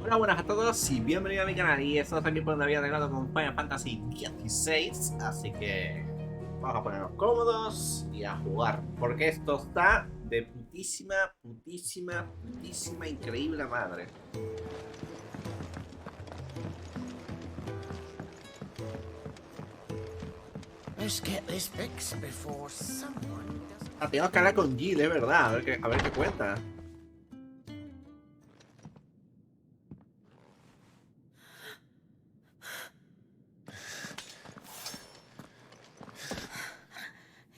Hola, buenas a todos y bienvenidos a mi canal. Y estamos aquí por una vida de grado con Final Fantasy XVI. Así que vamos a ponernos cómodos y a jugar. Porque esto está de putísima, increíble madre. Let's get this fixed before someone does. Ah, tenemos que hablar con Jill, es verdad. A ver qué cuenta.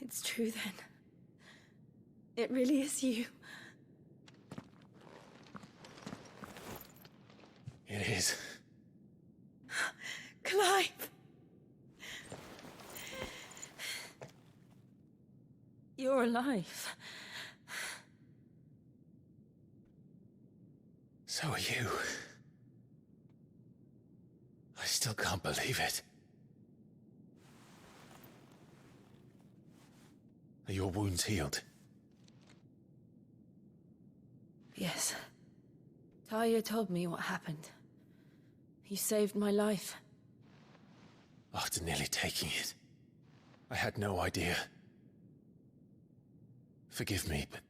It's true then. It really is you. It is. Clive! You're alive. So are you. I still can't believe it. Are your wounds healed? Yes. Talia told me what happened. You saved my life. After nearly taking it, I had no idea. Forgive me, but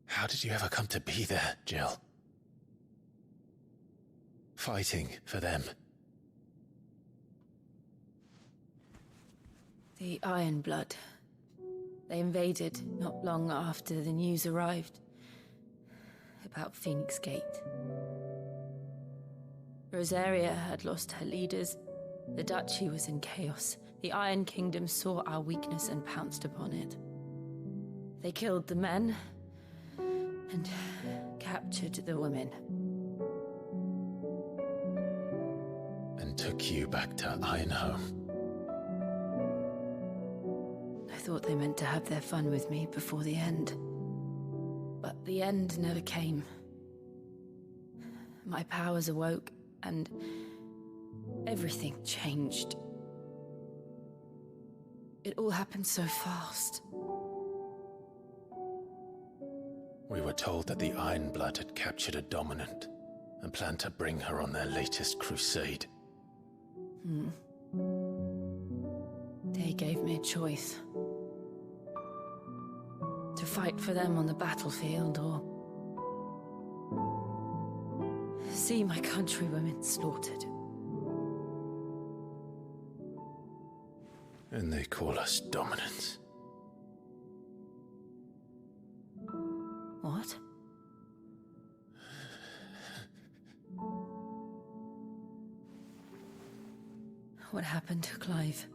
how did you ever come to be there, Jill? Fighting for them. The Iron Blood. They invaded not long after the news arrived about Phoenix Gate. Rosaria had lost her leaders. The Duchy was in chaos. The Iron Kingdom saw our weakness and pounced upon it. They killed the men and captured the women. And took you back to Ironhome. I thought they meant to have their fun with me before the end. But the end never came. My powers awoke, and everything changed. It all happened so fast. We were told that the Iron Blood had captured a dominant and planned to bring her on their latest crusade. They gave me a choice. To fight for them on the battlefield, or see my countrywomen slaughtered. And they call us dominants. What? What happened to Clive?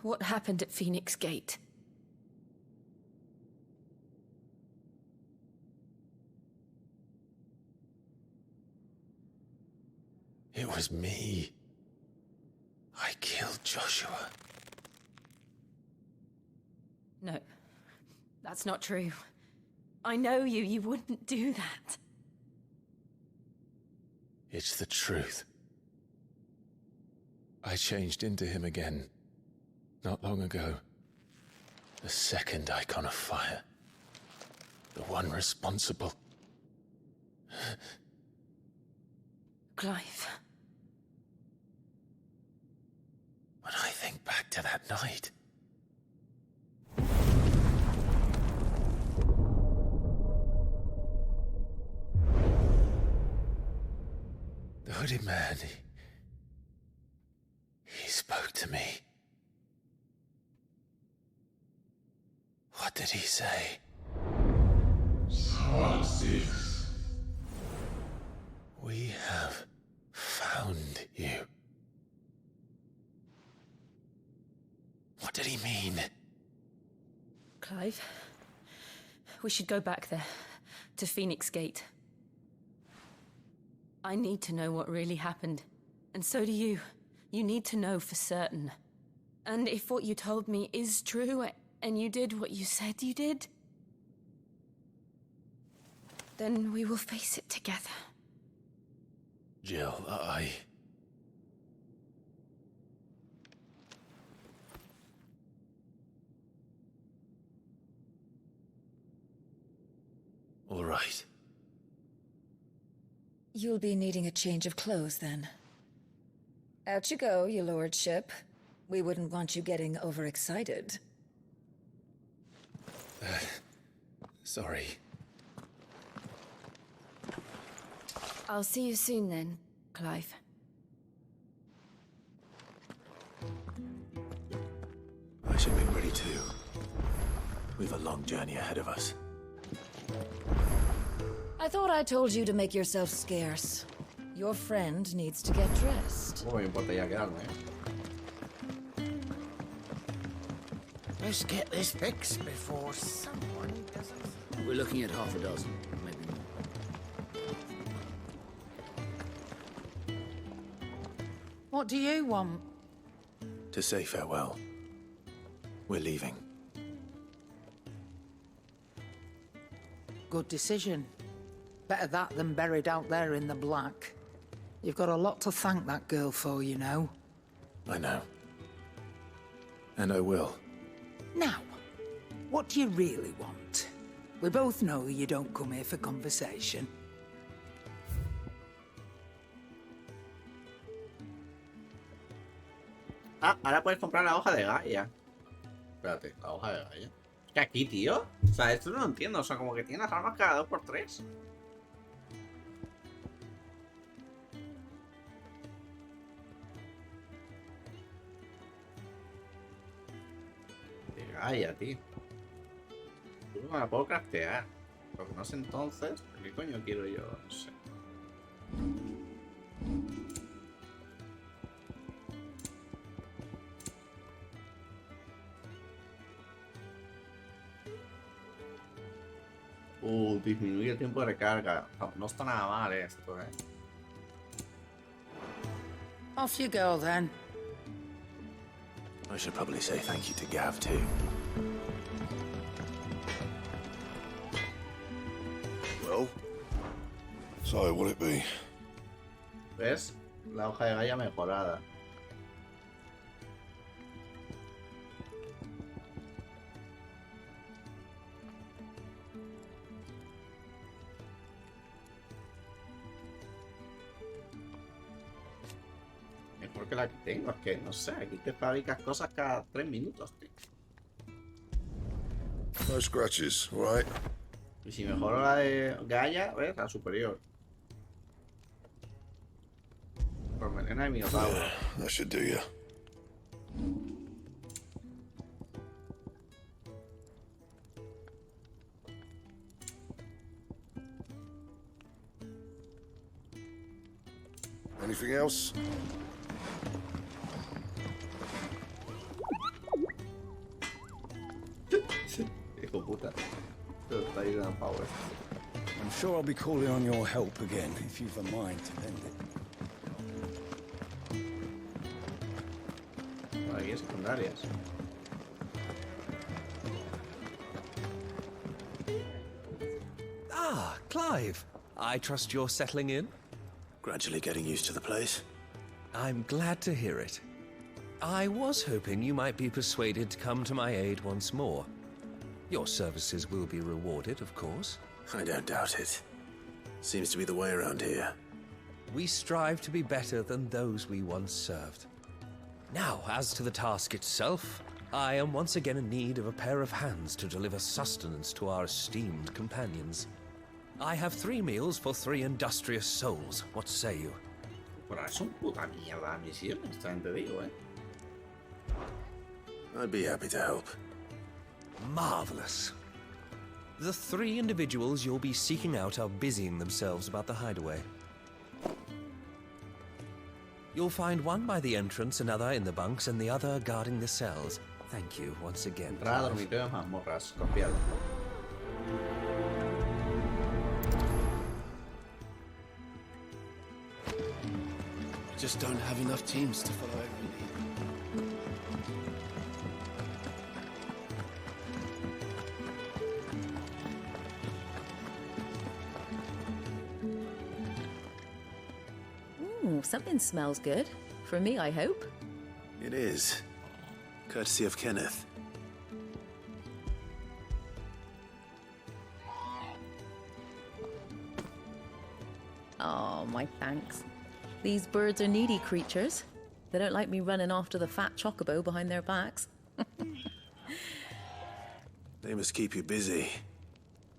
What happened at Phoenix Gate? It was me. I killed Joshua. No, that's not true. I know you. You wouldn't do that. It's the truth. I changed into him again, not long ago. The second icon of fire. The one responsible. Clive. When I think back to that night... The hooded man, he spoke to me. What did he say? Six. We have found you. What did he mean? Clive, we should go back there, to Phoenix Gate. I need to know what really happened, and so do you. You need to know for certain. And if what you told me is true, and you did what you said you did, then we will face it together. Jill, All right. You'll be needing a change of clothes, then. Out you go, your lordship. We wouldn't want you getting overexcited. Sorry. I'll see you soon then, Clive. I should be ready too. We've a long journey ahead of us. I thought I told you to make yourself scarce. Your friend needs to get dressed. No me importa ya quedarme, Let's get this fixed before someone doesn't. We're looking at half a dozen, maybe more. What do you want? To say farewell. We're leaving. Good decision. Better that than buried out there in the black. You've got a lot to thank that girl for, you know. I know. And I will. Now, what do you really want? We both know you don't come here for conversation. Ah, ahora puedes comprar la hoja de Gaia. Espérate, la hoja de Gaia. ¿Qué aquí, tío? O sea, esto no lo entiendo. O sea, como que tiene las armas cada 2×3. De Gaia, tío. Yo me la puedo craftear. Lo que no sé entonces, ¿qué coño quiero yo? No sé. Disminuye el tiempo de recarga. No, no está nada mal esto, Off you go, then. I should probably say thank you to Gav too. Well, so what'll it be? ¿Ves? La hoja de Gaia mejorada. Mejor que la que tengo, es que no sé, aquí te fabricas cosas cada 3 minutos, tío. No scratches, all right? Y si mejoro la de Gaia, ¿ves? La superior. Por melena de minotauro. That should do you. Anything else? Hijo puta. Esto está ahí dando power. I'm sure I'll be calling on your help again if you've a mind to lend it. Bueno, aquí hay secundarias. Ah, Clive. I trust you're settling in? Gradually getting used to the place. I'm glad to hear it. I was hoping you might be persuaded to come to my aid once more. Your services will be rewarded, of course. I don't doubt it. Seems to be the way around here. We strive to be better than those we once served. Now, as to the task itself, I am once again in need of a pair of hands to deliver sustenance to our esteemed companions. I have 3 meals for 3 industrious souls. What say you? Por ahora son puta mierda misiones, también te digo, I'd be happy to help. Marvelous. The 3 individuals you'll be seeking out are busying themselves about the hideaway. You'll find one by the entrance, another in the bunks, and the other guarding the cells. Thank you once again. Entrada, Clive. dormitorio, mazmorras, copiado. Just don't have enough teams to follow every lead. Ooh, something smells good. For me, I hope. It is. Courtesy of Kenneth. Oh, my thanks. These birds are needy creatures. They don't like me running after the fat chocobo behind their backs. They must keep you busy.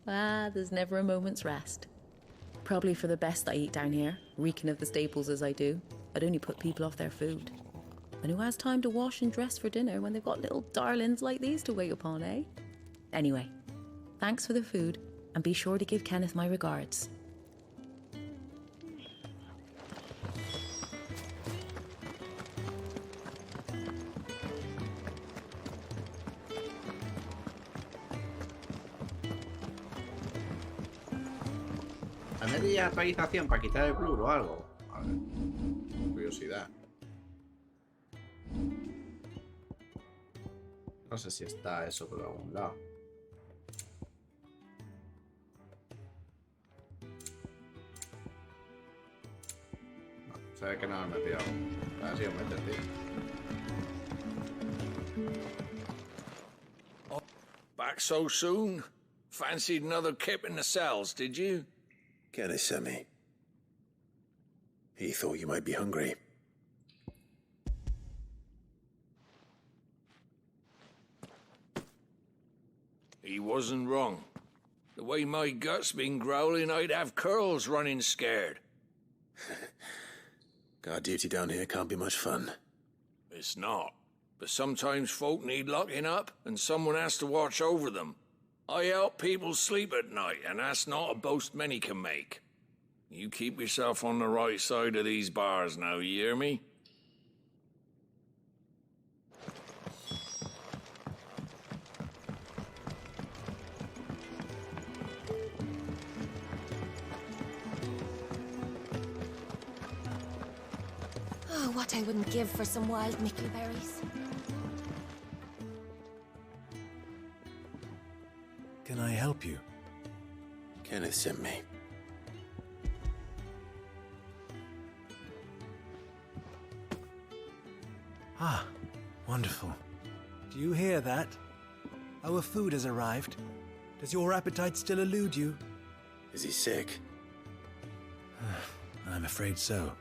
Ah, there's never a moment's rest. Probably for the best I eat down here, reeking of the staples as I do. I'd only put people off their food. And who has time to wash and dress for dinner when they've got little darlings like these to wait upon, eh? Anyway, thanks for the food, and be sure to give Kenneth my regards. ¿A media actualización para quitar el blur o algo? A ver, curiosidad. No sé si está eso por algún lado. No, se ve que no me he metido. A ver si os metes, tío. Back so soon? Fancied another kip in the cells, did you? Kenneth sent me. He thought you might be hungry. He wasn't wrong. The way my gut's been growling, I'd have curls running scared. Guard duty down here can't be much fun. It's not. But sometimes folk need locking up, and someone has to watch over them. I help people sleep at night, and that's not a boast many can make. You keep yourself on the right side of these bars now, you hear me? Oh, what I wouldn't give for some wild mickleberries. Can I help you? Kenneth sent me. Ah, wonderful. Do you hear that? Our food has arrived. Does your appetite still elude you? Is he sick? I'm afraid so.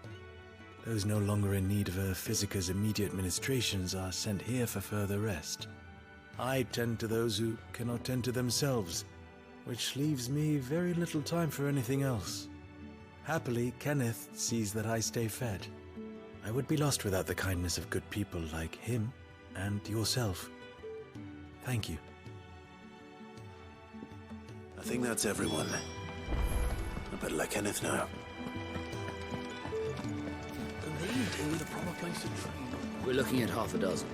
Those no longer in need of a physicker's immediate ministrations are sent here for further rest. I tend to those who cannot tend to themselves, which leaves me very little time for anything else. Happily, Kenneth sees that I stay fed. I would be lost without the kindness of good people like him and yourself. Thank you. I think that's everyone. I better let Kenneth know. With a proper place to train. We're looking at half a dozen.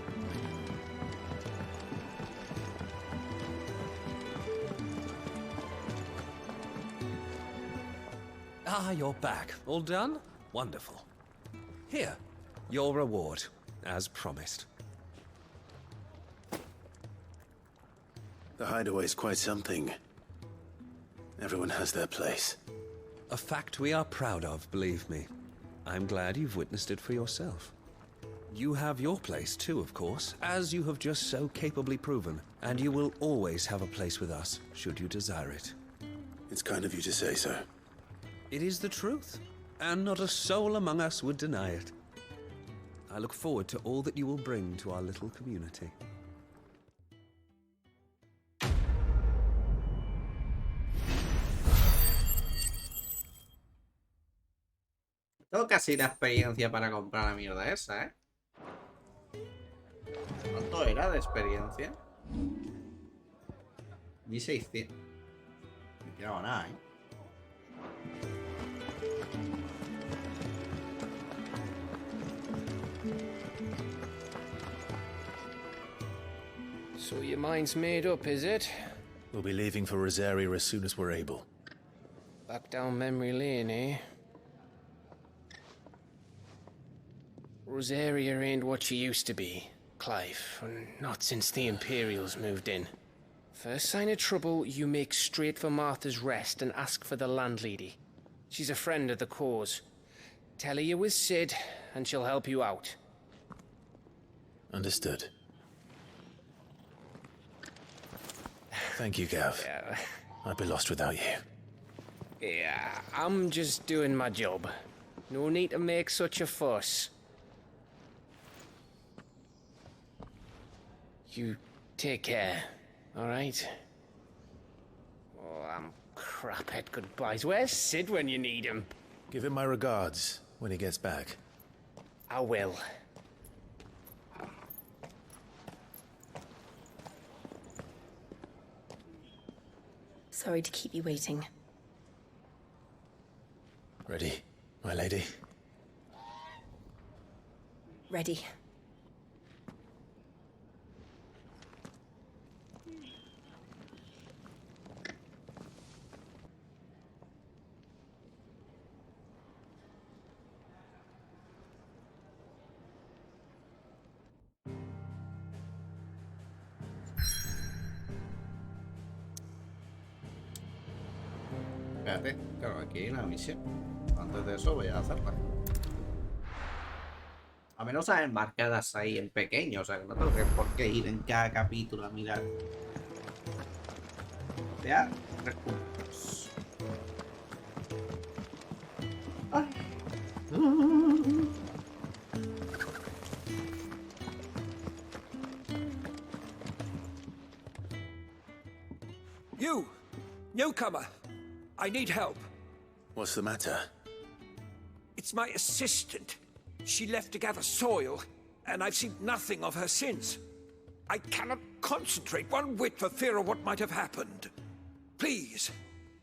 Ah, you're back. All done? Wonderful. Here, your reward, as promised. The hideaway's quite something. Everyone has their place. A fact we are proud of, believe me. I'm glad you've witnessed it for yourself. You have your place too, of course, as you have just so capably proven, and you will always have a place with us, should you desire it. It's kind of you to say so. It is the truth, and not a soul among us would deny it. I look forward to all that you will bring to our little community. Tengo casi la experiencia para comprar la mierda esa, ¿eh? ¿Cuánto era de experiencia? 1600. No quiero nada, ¿eh? So your mind's made up, is it? We'll be leaving for Rosaria as soon as we're able. Back down memory lane, eh? Rosaria ain't what she used to be, Clive, and not since the Imperials moved in. First sign of trouble, you make straight for Martha's Rest and ask for the landlady. She's a friend of the cause. Tell her you're with Sid, and she'll help you out. Understood. Thank you, Gav. Yeah. I'd be lost without you. Yeah, I'm just doing my job. No need to make such a fuss. You take care, alright? Oh, I'm crap at goodbyes. Where's Sid when you need him? Give him my regards when he gets back. I will. Sorry to keep you waiting. Ready, my lady? Ready. Espérate, claro, aquí hay una misión. Antes de eso voy a hacerla. A menos salen marcadas ahí en pequeño, o sea que no tengo por qué ir en cada capítulo a mirar. Vea, recursos. Ay. You! Newcomer! I need help. What's the matter? It's my assistant. She left to gather soil, and I've seen nothing of her since. I cannot concentrate one whit for fear of what might have happened. Please,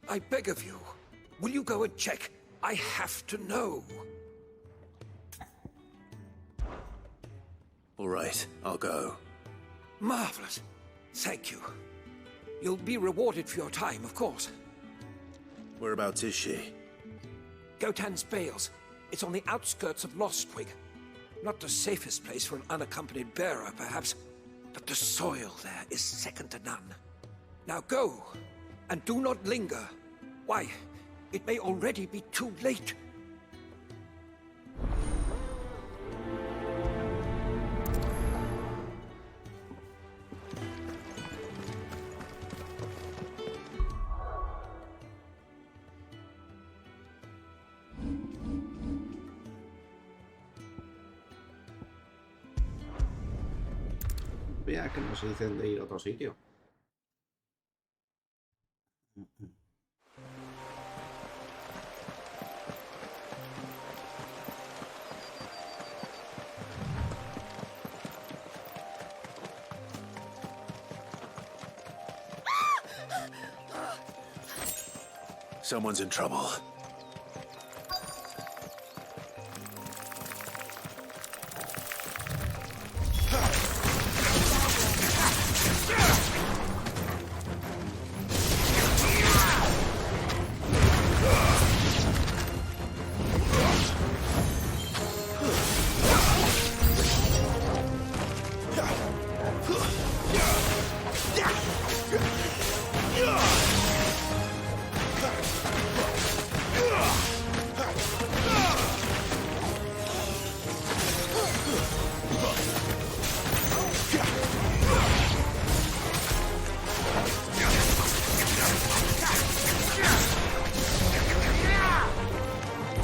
I beg of you, will you go and check? I have to know. All right, I'll go. Marvelous. Thank you. You'll be rewarded for your time, of course. Whereabouts is she? Gotan's Bales. It's on the outskirts of Lostwig. Not the safest place for an unaccompanied bearer, perhaps, but the soil there is second to none. Now go, and do not linger. Why, it may already be too late. Vea que nos dicen de ir a otro sitio. Someone's in trouble.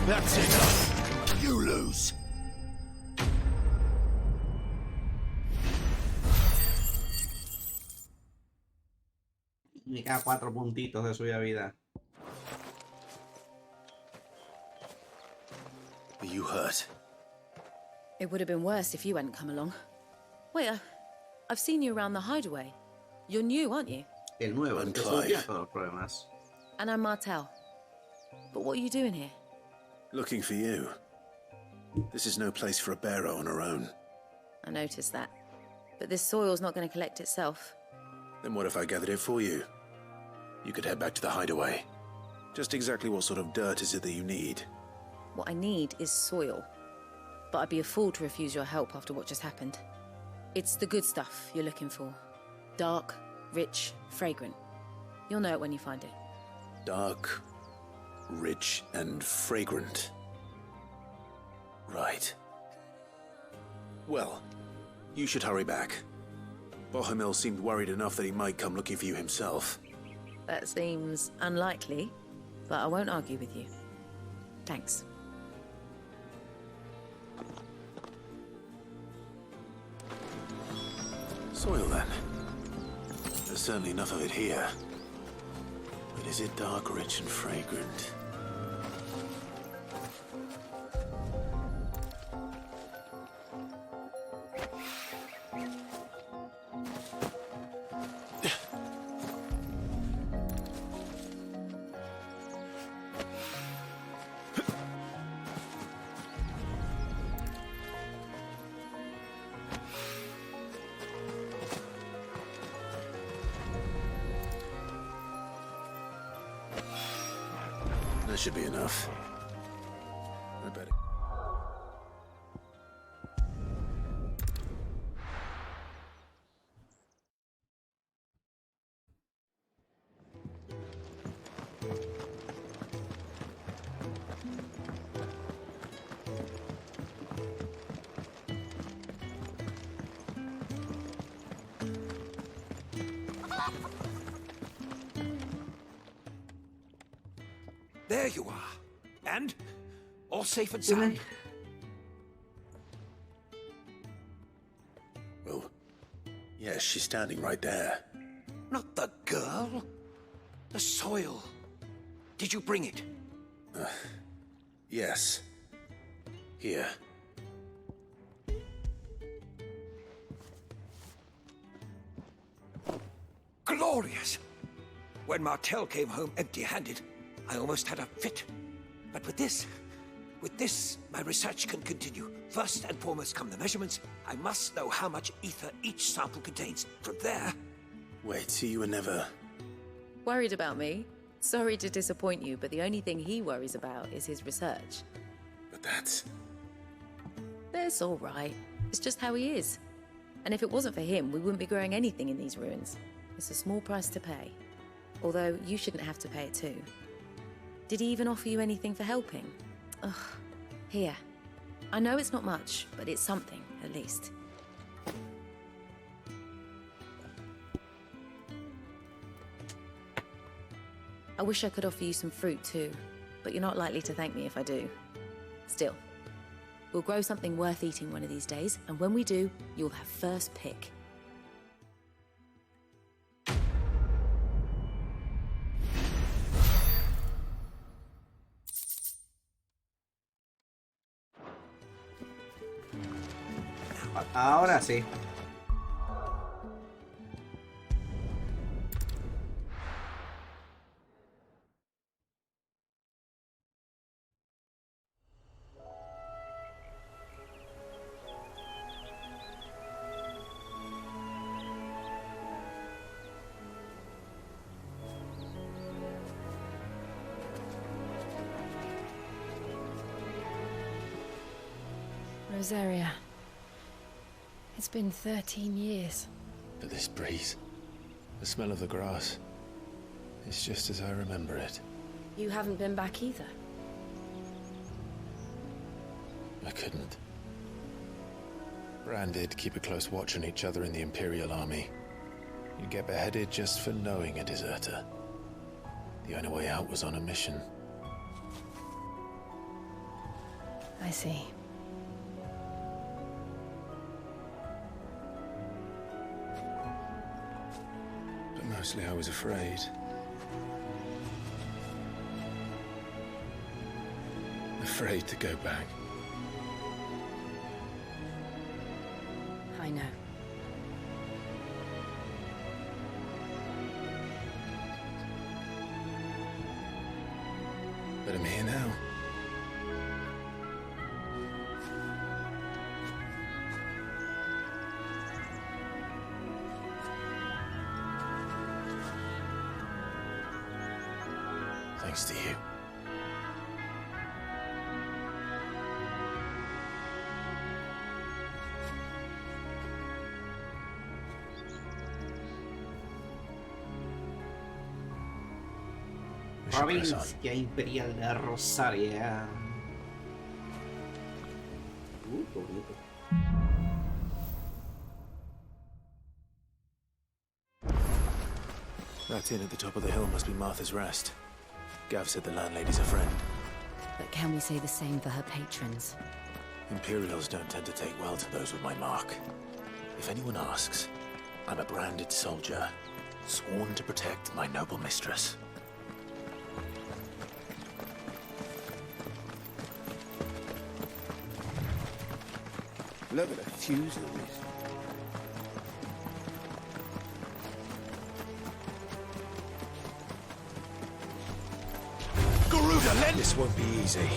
That's enough. You lose. Me queda 4 puntitos de subida vida. Are you hurt? It would have been worse if you hadn't come along. Wait, I've seen you around the hideaway. You're new, aren't you? El nuevo, el que soluciona todos los problemas. And I'm Martel. But what are you doing here? Looking for you. This is no place for a bearer on her own. I noticed that. But this soil's not going to collect itself. Then what if I gathered it for you? You could head back to the hideaway. Just exactly what sort of dirt is it that you need? What I need is soil. But I'd be a fool to refuse your help after what just happened. It's the good stuff you're looking for. Dark, rich, fragrant. You'll know it when you find it. Dark, rich, and fragrant. Right. Well, you should hurry back. Bohemil seemed worried enough that he might come looking for you himself. That seems unlikely, but I won't argue with you. Thanks. Soil, then. There's certainly enough of it here. But is it dark, rich, and fragrant? That should be enough. I bet it. There you are. And? All safe and sound? Well, yes, she's standing right there. Not the girl. The soil. Did you bring it? Yes. Here. Glorious! When Martel came home empty-handed, I almost had a fit. But with this, my research can continue. First and foremost come the measurements. I must know how much ether each sample contains. From there... Wait, so you were never... Worried about me? Sorry to disappoint you, but the only thing he worries about is his research. But that's... That's all right. It's just how he is. And if it wasn't for him, we wouldn't be growing anything in these ruins. It's a small price to pay. Although, you shouldn't have to pay it too. Did he even offer you anything for helping? Ugh. Here. I know it's not much, but it's something, at least. I wish I could offer you some fruit too, but you're not likely to thank me if I do. Still, we'll grow something worth eating one of these days, and when we do, you'll have first pick. Ahora sí. Rosaria. It's been 13 years. But this breeze, the smell of the grass, it's just as I remember it. You haven't been back either. I couldn't. Bran did keep a close watch on each other in the Imperial Army. You'd get beheaded just for knowing a deserter. The only way out was on a mission. I see. Mostly I was afraid. Afraid to go back. I know. But I'm here now. Thanks to you. Provincia Imperial de Rosaria. Qué bonito. That inn at the top of the hill must be Martha's Rest. Gav said the landlady's a friend. But can we say the same for her patrons? Imperials don't tend to take well to those with my mark. If anyone asks, I'm a branded soldier, sworn to protect my noble mistress. Look at the fuse on this. Garuda, let This won't be easy.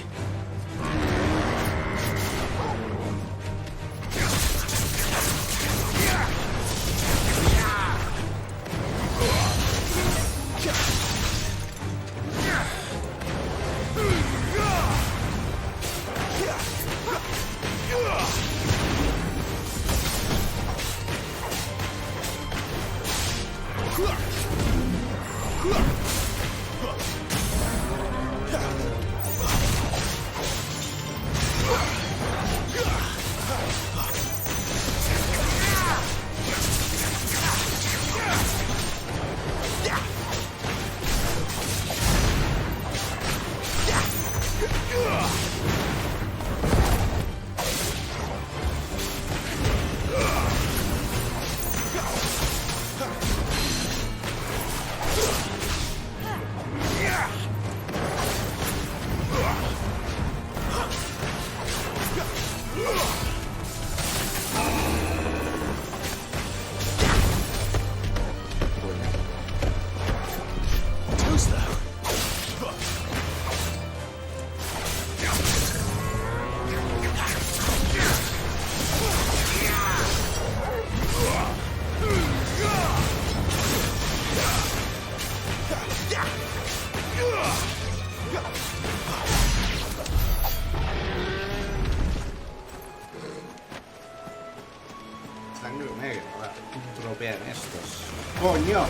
Sangre negra, ahora tropean estos. ¡Coño!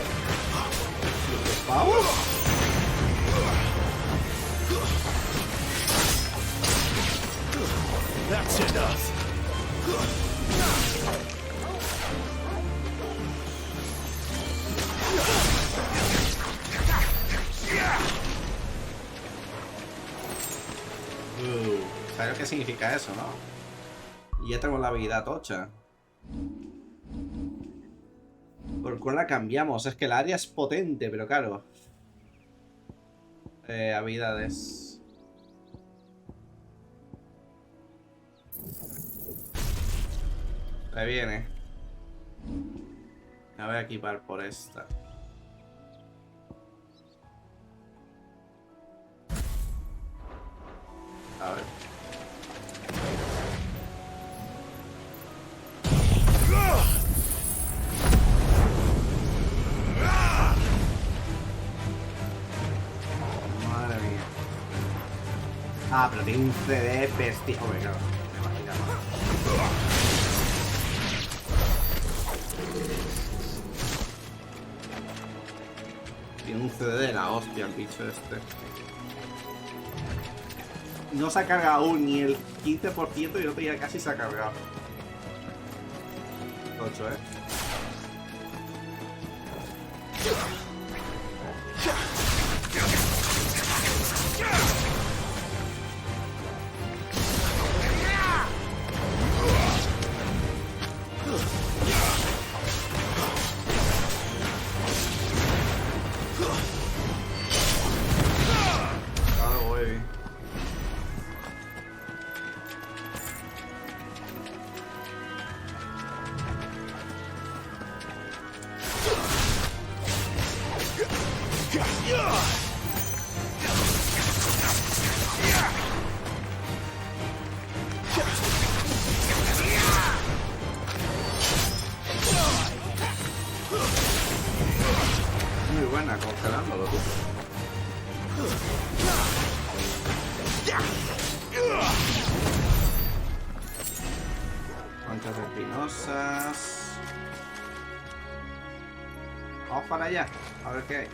¿Los pavos? That's enough. ¿Sabes lo que significa eso, no? Y ya tenemos la habilidad tocha. ¿Por cuál la cambiamos? Es que el área es potente, pero claro. Habilidades. Ahí viene. La voy a equipar por esta. A ver. Madre mía. Ah, pero tiene un CD bestia. Hombre, claro. Me imaginaba. Tiene un CD de la hostia el bicho este. No se ha cargado aún ni el 15% y el otro ya casi se ha cargado. 8, Muy buena, congelándolo tú. Conchas espinosas. Vamos para allá, a ver qué hay.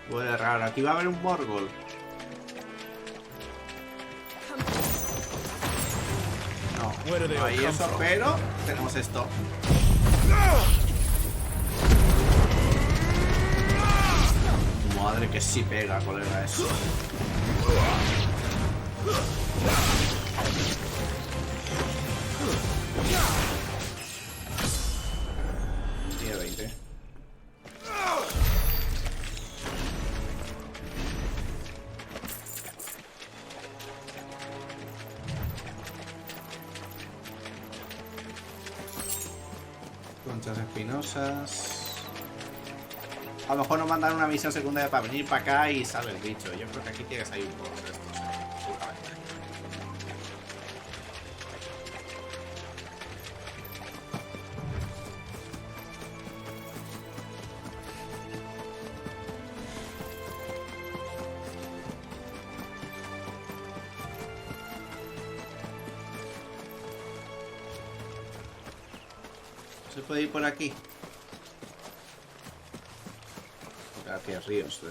Huele raro. Aquí va a haber un Morgul. No, no hay eso, pero tenemos esto. Madre que sí pega, colega, eso. Tiene 20. Conchas espinosas. A lo mejor nos mandan una misión secundaria para venir para acá y sale el bicho. Yo creo que aquí tiene que salir un poco de estos, seguramente. ¿Se puede ir por aquí? Gracias, Ríos.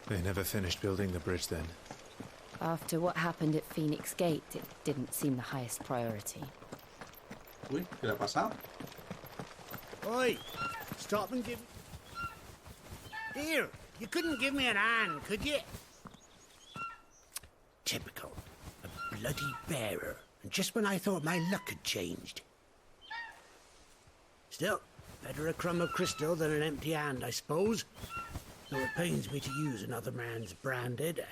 They never finished building the bridge then. After what happened at Phoenix Gate, it didn't seem the highest priority. Uy, ¿qué le ha pasado? Oi, stop and give... Here, you couldn't give me an hand, could you? Typical. A bloody bearer. And just when I thought my luck had changed. Still, better a crumb of crystal than an empty hand, I suppose. Though it pains me to use another man's branded.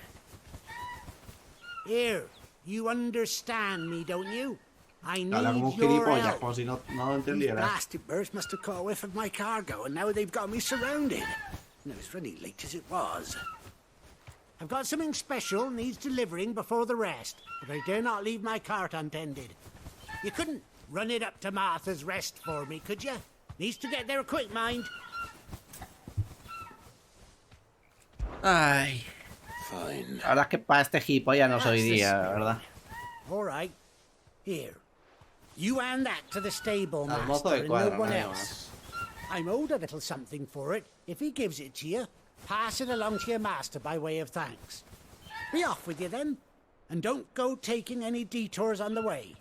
Here, you understand me, don't you? I need your help. Como si no These blasted birds must have caught a whiff of my cargo, and now they've got me surrounded. And it was really late as it was. I've got something special needs delivering before the rest, but I dare not leave my cart untended. You couldn't run it up to Martha's Rest for me, could you? Needs to get there quick, mind. Ay. Fine. Ahora es que para este gilipollas no soy día, ¿verdad? All right. Here. You hand that to the stable master and no one else. I'm owed a little something for it. If he gives it to you, pass it along to your master by way of thanks. Be off with you then, and don't go taking any detours on the way.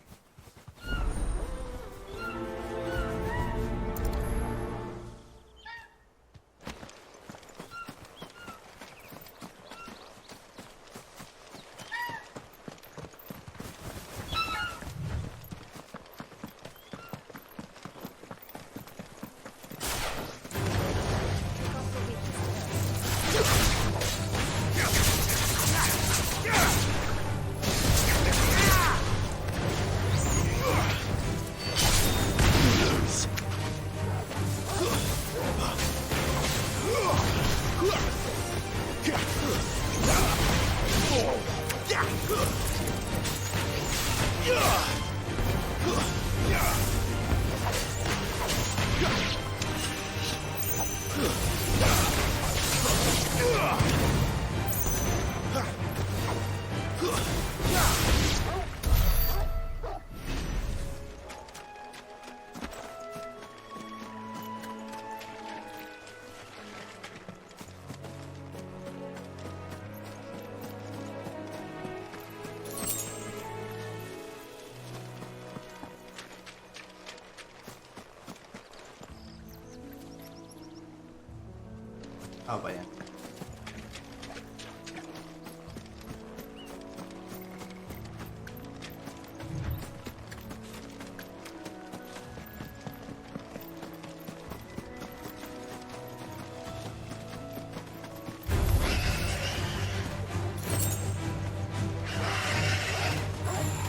Vamos para allá.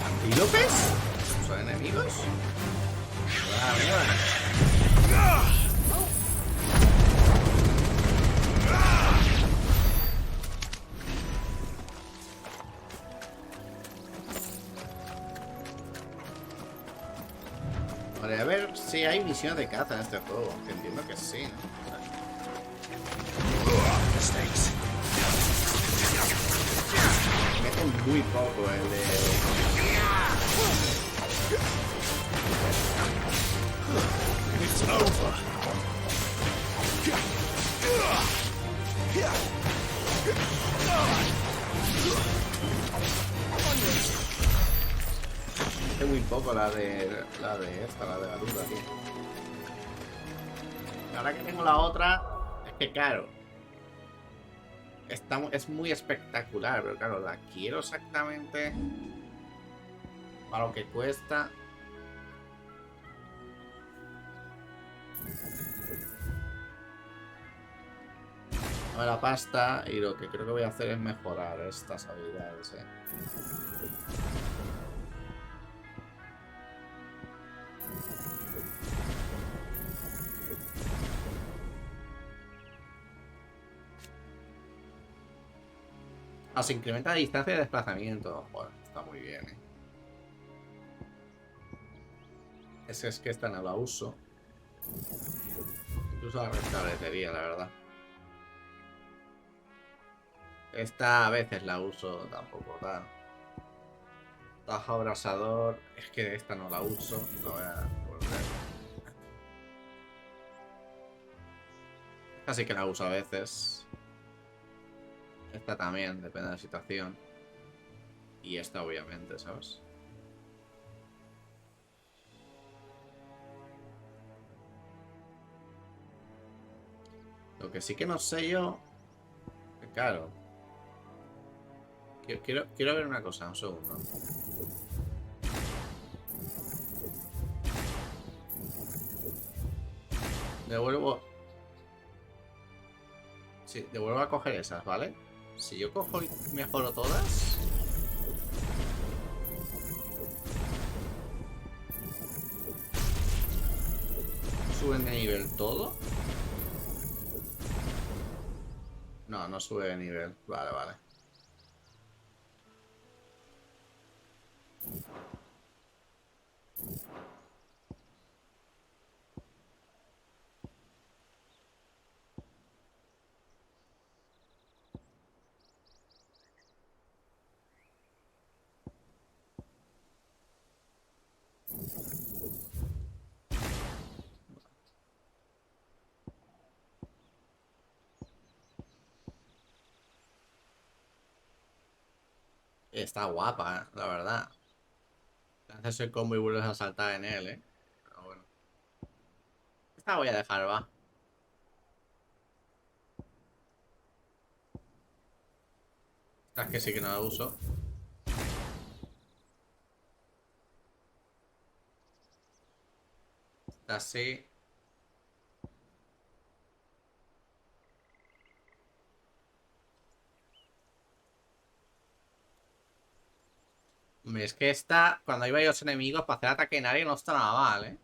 ¿Antílopes? ¿Son enemigos? Ah, mira. Vale, a ver si hay misiones de caza en este juego, que entiendo que sí, ¿no? Meten muy poco el de... It's over. Es muy poco la de la garuda, tío. Ahora que tengo la otra, es que claro, es muy espectacular, pero claro, la quiero exactamente para lo que cuesta. A ver la pasta, y lo que creo que voy a hacer es mejorar estas habilidades, Se incrementa la distancia de desplazamiento. Joder, está muy bien, Es que esta no la uso. Incluso la restablecería, la verdad. Esta a veces la uso, tampoco tal. Taja abrasador. Es que esta no la uso. No voy a volver. Esta sí que la uso a veces. Esta también, depende de la situación. Y esta obviamente, ¿sabes? Lo que sí que no sé yo... Claro. Quiero ver una cosa, un segundo. Devuelvo... Sí, devuelvo a coger esas, ¿vale? Si yo cojo y mejoro todas... ¿Suben de nivel todo? No, no sube de nivel. Vale, vale. Está guapa, la verdad. Haces el combo y vuelves a saltar en él, Pero bueno. Esta voy a dejar, va. Esta es que sí que no la uso. Esta sí. Es que esta, cuando hay varios enemigos, para hacer ataque en área no está nada mal,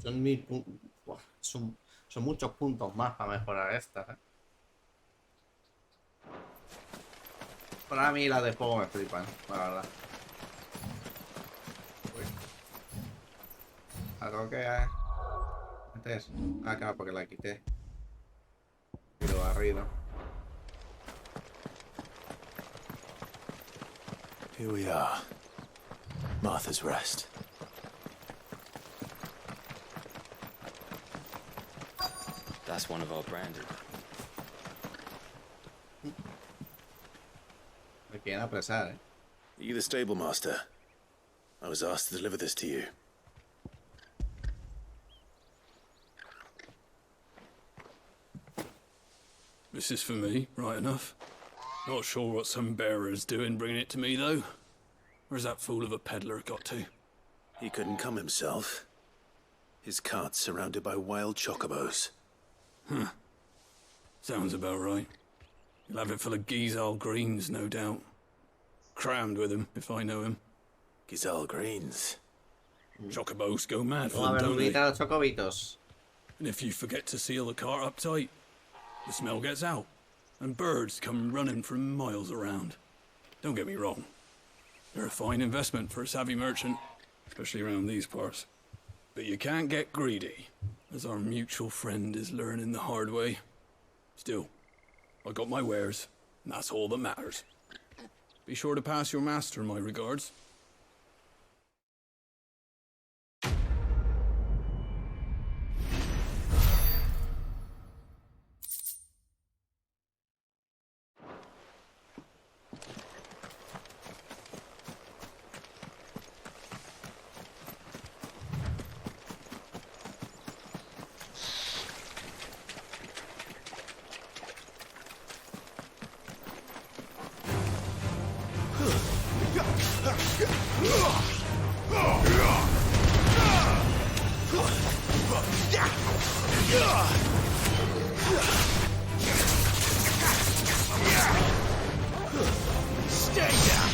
Son 1000 puntos. Son muchos puntos más para mejorar estas, Para mí las de fuego me flipan, la verdad. Uy. Algo que... Antes... claro, porque la quité. Y lo barrido. Here we are. Martha's Rest. That's one of our branded. Me quieren apresar, Are you the stable master? I was asked to deliver this to you. This is for me, right enough. Not sure what some bearer's doing bringing it to me, though. Where's that fool of a peddler got to? He couldn't come himself. His cart's surrounded by wild chocobos. Huh. Sounds about right. He'll have it full of Gizal greens, no doubt. Crammed with him, if I know him. Gizal greens? Chocobos go mad for Vamos a them, ver, don't they? los chocobitos. And if you forget to seal the cart up tight, the smell gets out, and birds come running from miles around. Don't get me wrong. They're a fine investment for a savvy merchant, especially around these parts. But you can't get greedy, as our mutual friend is learning the hard way. Still, I got my wares, and that's all that matters. Be sure to pass your master my regards. Stay down!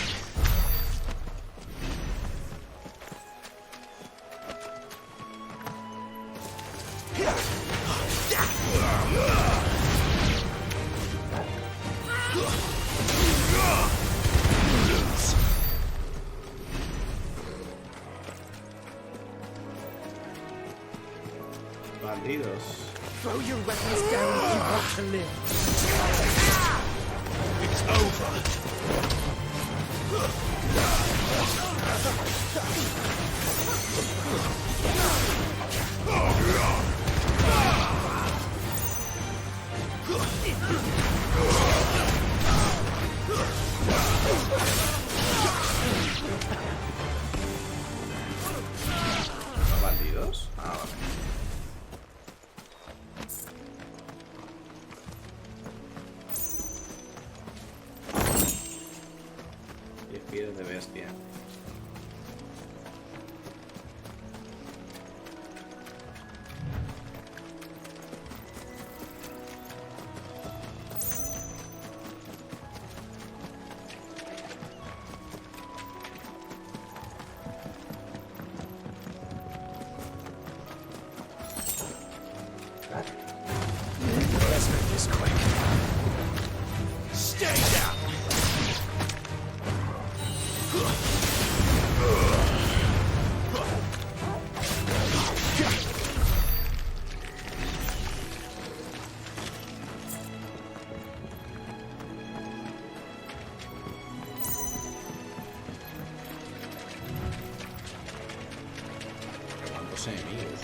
Bandidos. Throw your weapons down if you want to live. It's over. ¿Bandidos? Ah, vale. Pies de bestia. Let's make this quick. Stay down! ¿Cuántos enemigos?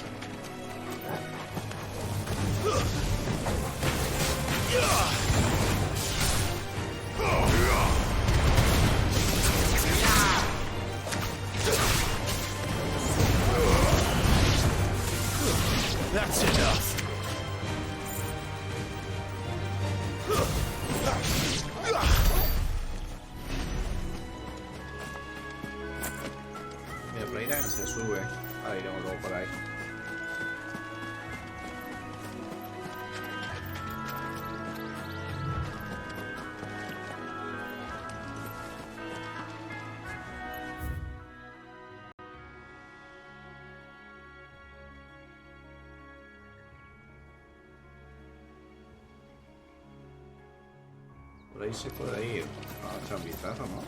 That's enough. Mira, por ahí también se sube. Ahora iremos luego por ahí. Por ahí se puede ir. Vamos a echar un vistazo, ¿no?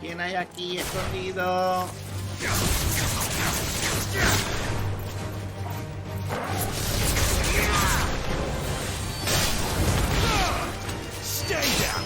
¿Quién hay aquí escondido? Stay down!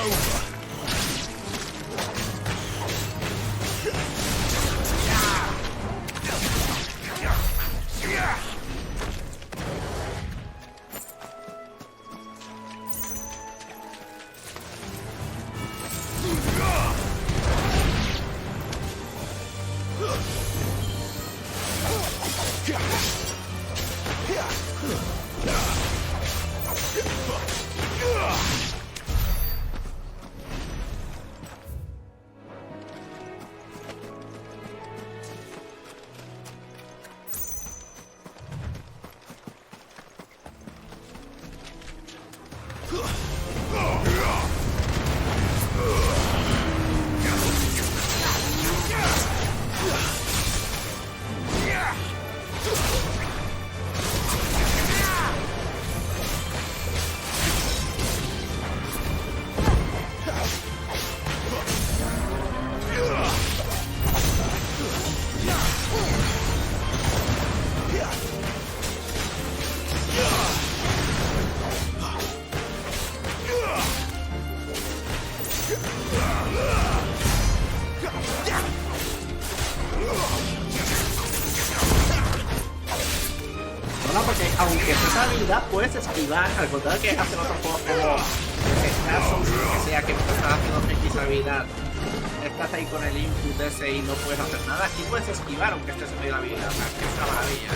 over. Porque aunque esta habilidad puedes esquivar, al contrario que hacen otros juegos como que sea que estás haciendo X habilidad, estás ahí con el input ese y no puedes hacer nada, aquí puedes esquivar aunque estés en medio de la habilidad, o sea, que es una maravilla.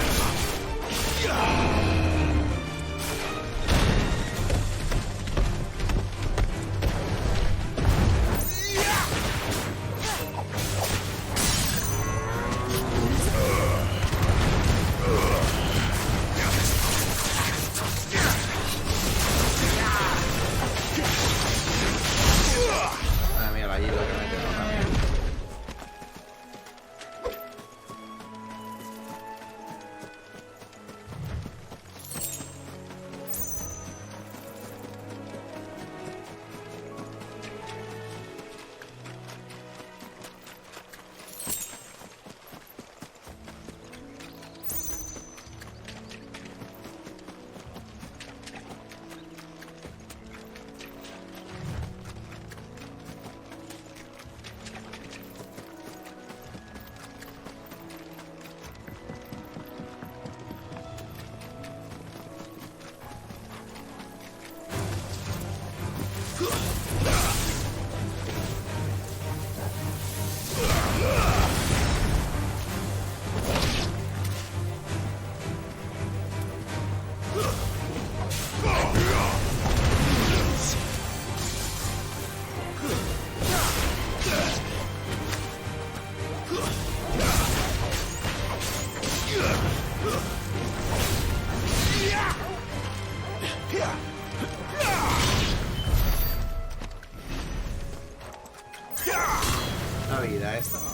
La vida esta, ¿no?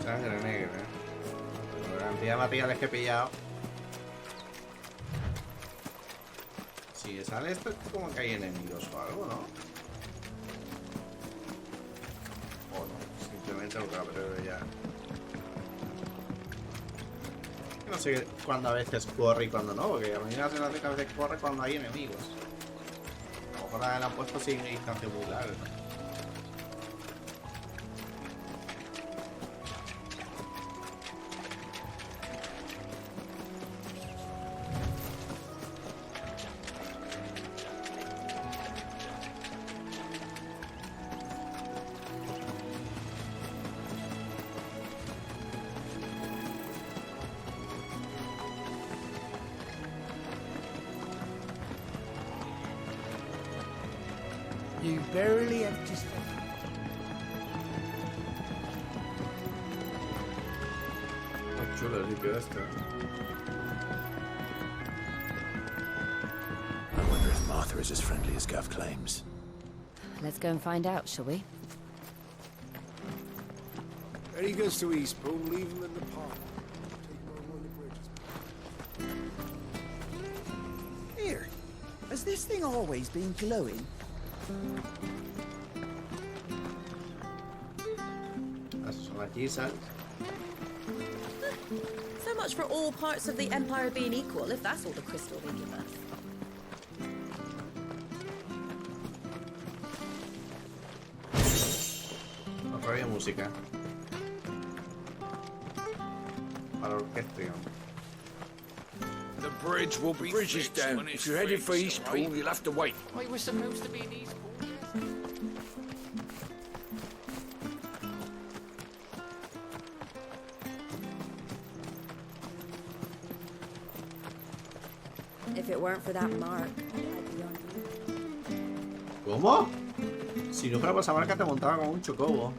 Sangre negra. Por la cantidad de materiales que he pillado. Si sale esto es como que hay enemigos o algo, ¿no? O no, simplemente lo capturé ya. No sé cuándo a veces corre y cuándo no, porque a mí me hace la que a veces corre cuando hay enemigos. A lo mejor la han puesto sin distancia muy larga, ¿no? You barely have to step. Qué chulo el sitio este. I wonder if Martha is as friendly as Gav claims. Let's go and find out, shall we? There he goes to Eastbourne, leave him in the park. Here, has this thing always been glowing? Las son aquí, ¿sabes? So so much for all parts of the Empire being equal, if that's all the crystal they give us. Otra vez música. Para orquesta. The bridge will be fixed down. If you're headed for Eastpool, you'll have to wait. I was supposed to be in Eastpool. If it weren't for that mark, I'd be on you. ¿Cómo? Si no fuera por esa marca te montaba con un chocobo.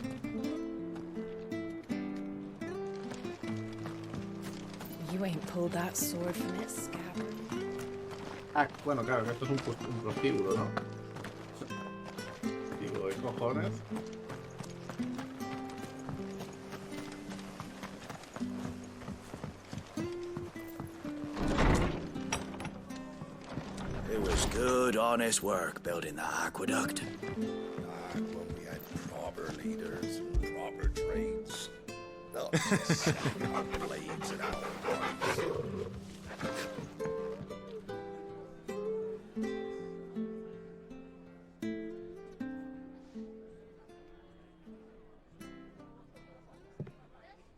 You ain't pulled that sword from its scabbard. Ah, bueno, claro, que esto es un prostíbulo, ¿no? Digo, ¿qué cojones? It was good, honest work building the aqueduct. When we had proper leaders and proper trades. Not blades and hours.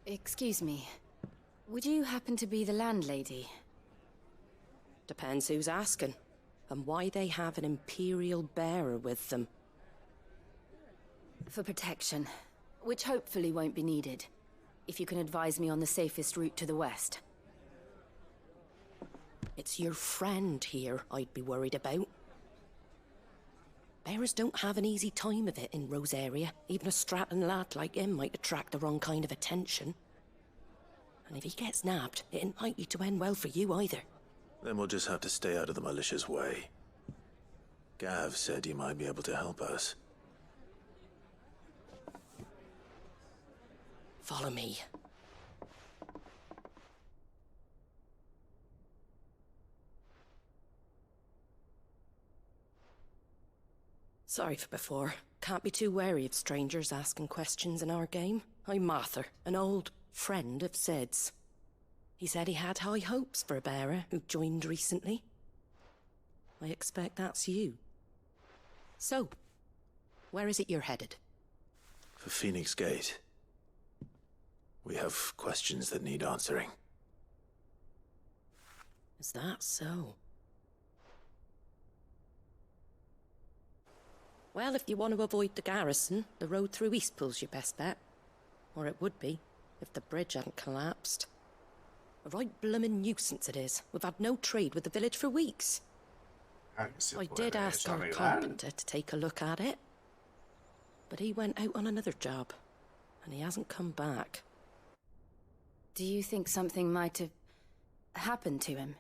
Excuse me. Would you happen to be the landlady? Depends who's asking, and why they have an Imperial bearer with them. For protection, which hopefully won't be needed. If you can advise me on the safest route to the west. It's your friend here I'd be worried about. Bearers don't have an easy time of it in Rosaria. Even a strapping lad like him might attract the wrong kind of attention. And if he gets nabbed, it ain't likely to end well for you either. Then we'll just have to stay out of the malicious way. Gav said he might be able to help us. Follow me. Sorry for before. Can't be too wary of strangers asking questions in our game. I'm Martha, an old friend of Sid's. He said he had high hopes for a bearer who joined recently. I expect that's you. So, where is it you're headed? For Phoenix Gate. We have questions that need answering. Is that so? Well, if you want to avoid the garrison, the road through Eastpool's your best bet. Or it would be, if the bridge hadn't collapsed. A right bloomin' nuisance it is. We've had no trade with the village for weeks. I did ask our carpenter to take a look at it. But he went out on another job, and he hasn't come back. Do you think something might have happened to him?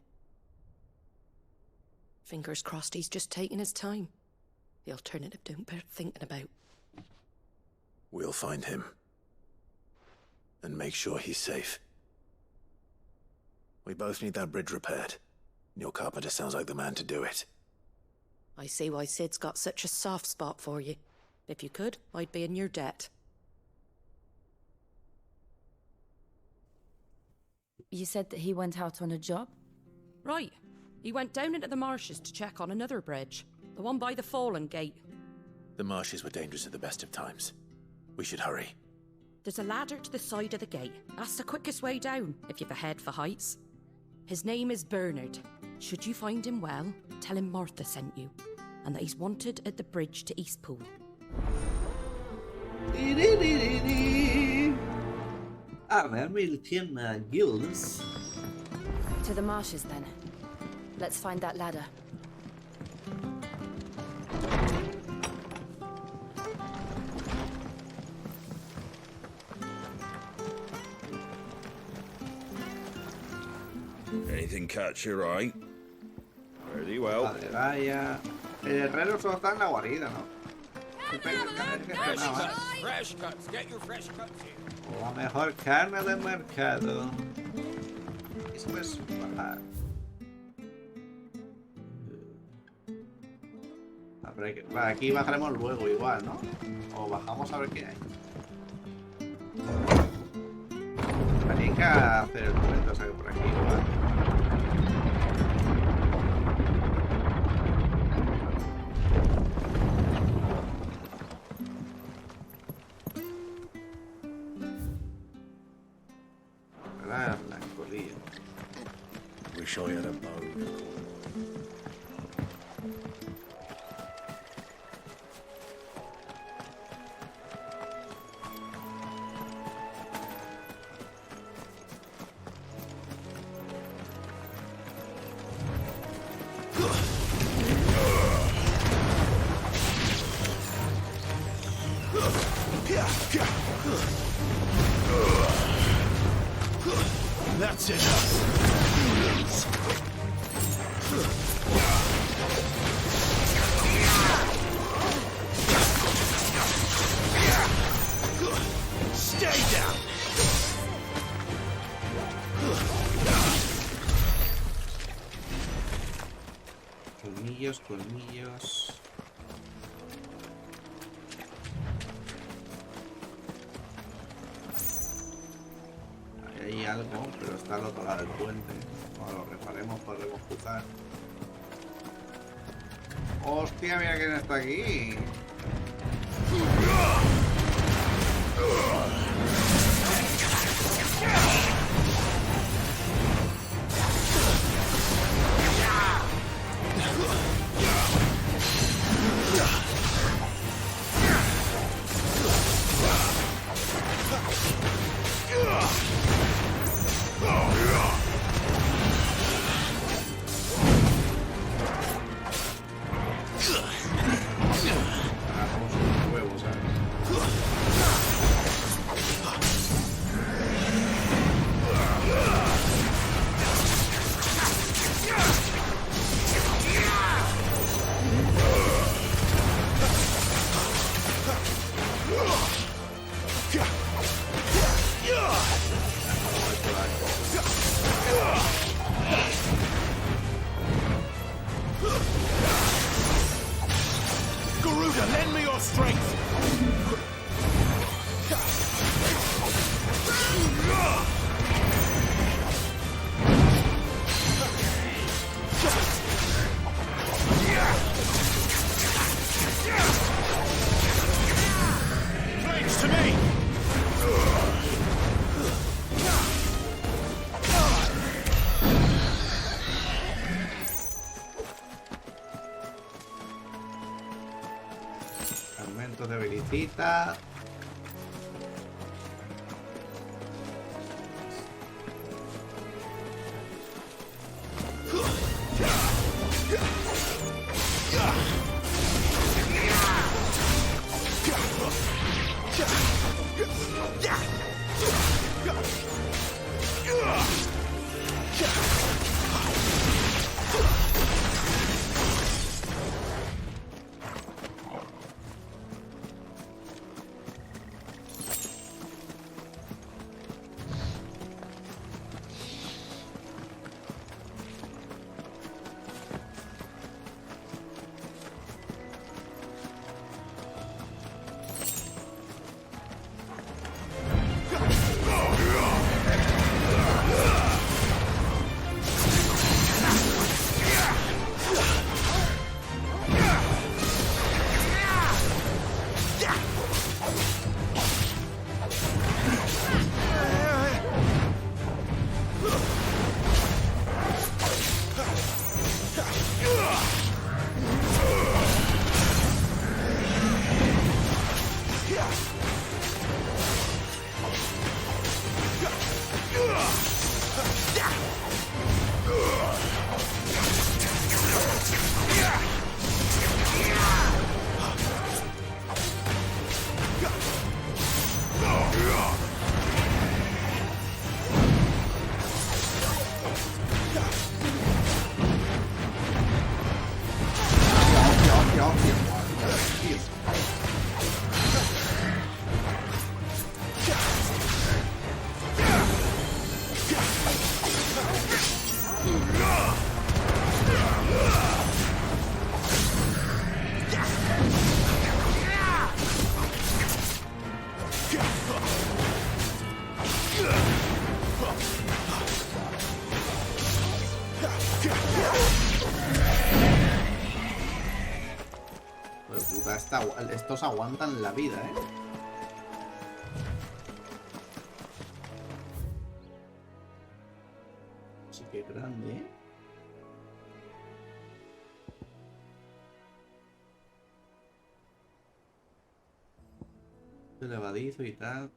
Fingers crossed he's just taking his time. The alternative don't bear thinking about. We'll find him. And make sure he's safe. We both need that bridge repaired. Your carpenter sounds like the man to do it. I see why Sid's got such a soft spot for you. If you could, I'd be in your debt. You said that he went out on a job? Right. He went down into the marshes to check on another bridge. The one by the Fallen Gate. The marshes were dangerous at the best of times. We should hurry. There's a ladder to the side of the gate. That's the quickest way down, if you've a head for heights. His name is Bernard. Should you find him well, tell him Martha sent you, and that he's wanted at the bridge to Eastpool. Arne 1100 guilds. To the marshes, then. Let's find that ladder. Anything catch your eye? Very well. Vale, vaya. El herrero solo está en la guarida, ¿no? Fresh cuts. Get your fresh cuts here. La mejor carne del mercado. Eso es bajar. A ver, aquí bajaremos luego igual, ¿no? O bajamos a ver qué hay. Alguien que hacer el momento, o sea que por aquí igual. La melancolía. Wish I had a bow. That's enough. Stay down. Colmillos, colmillos. Ahí hay algo, pero está al otro lado del puente. Cuando lo reparemos podremos cruzar. ¡Hostia, mira quién está aquí! Lend me your strength! Flames to me! De visita. estos aguantan la vida, ¿eh? Sí que grande, ¿eh? Elevadizo y tal.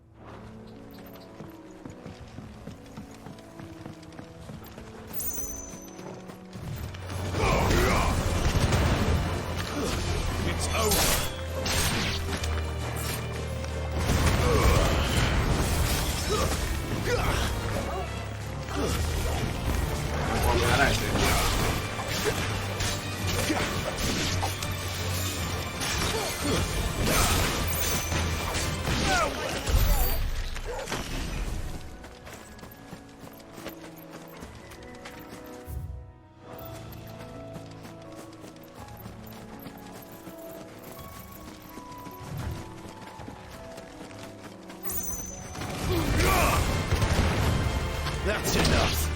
That's enough.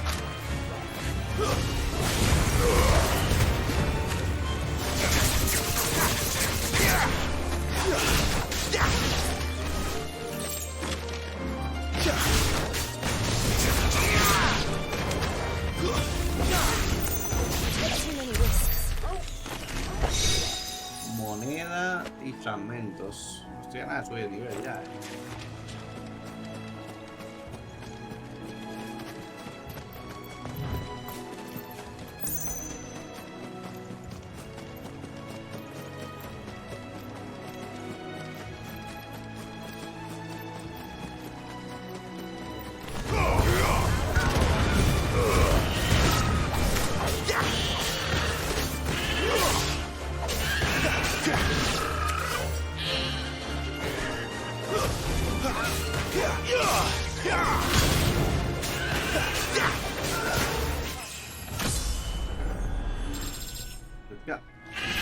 Moneda y fragmentos. Estoy a nada de subir de nivel ya, ¿eh?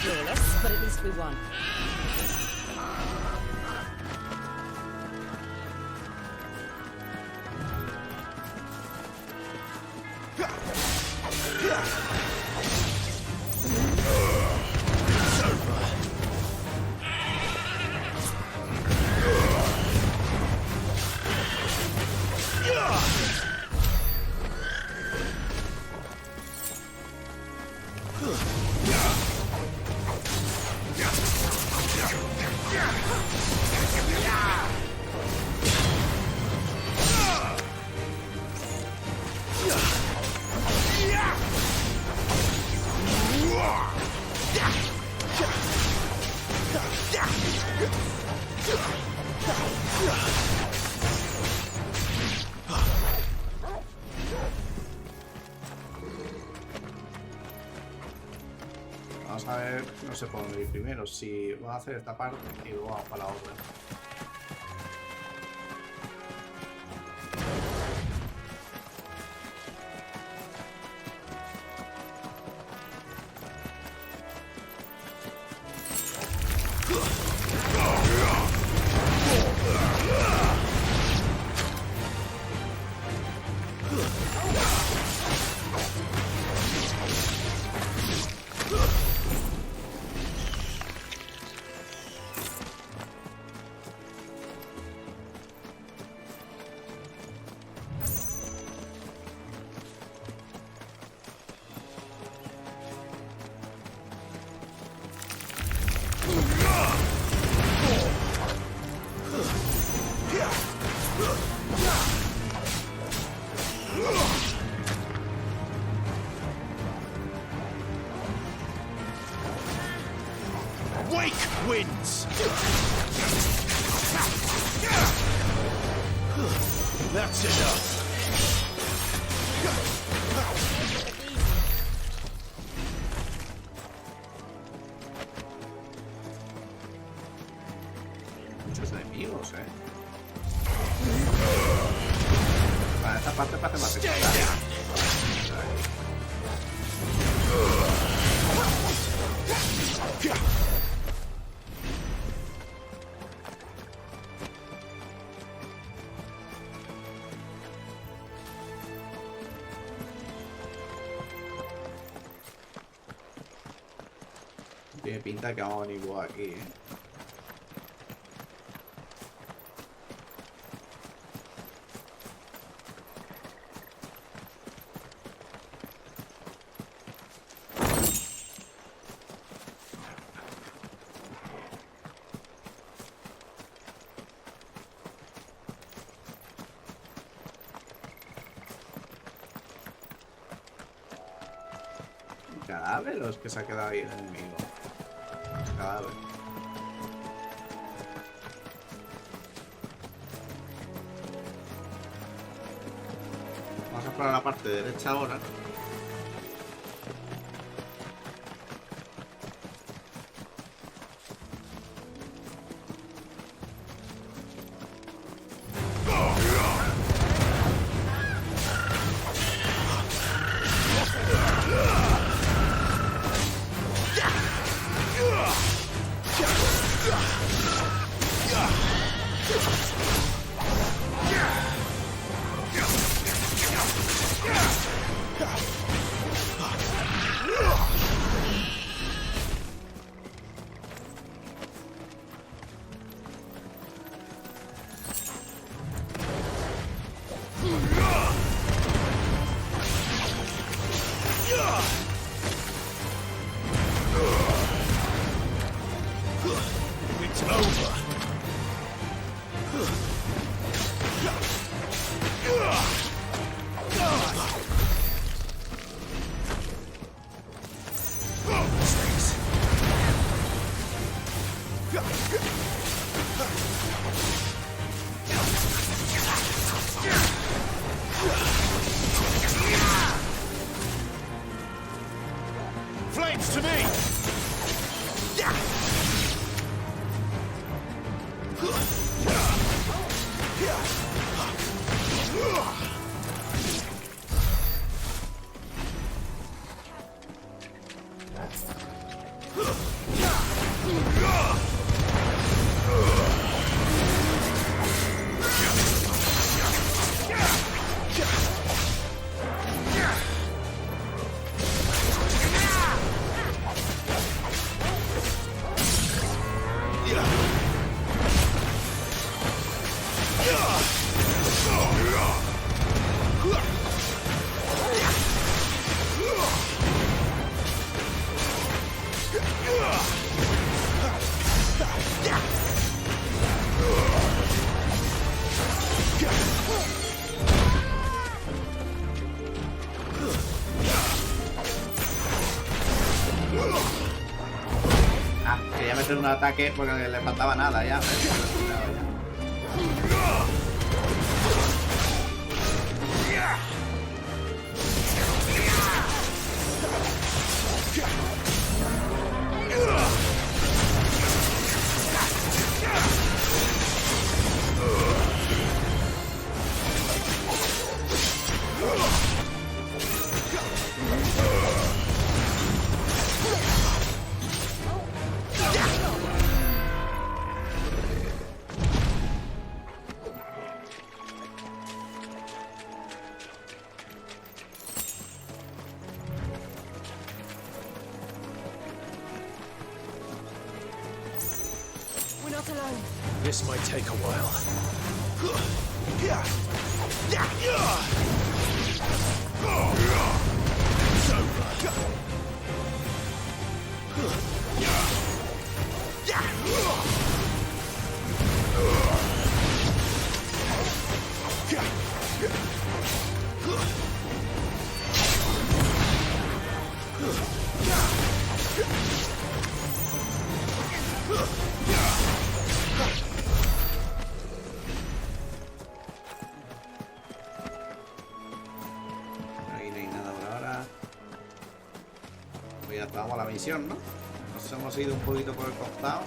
Flawless, but at least we won. Vamos a ver, no sé por dónde ir primero. Si voy a hacer esta parte y luego vamos para la otra. Wake wins. That's enough. Muchos enemigos, Vale, esta parte parece más secundaria. Tiene pinta que vamos a venir aquí, cadáver o es que se ha quedado ahí el enemigo? Cadáver. Vamos a explorar la parte derecha ahora. Flames to me! Quería meter un ataque porque le faltaba nada ya. This might take a while. It's over. Vamos a la misión, ¿no? Nos hemos ido un poquito por el costado.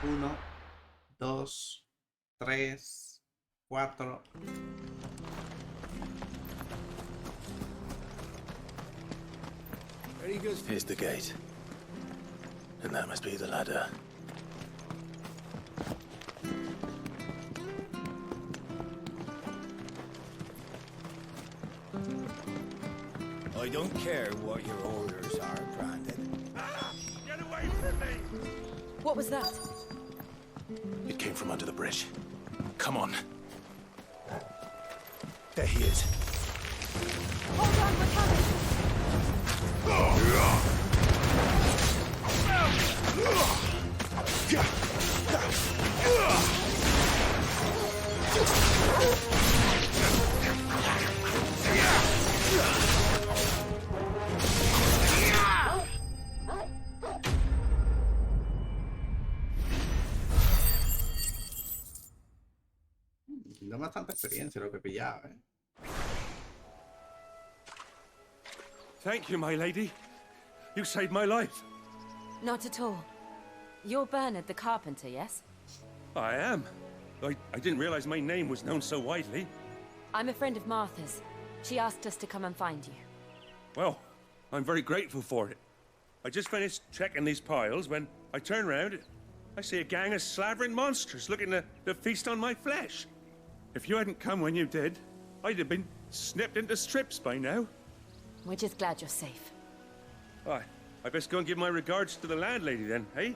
Uno, dos, tres, cuatro. Here's the gate. And that must be the ladder. I don't care what your orders are, Brandon. Get away from me! What was that? It came from under the bridge. Come on. There he is. Hold on, we're coming! No bastante experiencia lo que pillaba, ¿eh? Thank you, my lady. You saved my life. Not at all. You're Bernard the carpenter, yes? I am. I didn't realize my name was known so widely. I'm a friend of Martha's. She asked us to come and find you. Well, I'm very grateful for it. I just finished checking these piles when I turn around. I see a gang of slavering monsters looking to feast on my flesh. If you hadn't come when you did, I'd have been snipped into strips by now. We're just glad you're safe. I best go and give my regards to the landlady then, eh?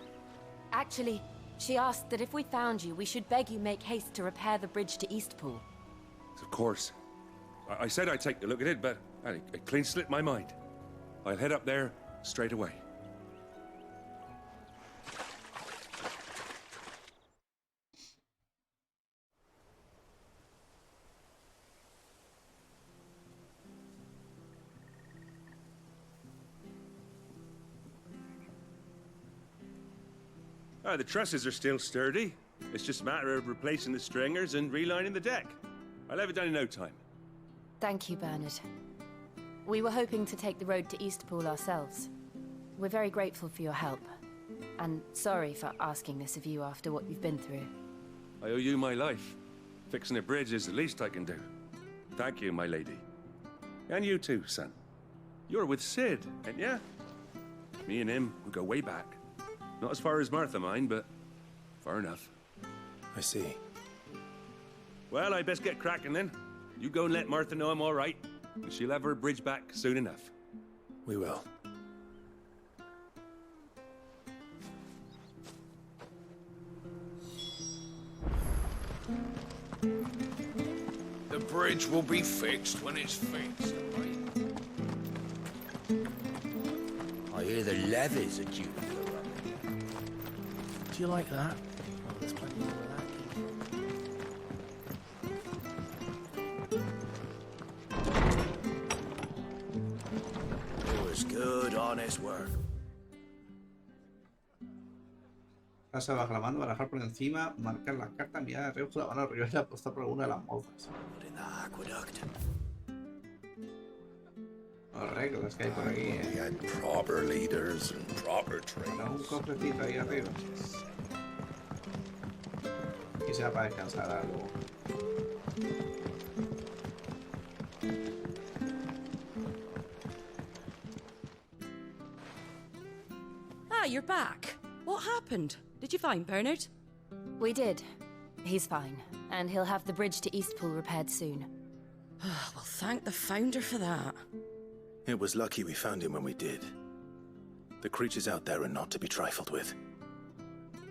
Actually, she asked that if we found you, we should beg you make haste to repair the bridge to Eastpool. Of course. I said I'd take a look at it, but it clean slipped my mind. I'll head up there straight away. The trusses are still sturdy. It's just a matter of replacing the stringers and relining the deck. I'll have it done in no time. Thank you, Bernard. We were hoping to take the road to Eastpool ourselves. We're very grateful for your help. And sorry for asking this of you after what you've been through. I owe you my life. Fixing a bridge is the least I can do. Thank you, my lady. And you too, son. You're with Sid, ain't ya? Me and him, we go way back. Not as far as Martha, mind, but far enough. I see. Well, I best get cracking then. You go and let Martha know I'm all right, and she'll have her bridge back soon enough. We will. The bridge will be fixed when it's fixed, right? I hear the levies are due to go up. Do you like that? Oh, there's plenty more of that. It was good, honest work. Pasa bajo la mano, barajar por encima, marcar la carta, mirar arriba con la mano arriba y apostar por alguna de las mozas. Las reglas que hay por aquí, We had proper leaders and proper Para un trainers. cofrecito ahí arriba. Quizá para descansar algo. Ah, you're back. What happened? Did you find Bernard? We did. He's fine, and he'll have the bridge to Eastpool repaired soon. Well, thank the Founder for that. It was lucky we found him when we did. The creatures out there are not to be trifled with.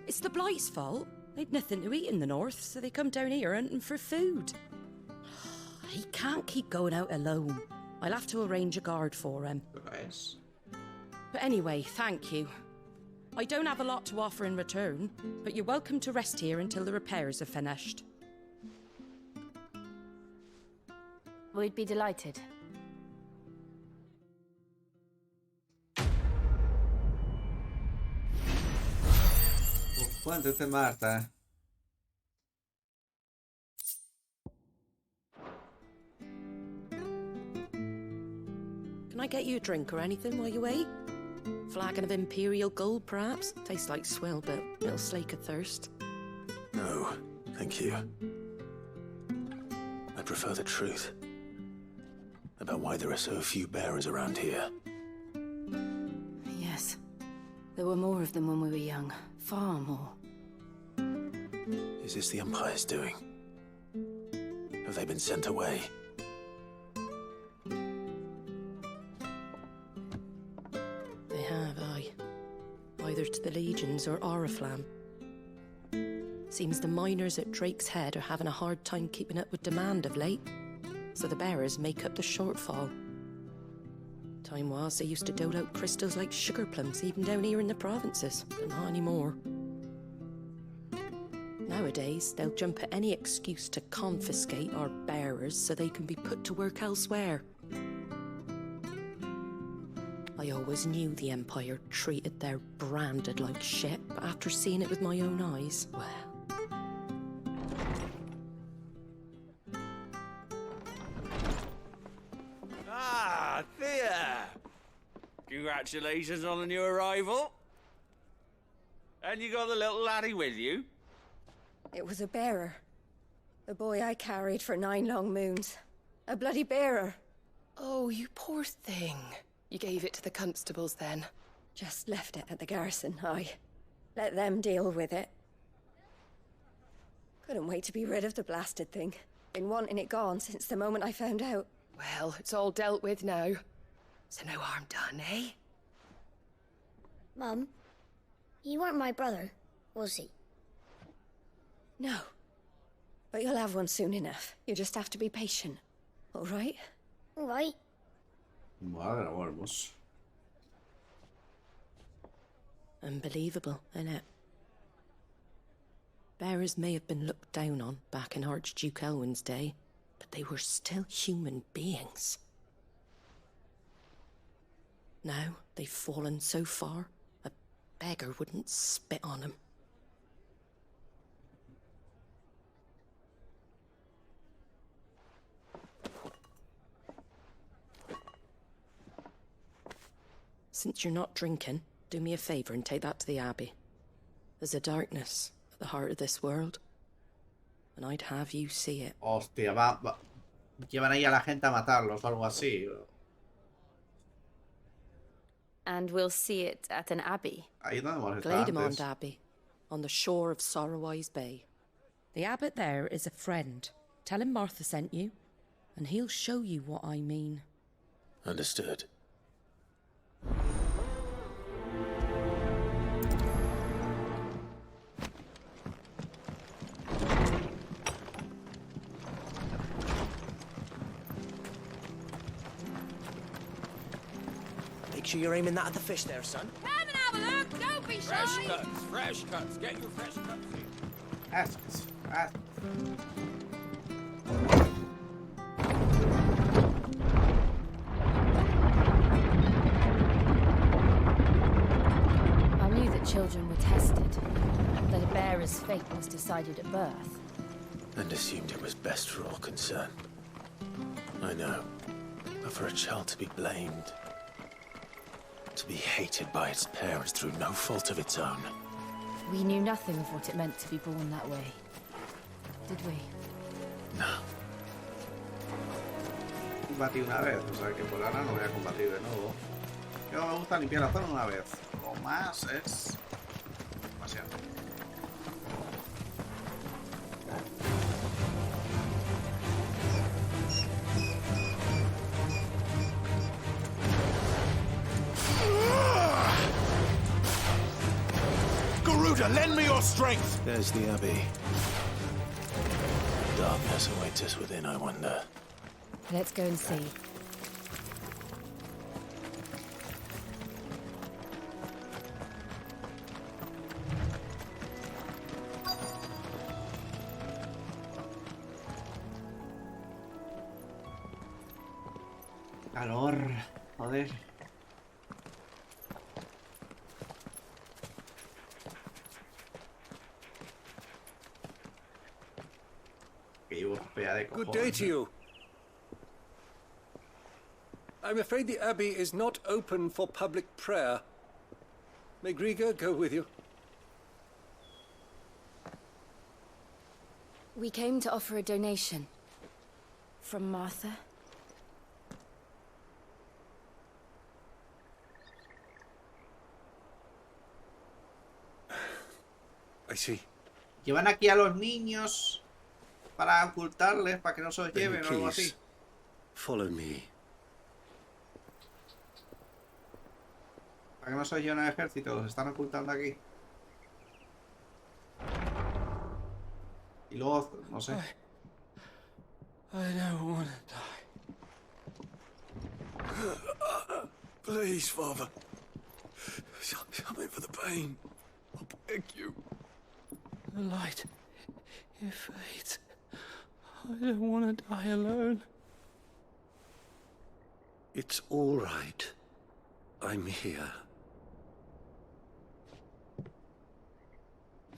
It's the Blight's fault. They'd nothing to eat in the north, so they come down here hunting for food. He can't keep going out alone. I'll have to arrange a guard for him. Nice. But anyway, thank you. I don't have a lot to offer in return, but you're welcome to rest here until the repairs are finished. We'd be delighted. Cuéntate, Marta. Can I get you a drink or anything while you wait? Flagon of Imperial Gold, perhaps? Tastes like swill, but it'll slake a thirst. No, thank you. I prefer the truth. About why there are so few bearers around here. Yes. There were more of them when we were young. Far more. Is this the Empire's doing? Have they been sent away? They have, aye. Either to the Legions or Oriflamme. Seems the miners at Drake's Head are having a hard time keeping up with demand of late, so the bearers make up the shortfall. Time was they used to dole out crystals like sugar plums even down here in the provinces, but not anymore. Now Nowadays, they'll jump at any excuse to confiscate our bearers so they can be put to work elsewhere. I always knew the Empire treated their branded like shit, but after seeing it with my own eyes, well... Ah, Thea! Congratulations on the new arrival. And you got the little laddie with you? It was a bearer. The boy I carried for 9 long moons. A bloody bearer. Oh, you poor thing. You gave it to the constables then? Just left it at the garrison, I let them deal with it. Couldn't wait to be rid of the blasted thing. Been wanting it gone since the moment I found out. Well, it's all dealt with now. So no harm done, eh? Mum, you weren't my brother, was he? No. But you'll have one soon enough. You just have to be patient. All right? All right. Madre hermoso. Unbelievable, innit? Bearers may have been looked down on back in Archduke Elwin's day, but they were still human beings. Now they've fallen so far, a beggar wouldn't spit on them. Since you're not drinking, do me a favour and take that to the Abbey. There's a darkness at the heart of this world, and I'd have you see it. Hostia, llevan ahí a la gente a matarlos o algo así. And we'll see it at an abbey. Ahí donde hemos estado Glademond antes. Abbey, on the shore of Sorrowise Bay. The abbot there is a friend. Tell him Martha sent you, and he'll show you what I mean. Understood. Make sure you're aiming that at the fish there, son. Come and have a look, don't be shy! Fresh cuts. Get your fresh cuts in. Asks. I knew that children were tested, that a bearer's fate was decided at birth. And assumed it was best for all concerned. I know. But for a child to be blamed, to be hated by its parents through no fault of its own. We knew nothing of what it meant to be born that way. Did we? No. Combatí una vez, o sea que por ahora no voy a combatir de nuevo. Yo me gusta limpiar la zona una vez. Lo más es demasiado. Garuda, lend me your strength! There's the Abbey. Darkness awaits us within, I wonder. Let's go and see. Calor, joder. Good day to you. I'm afraid the Abbey is not open for public prayer. May Griga go with you? We came to offer a donation. From Martha. I see. Llevan aquí a los niños para ocultarles, para que no se los lleven o algo así. Follow me. Para que no se los lleven al ejército, los están ocultando aquí. Y luego, no sé. I don't want to die. Please, Father. Something for the pain. I beg you. The light Dear fate, I don't want to die alone. It's all right. I'm here.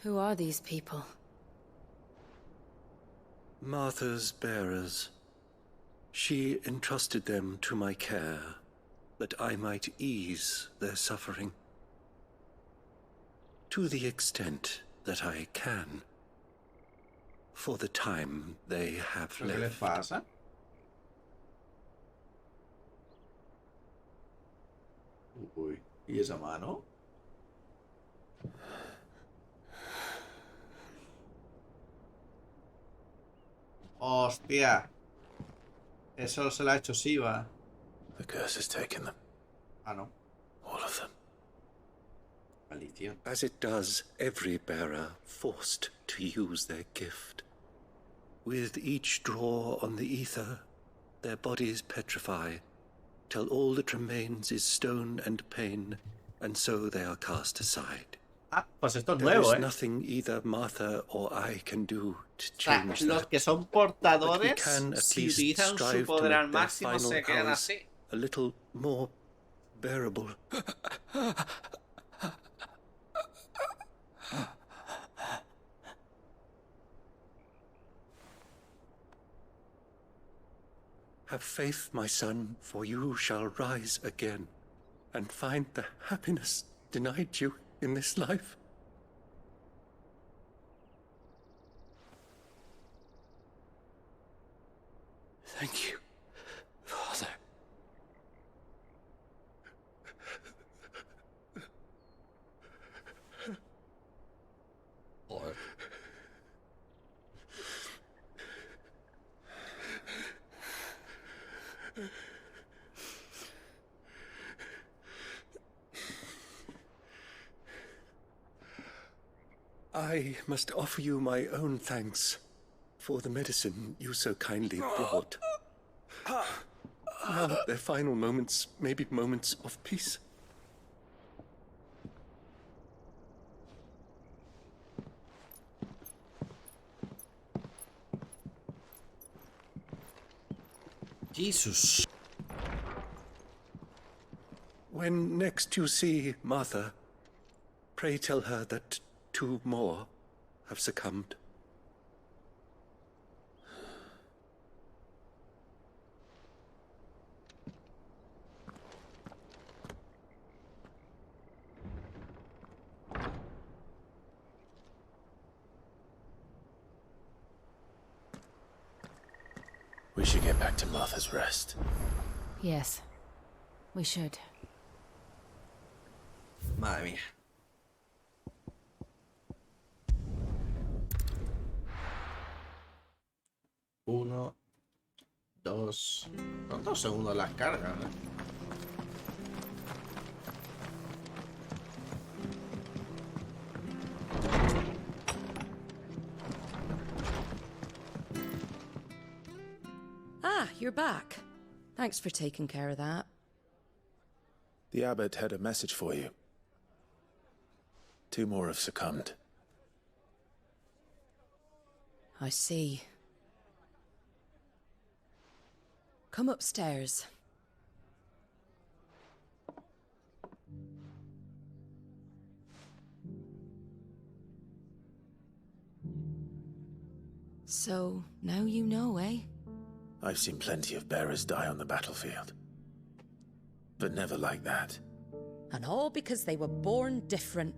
Who are these people? Martha's bearers. She entrusted them to my care, that I might ease their suffering. To the extent that I can. For the time they have ¿Qué les left. pasa? Uy, ¿y esa mano? Hostia. Eso se lo ha hecho Shiva. The curse has taken them. Ah, no. All of them. Maldición. As it does every bearer forced to use their gift. With each draw on the ether, their bodies petrify, till all that remains is stone and pain, and so they are cast aside. Ah, pues esto es There nuevo, is nothing either Martha or I can do to change Los that. que son But we portadores, can at si least utilizan su strive to poder make al their máximo, final se quedan hours así. a little more bearable. Have faith, my son, for you shall rise again, and find the happiness denied you in this life. Thank you, Father. I must offer you my own thanks for the medicine you so kindly brought. Now their final moments may be moments of peace. Jesus. When next you see Martha, pray tell her that 2 more have succumbed. We should get back to Martha's Rest. Yes, we should. Madre mía. Uno, dos. Son 2 segundos las cargas, ¿eh? Ah, you're back. Thanks for taking care of that. The abbot had a message for you. 2 more have succumbed. I see. Come upstairs. So, now you know, eh? I've seen plenty of bearers die on the battlefield. But never like that. And all because they were born different.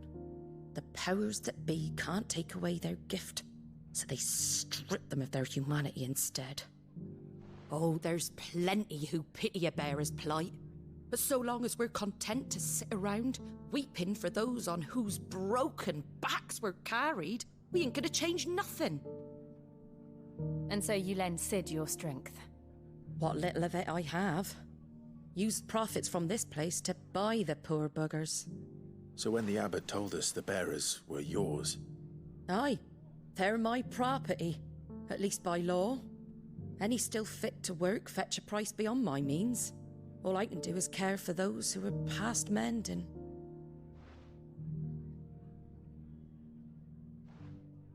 The powers that be can't take away their gift, so they strip them of their humanity instead. Oh, there's plenty who pity a bearer's plight. But so long as we're content to sit around, weeping for those on whose broken backs we're carried, we ain't gonna change nothing. And so you lend Sid your strength? What little of it I have. Used profits from this place to buy the poor buggers. So when the abbot told us the bearers were yours... Aye, they're my property, at least by law. Any still fit to work fetch a price beyond my means. All I can do is care for those who are past mending.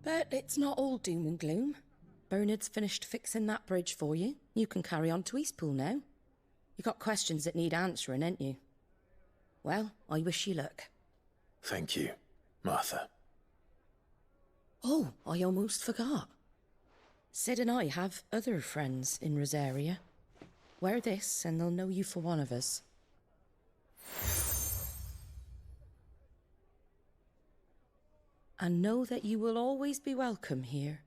But it's not all doom and gloom. Bernard's finished fixing that bridge for you. You can carry on to Eastpool now. You got questions that need answering, ain't you? Well, I wish you luck. Thank you, Martha. Oh, I almost forgot. Sid and I have other friends in Rosaria. Wear this and they'll know you for one of us. And know that you will always be welcome here.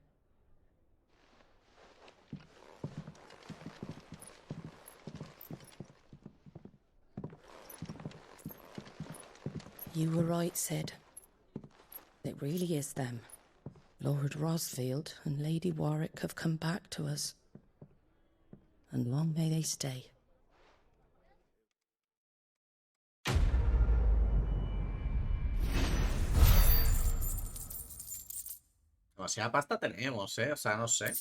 You were right, Sid. It really is them. Lord Rosfield and Lady Warwick have come back to us. And long may they stay. Demasiada pasta tenemos, o sea, no sé.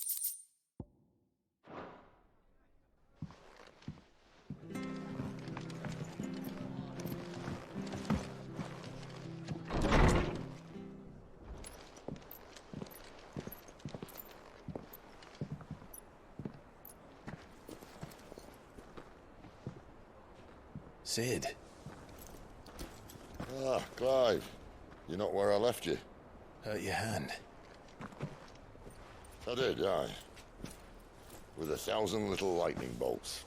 Sid. Ah, Clive. You're not where I left you. Hurt your hand. I did, aye. With 1,000 little lightning bolts.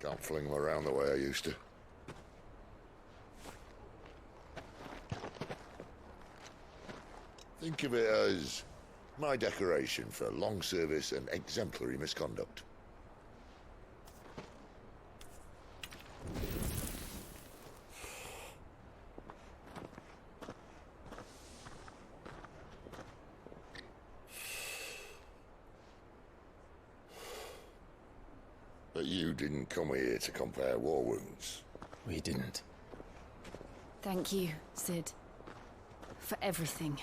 Can't fling them around the way I used to. Think of it as my decoration for long service and exemplary misconduct. But you didn't come here to compare war wounds. We didn't. Thank you, Sid. For everything.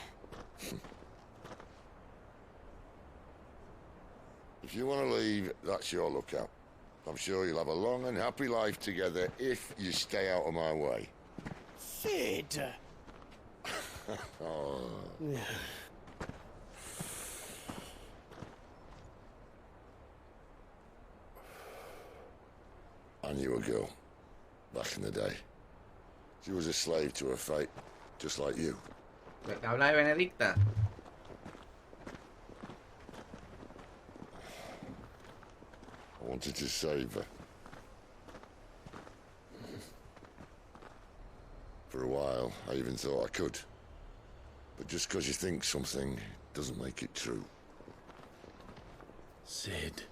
If you want to leave, that's your lookout. I'm sure you'll have a long and happy life together if you stay out of my way. Sid! Oh. I knew a girl, back in the day. She was a slave to her fate, just like you. Habla de Benedicta. I wanted to save her. For a while, I even thought I could. But just because you think something doesn't make it true. Sid.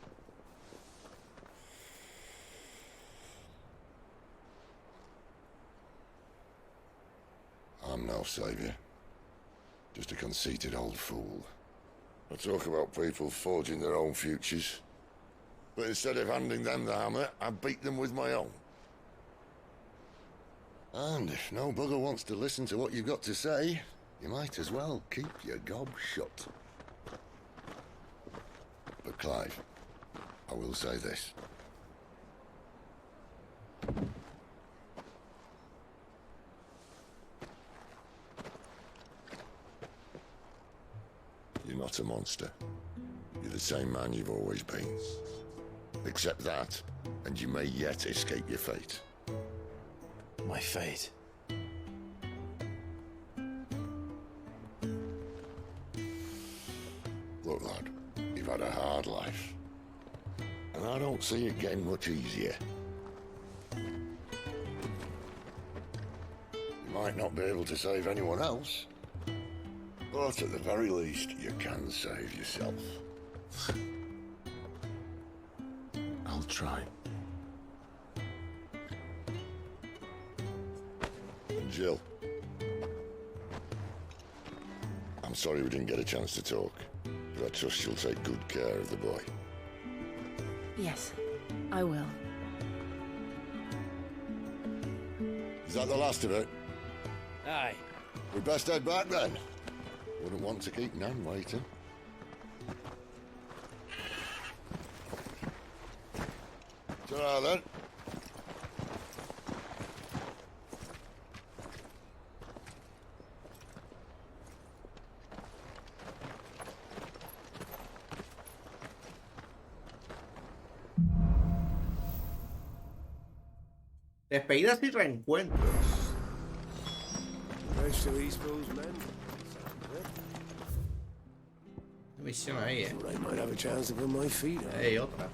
I'm no savior. Just a conceited old fool. I talk about people forging their own futures. But instead of handing them the hammer, I beat them with my own. And if no bugger wants to listen to what you've got to say, you might as well keep your gob shut. But Clive, I will say this. You're not a monster. You're the same man you've always been. Accept that, and you may yet escape your fate. My fate? Look, lad, you've had a hard life. And I don't see it getting much easier. You might not be able to save anyone else, but at the very least, you can save yourself. I'll try. And Jill, I'm sorry we didn't get a chance to talk, but I trust you'll take good care of the boy. Yes, I will. Is that the last of it? Aye. We best head back then. Wouldn't want to keep Nan waiting. Ta-ra then. Despedidas y reencuentros. Misión ahí, Hey, otra.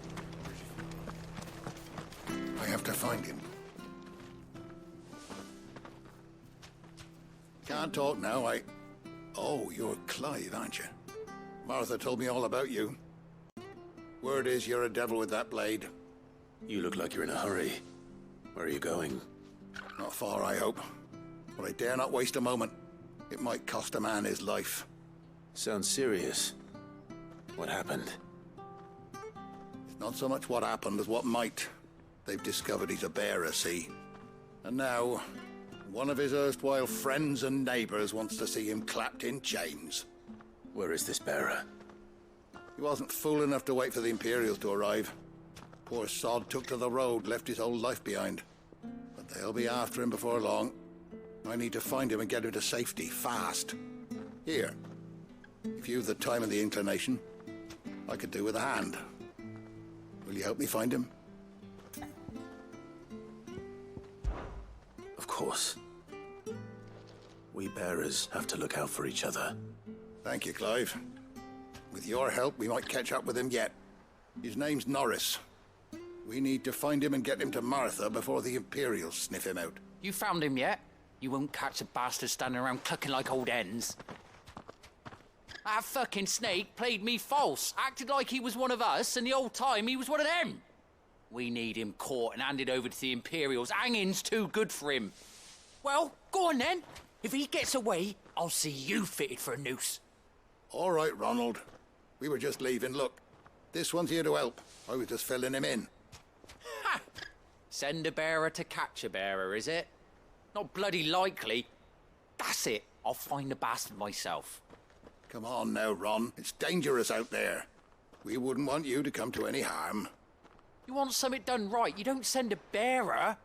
I have to find him. Can't talk now, Oh, you're Clive, aren't you? Martha told me all about you. Word is you're a devil with that blade. You look like you're in a hurry. Where are you going? Not far, I hope. But I dare not waste a moment. It might cost a man his life. Sounds serious. What happened? It's not so much what happened as what might. They've discovered he's a bearer, see? And now, one of his erstwhile friends and neighbors wants to see him clapped in chains. Where is this bearer? He wasn't fool enough to wait for the Imperials to arrive. Poor sod took to the road, left his whole life behind. But they'll be after him before long. I need to find him and get him to safety, fast. Here, if you've the time and the inclination, I could do with a hand. Will you help me find him? Of course. We bearers have to look out for each other. Thank you, Clive. With your help, we might catch up with him yet. His name's Norris. We need to find him and get him to Martha before the Imperials sniff him out. You found him yet? You won't catch a bastard standing around clucking like old hens. That fucking snake played me false, acted like he was one of us, and the whole time he was one of them. We need him caught and handed over to the Imperials. Hanging's too good for him. Well, go on then. If he gets away, I'll see you fitted for a noose. All right, Ronald. We were just leaving. Look, this one's here to help. I was just filling him in. Ha! Send a bearer to catch a bearer, is it? Not bloody likely. That's it. I'll find the bastard myself. Come on now, Ron. It's dangerous out there. We wouldn't want you to come to any harm. You want something done right, you don't send a bearer.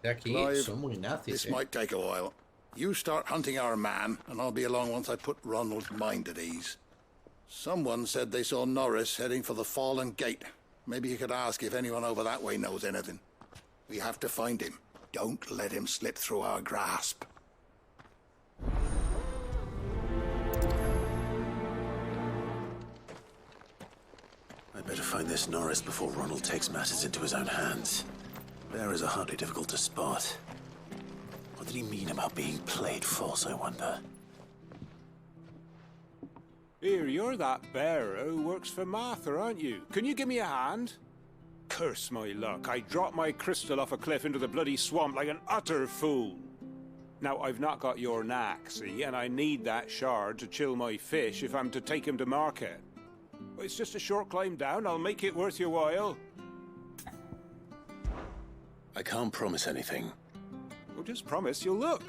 Clive, this might take a while. You start hunting our man, and I'll be along once I put Ronald's mind at ease. Someone said they saw Norris heading for the Fallen Gate. Maybe you could ask if anyone over that way knows anything. We have to find him. Don't let him slip through our grasp. I'd better find this Norris before Ronald takes matters into his own hands. Bearers are hardly difficult to spot. What did he mean about being played false, I wonder? Here, you're that bearer who works for Martha, aren't you? Can you give me a hand? Curse my luck, I dropped my crystal off a cliff into the bloody swamp like an utter fool. Now, I've not got your knack, see, and I need that shard to chill my fish if I'm to take him to market. It's just a short climb down, I'll make it worth your while. I can't promise anything. Well, just promise you'll look.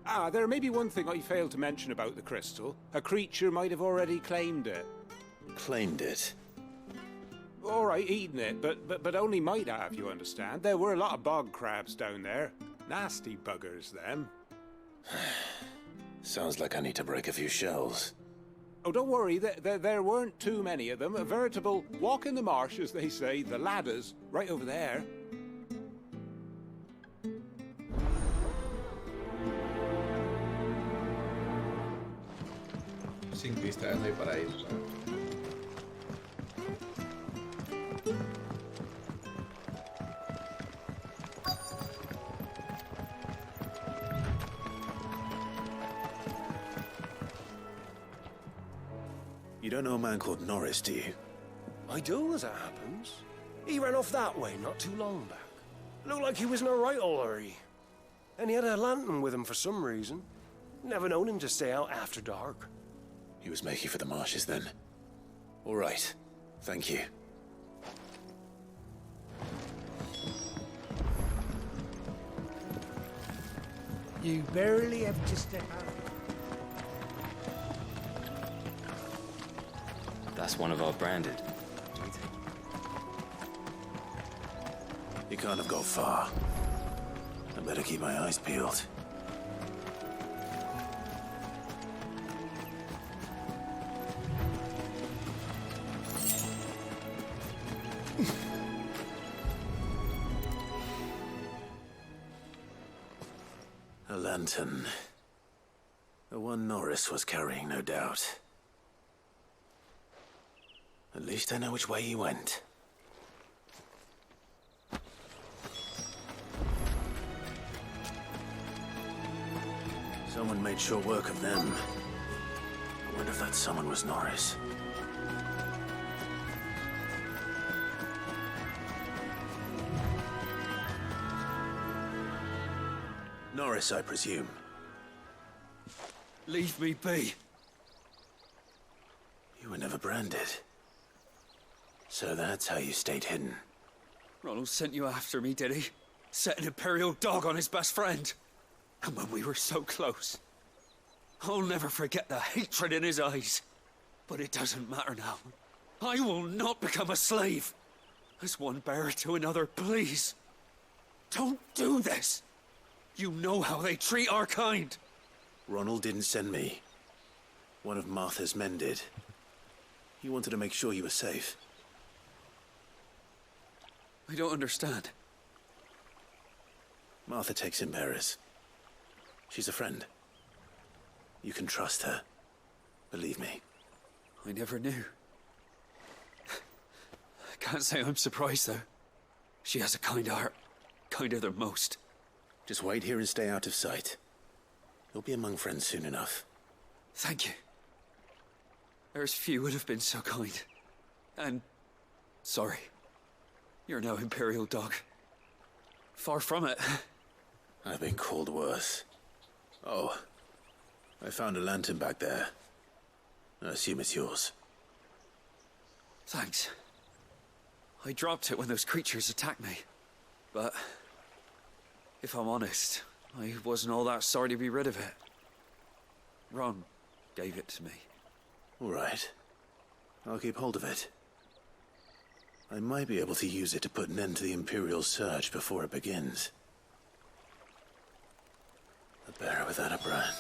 Ah, there may be one thing I failed to mention about the crystal. A creature might have already claimed it. Claimed it? All right, eaten it, but only might have, you understand. There were a lot of bog crabs down there. Nasty buggers, them. Sounds like I need to break a few shells. Oh, don't worry, there weren't too many of them. A veritable walk in the marsh, as they say, the ladders, right over there. Sin cristales no hay para ir. You don't know a man called Norris, do you? I do, as it happens. He ran off that way not too long back. Looked like he was in a right old hurry. And he had a lantern with him for some reason. Never known him to stay out after dark. He was making for the marshes then. All right. Thank you. You barely have to step out. That's one of our branded. He can't have got far. I better keep my eyes peeled. lantern. The one Norris was carrying, no doubt. At least I know which way he went. Someone made short work of them. I wonder if that someone was Norris. Norris, I presume. Leave me be. You were never branded. So that's how you stayed hidden. Ronald sent you after me, did he? Set an Imperial dog on his best friend. And when we were so close. I'll never forget the hatred in his eyes. But it doesn't matter now. I will not become a slave. As one bearer to another, please. Don't do this. You know how they treat our kind. Ronald didn't send me. One of Martha's men did. He wanted to make sure you were safe. I don't understand. Martha takes in bearers. She's a friend. You can trust her. Believe me. I never knew. I can't say I'm surprised, though. She has a kind heart. Kinder than most. Just wait here and stay out of sight. You'll be among friends soon enough. Thank you. There's few would have been so kind. And... sorry. You're no Imperial dog. Far from it. I've been called worse. Oh. I found a lantern back there. I assume it's yours. Thanks. I dropped it when those creatures attacked me. But... if I'm honest, I wasn't all that sorry to be rid of it. Ron gave it to me. All right. I'll keep hold of it. I might be able to use it to put an end to the Imperial surge before it begins. A bearer without a brand.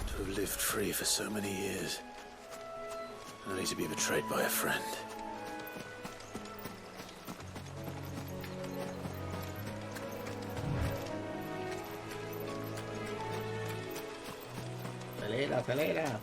To have lived free for so many years. Only to be betrayed by a friend. Acelera, acelera.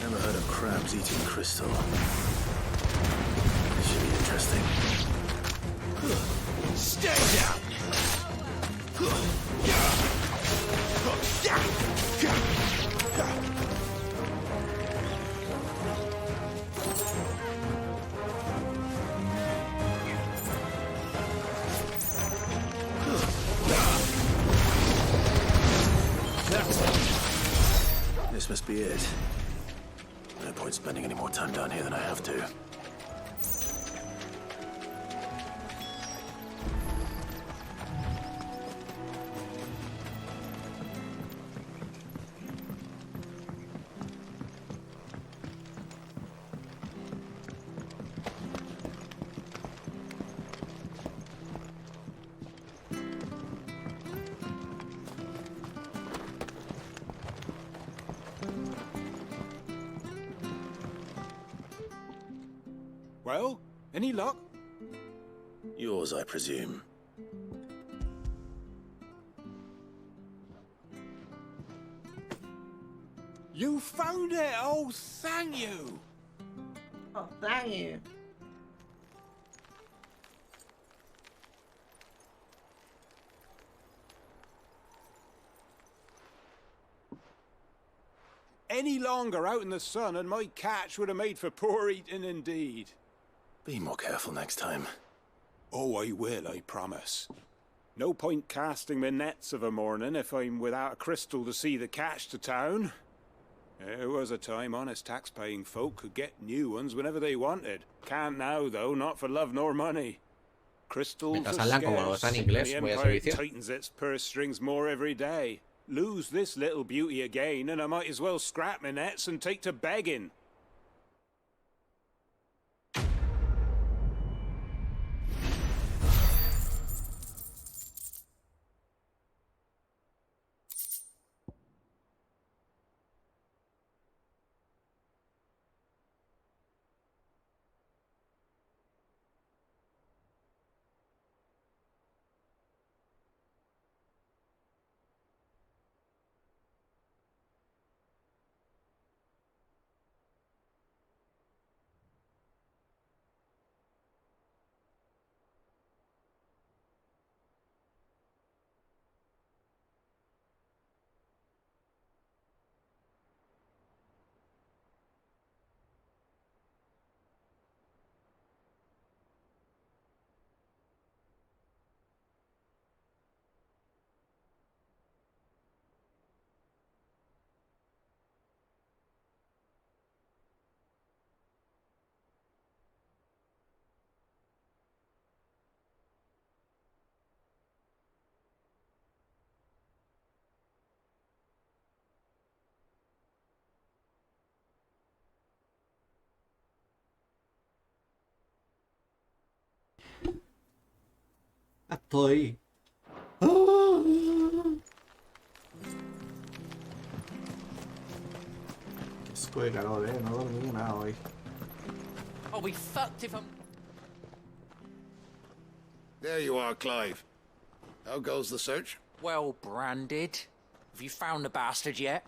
Never heard of crabs eating crystal. This should be interesting. Stay down! This must be it. No point spending any more time down here than I have to. Well, any luck? Yours, I presume. You found it! Oh, thank you! Oh, thank you. Any longer out in the sun and my catch would have made for poor eating indeed. Be more careful next time. Oh, I will, I promise. No point casting my nets of a morning if I'm without a crystal to see the catch to town. There was a time honest tax-paying folk could get new ones whenever they wanted. Can't now, though, not for love nor money. Crystals are Mientras hablan como scarce, está en and inglés, the voy a Empire servicio. tightens its purse strings more every day. Lose this little beauty again, and I might as well scrap my nets and take to begging. Estoy. Asco de calor, no dormí nada hoy. I'll be fucked if I'm... There you are, Clive. How goes the search? Well branded. Have you found the bastard yet?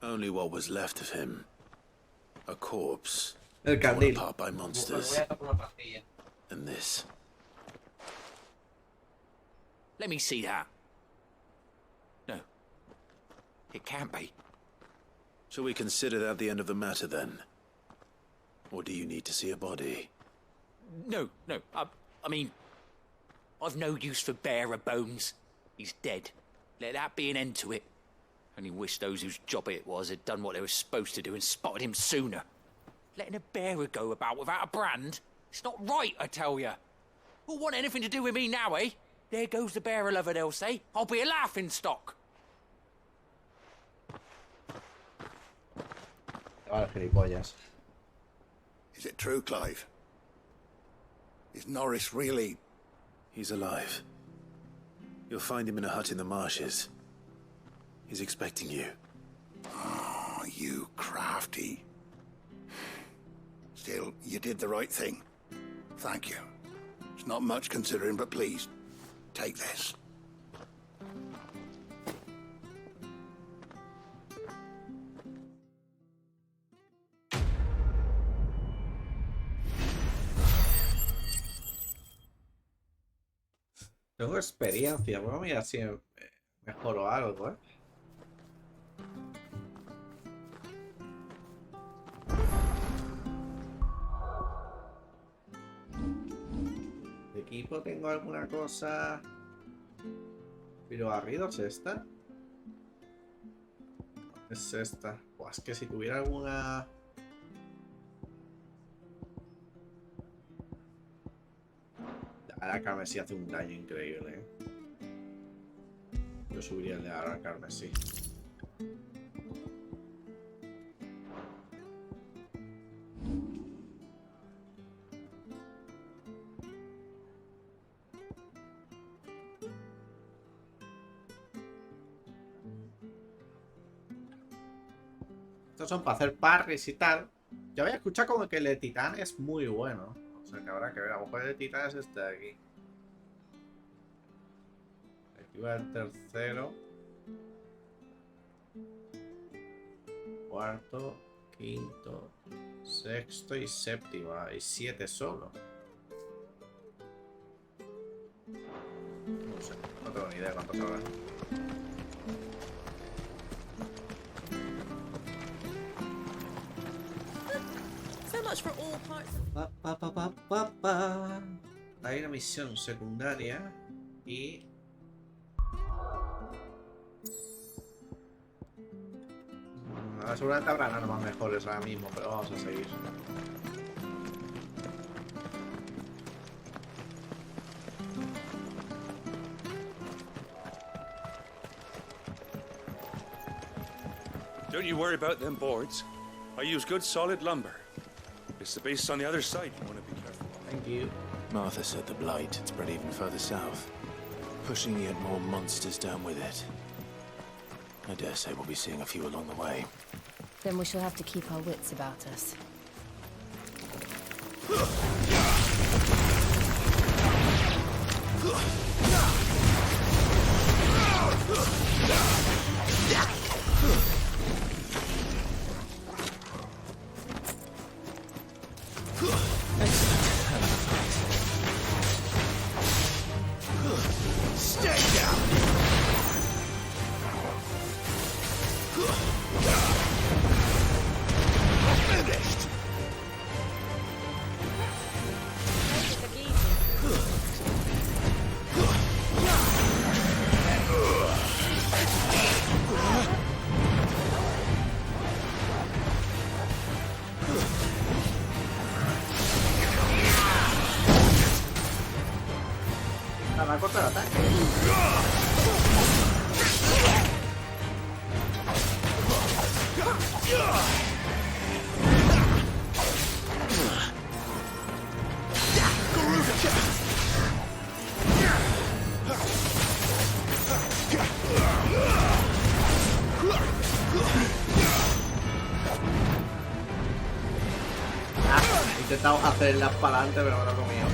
Only what was left of him. A corpse. El torn candil. apart by monsters. And this. Let me see that. No. It can't be. Shall we consider that the end of the matter then? Or do you need to see a body? No. I mean, I've no use for bearer bones. He's dead. Let that be an end to it. Only wish those whose job it was had done what they were supposed to do and spotted him sooner. Letting a bearer go about without a brand? It's not right, I tell you. Who'll want anything to do with me now, eh? There goes the bearer lover, they'll say. I'll be a laughing stock. Is it true, Clive? Is Norris really... He's alive. You'll find him in a hut in the marshes. He's expecting you. Oh, you crafty. Still, you did the right thing. Thank you. It's not much considering, but please, take this. Tengo experiencia, voy a mirar si mejoro algo, ¿eh? De equipo tengo alguna cosa. Pero arriba es esta. Es esta. Buah, es que si tuviera alguna. La carmesí hace un daño increíble, ¿eh? Yo subiría el de la carmesí. Estos son para hacer parries y tal. Yo había escuchado como que el de titán es muy bueno. O sea que habrá que ver. A lo mejor el de titán es este de aquí. Aquí va el tercero. Cuarto, quinto, sexto y séptimo. Hay 7 solo. No sé, no tengo ni idea de cuántos habrá. Hay una misión secundaria y seguramente habrá armas mejores ahora mismo, pero vamos a seguir. Don't you worry about them boards. I use good solid lumber. It's the base on the other side you want to be careful of. Thank you. Martha said the blight had spread even further south, pushing yet more monsters down with it. I dare say we'll be seeing a few along the way. Then we shall have to keep our wits about us. Stay down! Finished! Me ha cortado el ataque. intentado hacerlas para adelante, pero me lo he comido.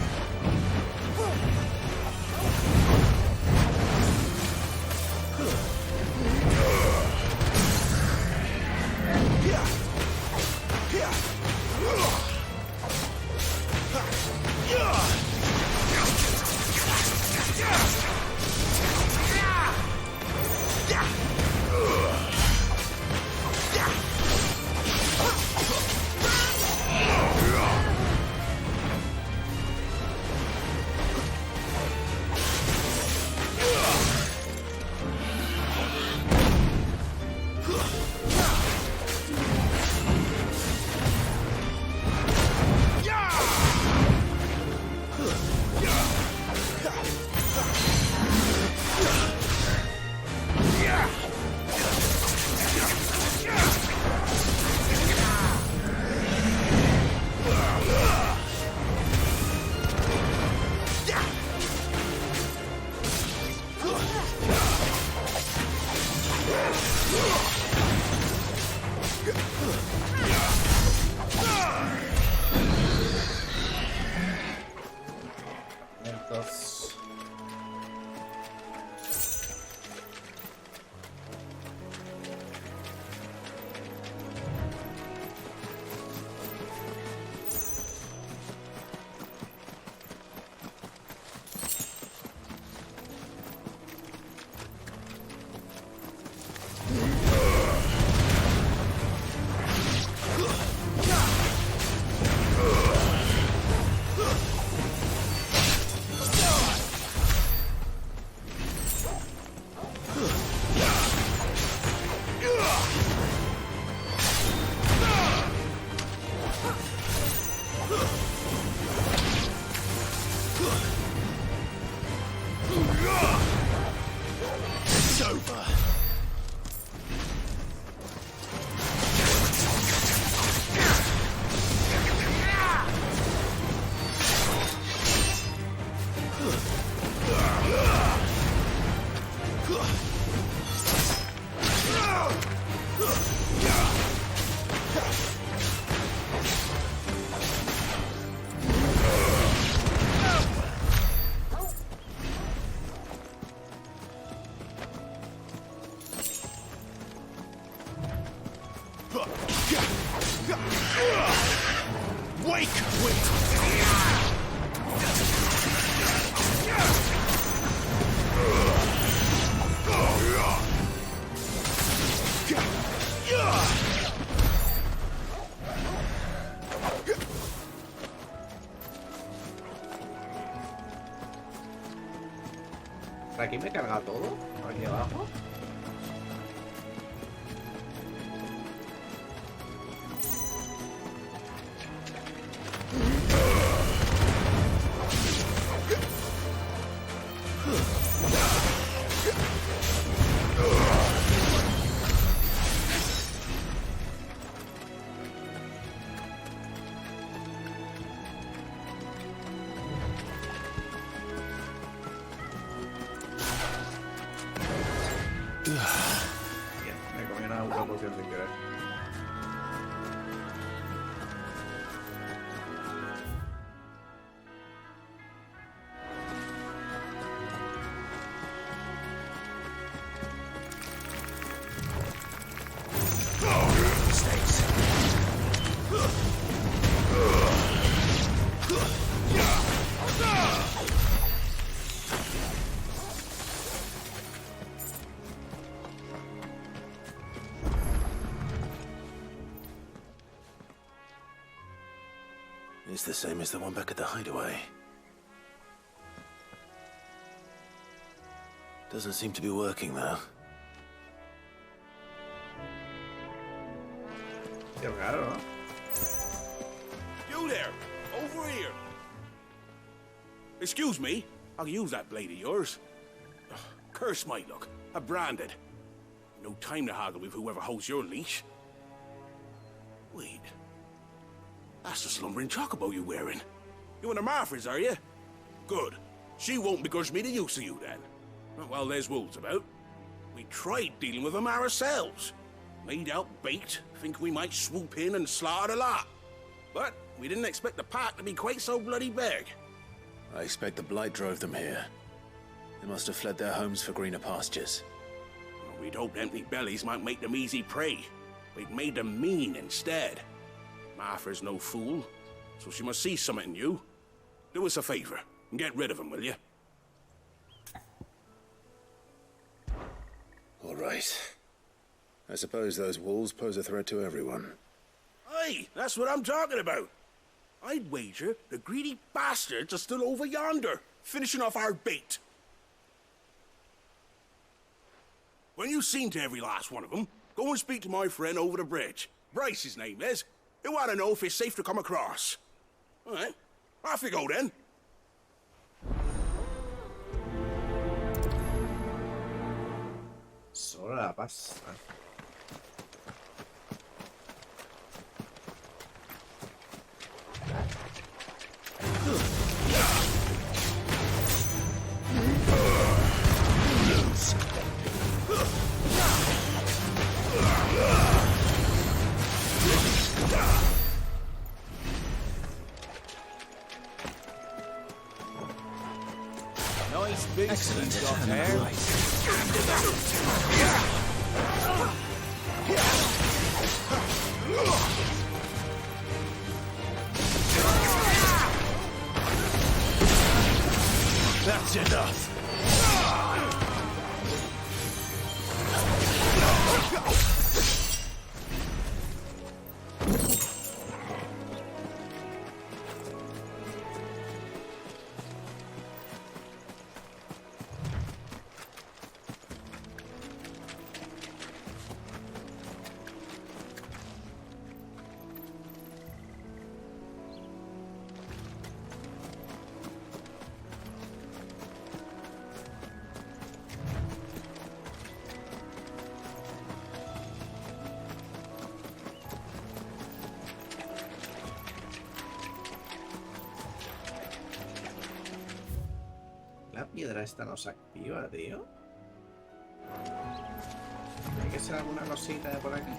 Aquí me carga todo, aquí abajo. It's the same as the one back at the hideaway. Doesn't seem to be working, though. Qué raro, ¿no? You there! Over here! Excuse me, I'll use that blade of yours. Ugh, curse my luck. I'm branded. No time to haggle with whoever holds your leash. Wait. That's the slumbering chocobo you're wearing. You and the Marthas, are you? Good. She won't begrudge me the use of you, then. Well, there's wolves about. We tried dealing with them ourselves. Laid out bait, think we might swoop in and slaughter the lot. But We didn't expect the park to be quite so bloody big. I expect the blight drove them here. They must have fled their homes for greener pastures. Well, we'd hoped empty bellies might make them easy prey. We'd made them mean instead. Martha's no fool, so she must see something in you. Do us a favor and get rid of them, will you? All right. I suppose those wolves pose a threat to everyone. Aye, that's what I'm talking about. I'd wager the greedy bastards are still over yonder, finishing off our bait. When you've seen to every last one of them, go and speak to my friend over the bridge. Bryce, his name is. He'll want to know if it's safe to come across. All right, off you go then. Solo la pasta. Nice big Excellent stuff hand there. That's enough. La piedra esta no se activa, tío. Tiene que ser alguna cosita de por aquí.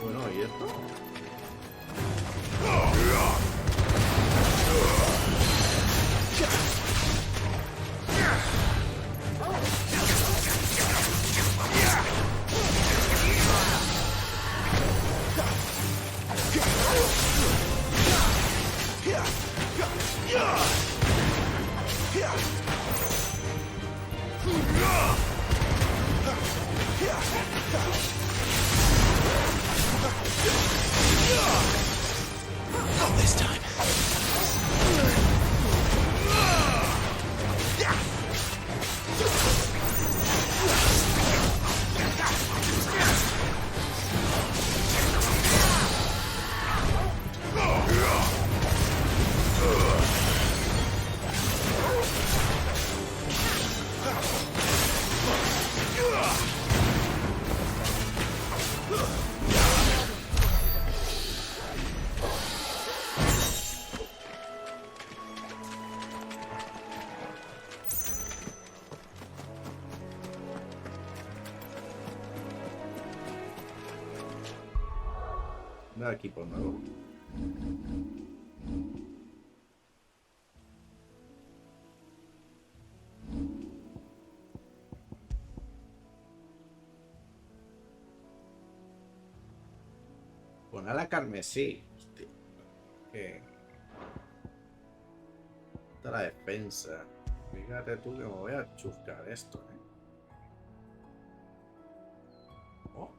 Bueno, ¿y esto? Not this time. Nada, equipo nuevo. Pon a la carmesí. Hostia. Que... Está la defensa. Fíjate tú que me voy a chuscar esto, ¿eh? Oh.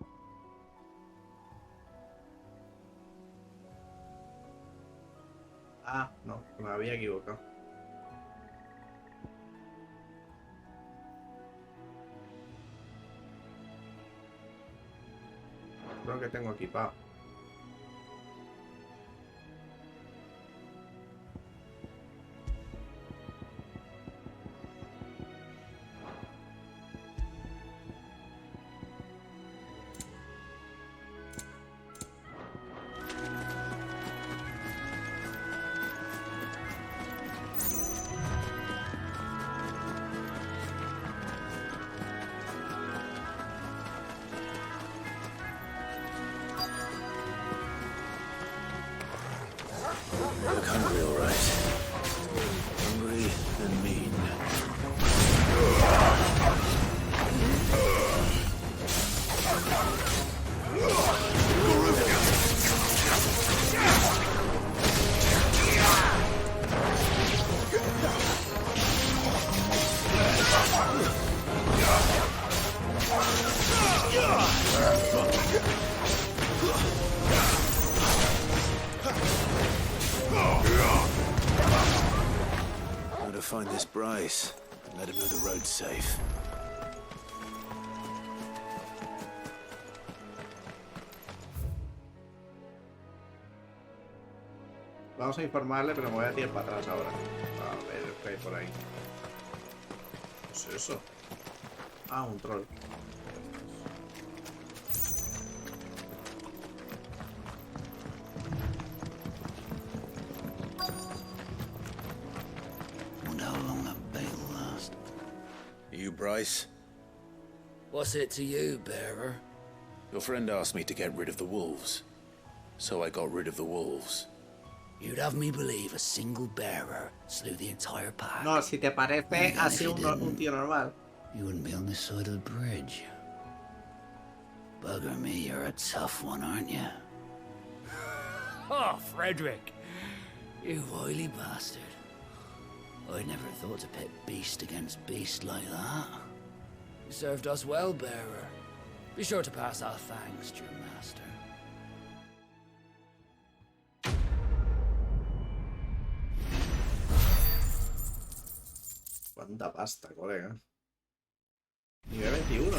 Ah, no, me había equivocado. Creo que tengo equipado. Bryce. Let him know the road's safe. Vamos a informarle, pero me voy a tirar para atrás ahora. A ver qué hay por ahí. ¿Qué es eso? Ah, un troll. Wonder how long that bait will last. You, Bryce? What's it to you, bearer? Your friend asked me to get rid of the wolves. So I got rid of the wolves. You'd have me believe a single bearer slew the entire pack. No, si te parece así un tío normal. You wouldn't be on this side of the bridge. Bugger me, you're a tough one, aren't you? Oh, Frederick! You wily bastard. I never thought to pit beast against beast like that. You served us well, bearer. Be sure to pass our thanks to your master. Cuánta pasta, colega. Nivel 21,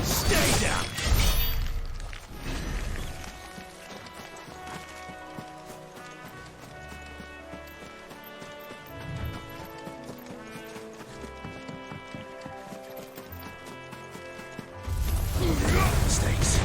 Stay down! Mistakes.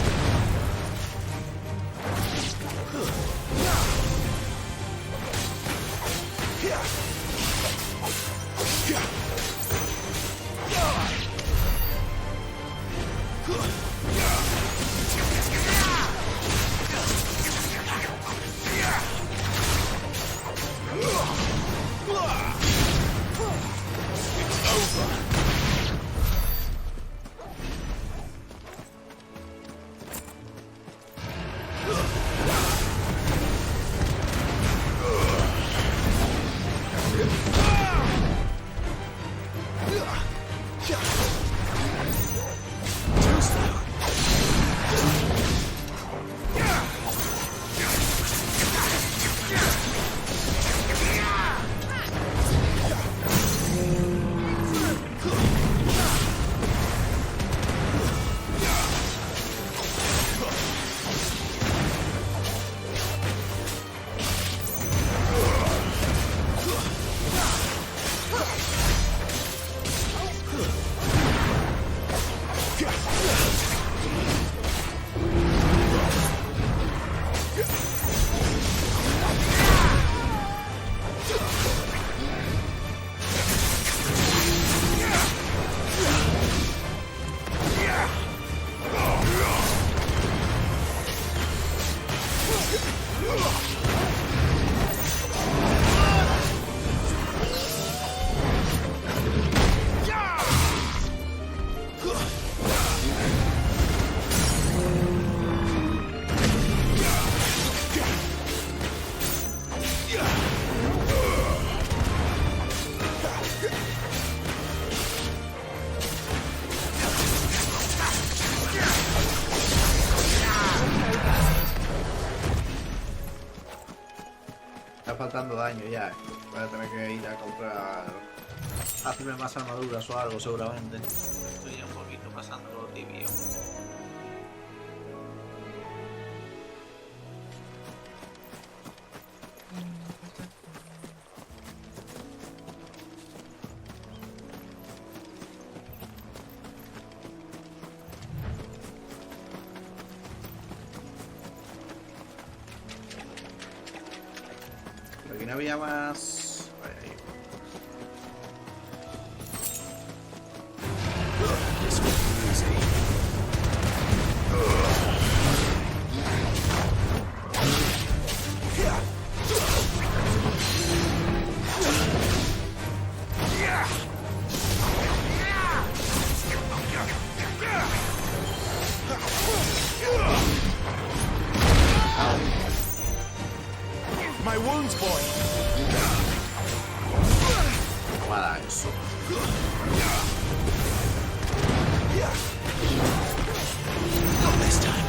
Está faltando daño ya. Voy a tener que ir a comprar... hacerme más armaduras o algo seguramente. Estoy ya un poquito pasando tibio. Aquí no había más... Ahí. my wounds, boy. Para eso. Not this time.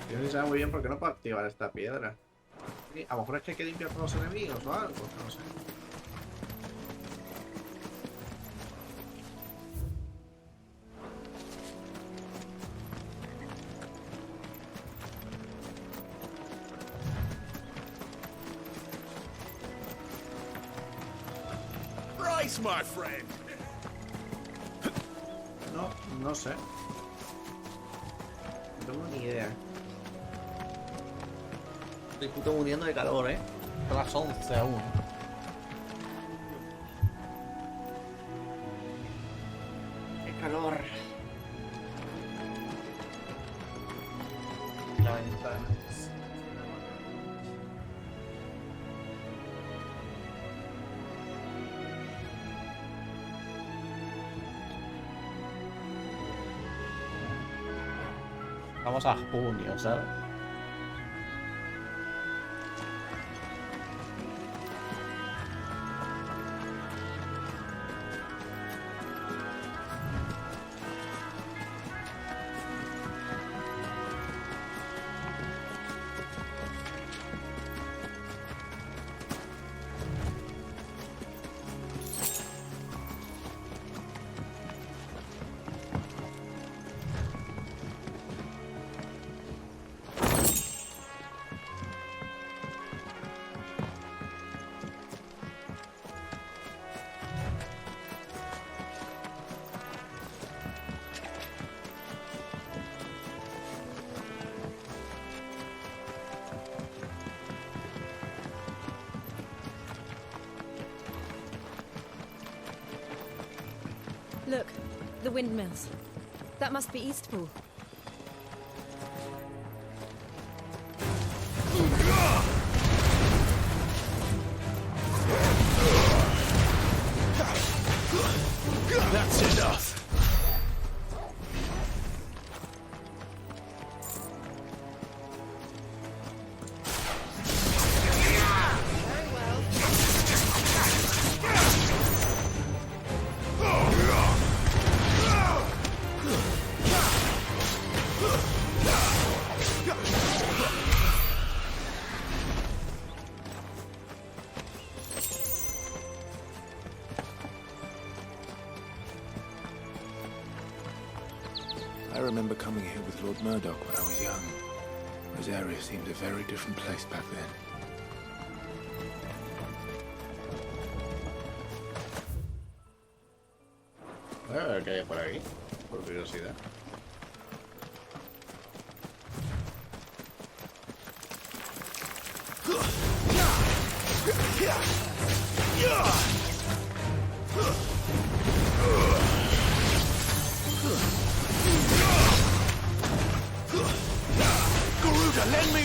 Yo no sé muy bien por qué no puedo activar esta piedra. A lo mejor es que hay que limpiar todos los enemigos o algo, no sé. Rice, my friend. No sé. No tengo ni idea. Estoy puto muriendo de calor, Son las 11 aún. ¡Qué calor! La ventana. Vamos a junio, ¿sabes? Look, the windmills. That must be Eastpool. That's enough. I remember coming here with Lord Murdoch when I was young. This area seemed a very different place back then. Voy a ver qué hay por aquí, por curiosidad. Garuda, lend me.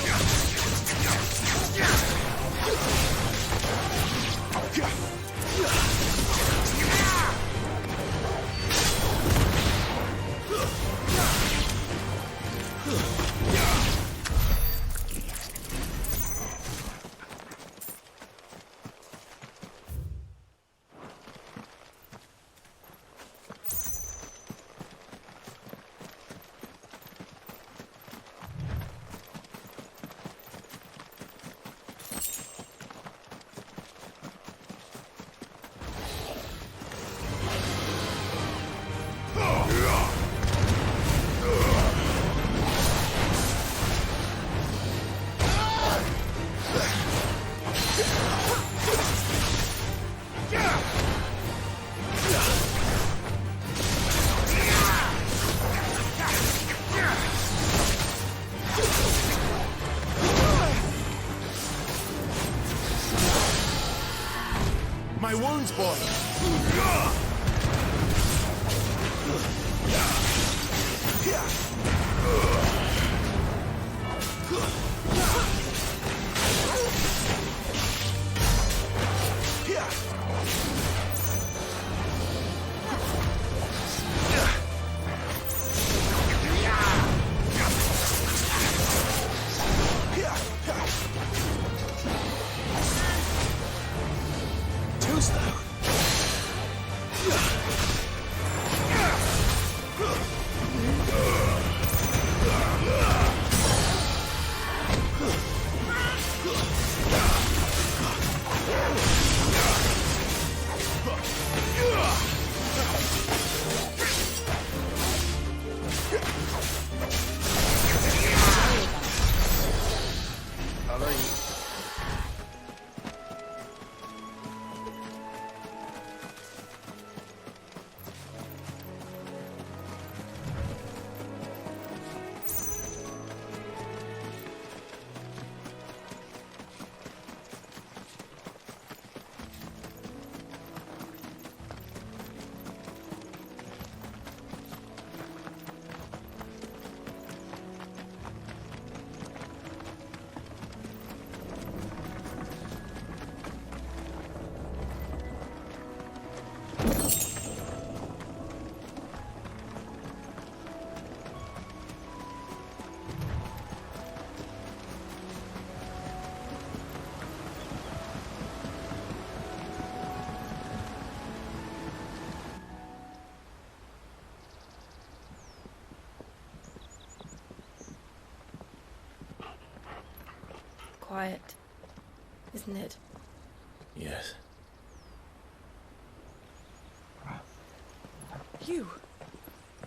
my wounds, boy. Too slow. Quiet, isn't it? Yes.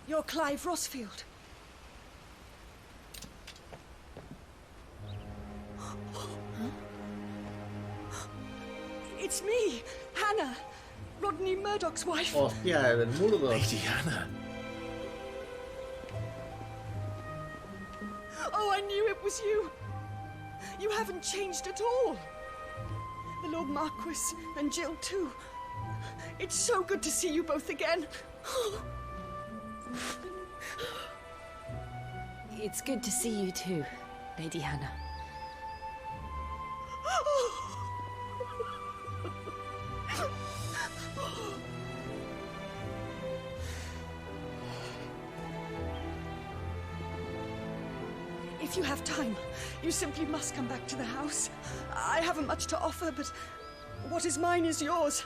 You're Clive Rossfield. It's me, Hannah, Rodney Murdoch's wife. Hostia, el Murdoch. Lady Hannah. Oh, I knew it was you. You haven't changed at all. The Lord Marquis and Jill too. It's so good to see you both again. It's good to see you too, Lady Hannah. If you have time, you simply must come back to the house. I haven't much to offer, but what is mine is yours.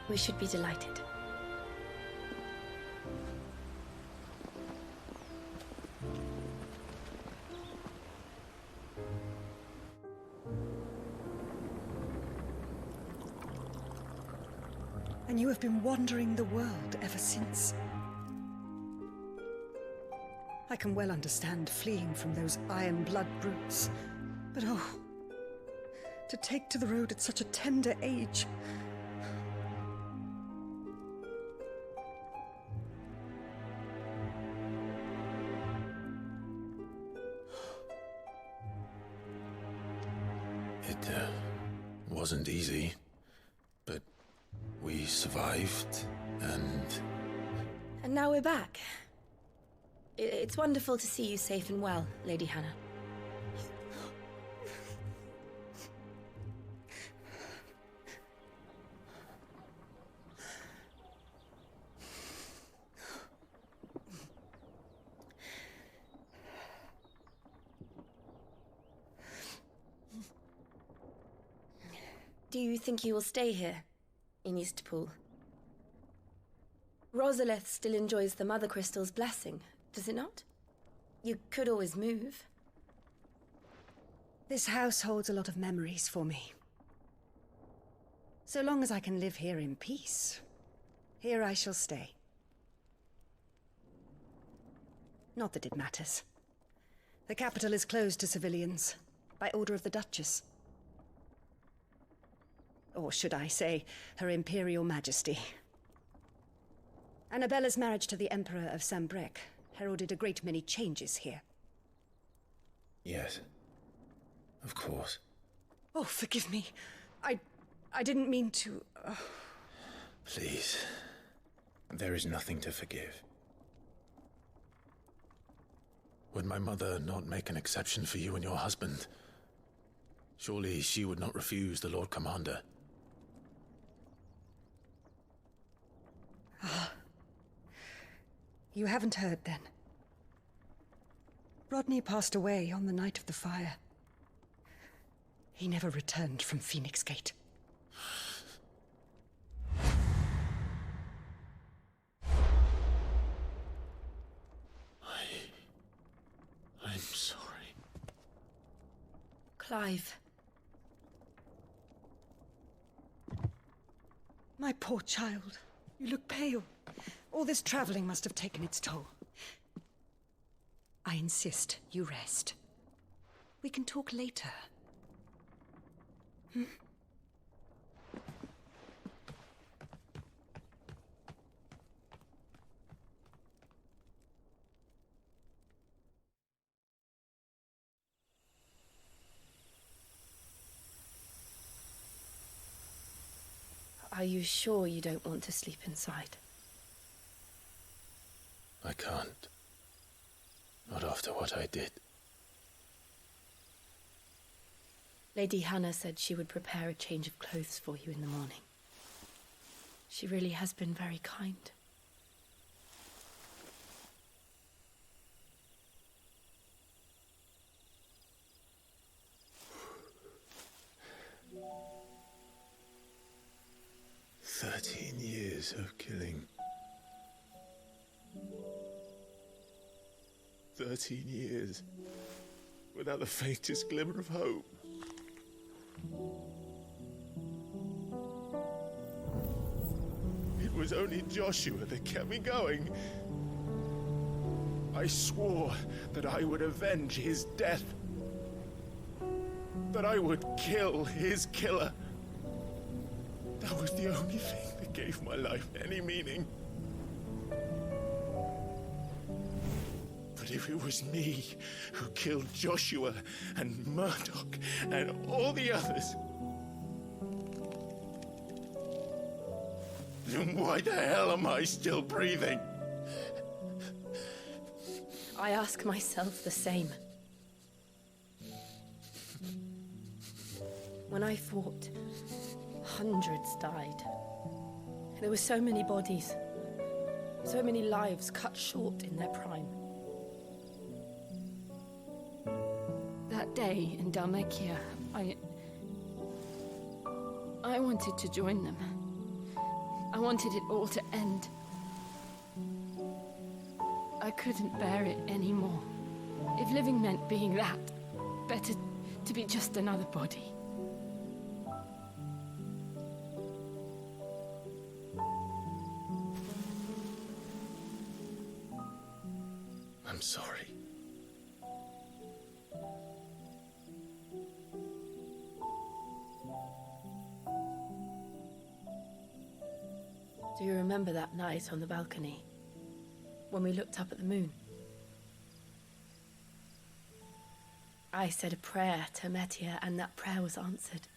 We should be delighted. And you have been wandering the world ever since. I can well understand fleeing from those iron blood brutes. But oh, to take to the road at such a tender age. It wasn't easy, but we survived, and now we're back. It's wonderful to see you safe and well, Lady Hannah. Do you think you will stay here, in Eastpool? Rosalith still enjoys the Mother Crystal's blessing, does it not? You could always move. This house holds a lot of memories for me. So long as I can live here in peace, here I shall stay. Not that it matters. The capital is closed to civilians, by order of the Duchess. Or should I say, Her Imperial Majesty. Annabella's marriage to the Emperor of Sambrec heralded a great many changes here. yes. Of course. Oh, forgive me. I didn't mean to... Please. There is nothing to forgive. Would my mother not make an exception for you and your husband? Surely she would not refuse the Lord Commander. Ah. You haven't heard, then. Rodney passed away on the night of the fire. He never returned from Phoenix Gate. I'm sorry. Clive. My poor child. You look pale. All this traveling must have taken its toll. I insist you rest. We can talk later. Hmm? Are you sure you don't want to sleep inside? I can't. Not after what I did. Lady Hannah said she would prepare a change of clothes for you in the morning. She really has been very kind. Years of killing. 13 years without the faintest glimmer of hope. It was only Joshua that kept me going. I swore that I would avenge his death. That I would kill his killer. That was the only thing that gave my life any meaning. But if it was me who killed Joshua and Murdoch and all the others, then why the hell am I still breathing? I ask myself the same. When I fought, hundreds died. There were so many bodies, so many lives cut short in their prime. That day in Dalmekia, I wanted to join them. I wanted it all to end. I couldn't bear it anymore. If living meant being that, better to be just another body. I'm sorry. Do you remember that night on the balcony, when we looked up at the moon? I said a prayer to Metia, and that prayer was answered.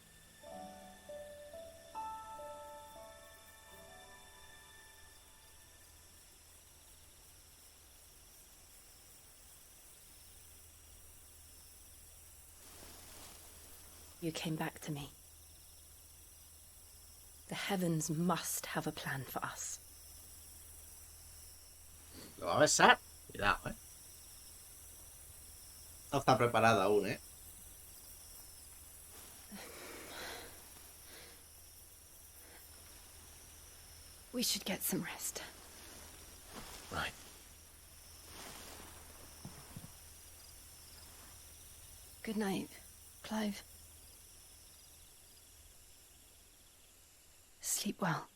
You came back to me. The heavens must have a plan for us. Lo va a besar. Cuidado, No está preparada aún, We should get some rest. Right. Good night, Clive. Sleep well.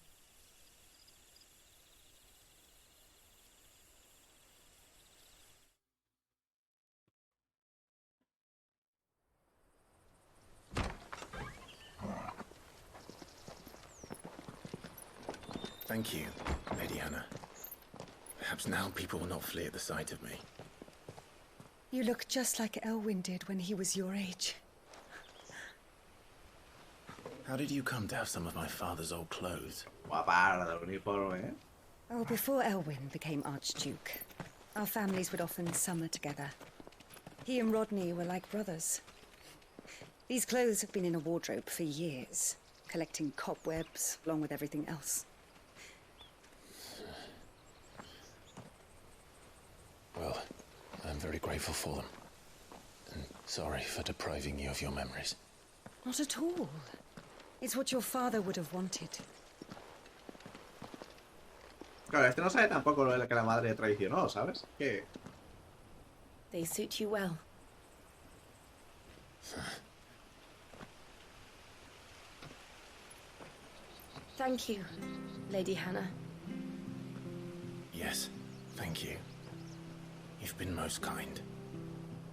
Thank you, Lady Hannah. Perhaps now people will not flee at the sight of me. You look just like Elwyn did when he was your age. How did you come to have some of my father's old clothes? Guaparda, uniforme, ¿eh? Oh, before Elwyn became Archduke, our families would often summer together. He and Rodney were like brothers. These clothes have been in a wardrobe for years, collecting cobwebs along with everything else. Well, I'm very grateful for them. And sorry for depriving you of your memories. Not at all. It's what your father would have wanted. Claro, este no sabe tampoco lo de que la madre le traicionó, ¿sabes? Que... They suit you well. Thank you, Lady Hannah. Yes, thank you. You've been most kind.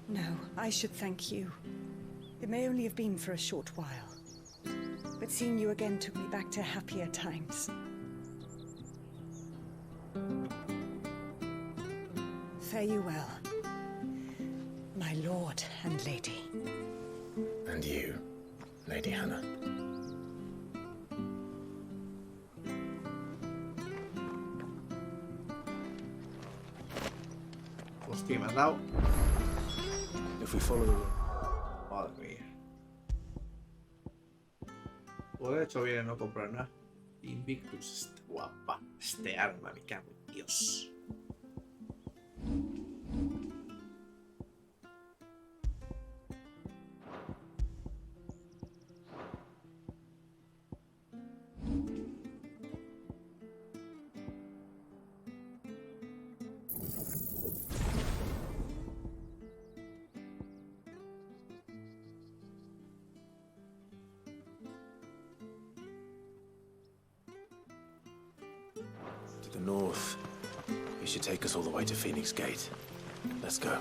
No, I should thank you. It may only have been for a short while, but seeing you again took me back to happier times. Fare you well, my lord and lady. And you, Lady Hannah. Hostia, me has dado. If we follow the road. Madre mía. Pues he hecho bien en no comprar nada. Invictus, guapa. Este arma, me cago en Dios. To the north. You should take us all the way to Phoenix Gate. Let's go.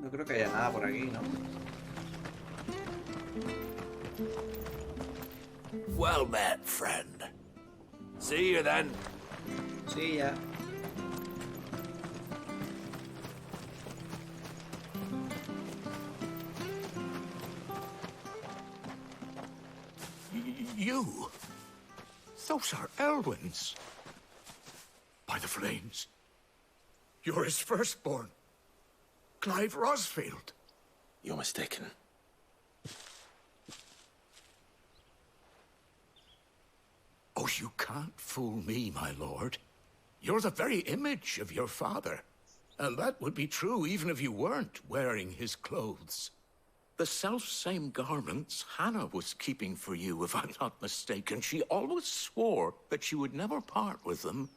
No creo que haya nada por aquí, ¿no? Well met, friend. See you then. Sí, ya. You? Those are Elwyn's. By the flames. You're his firstborn. Clive Rosfield. You're mistaken. Oh, you can't fool me, my lord. You're the very image of your father. And that would be true even if you weren't wearing his clothes. The self-same garments Hannah was keeping for you, if I'm not mistaken. She always swore that she would never part with them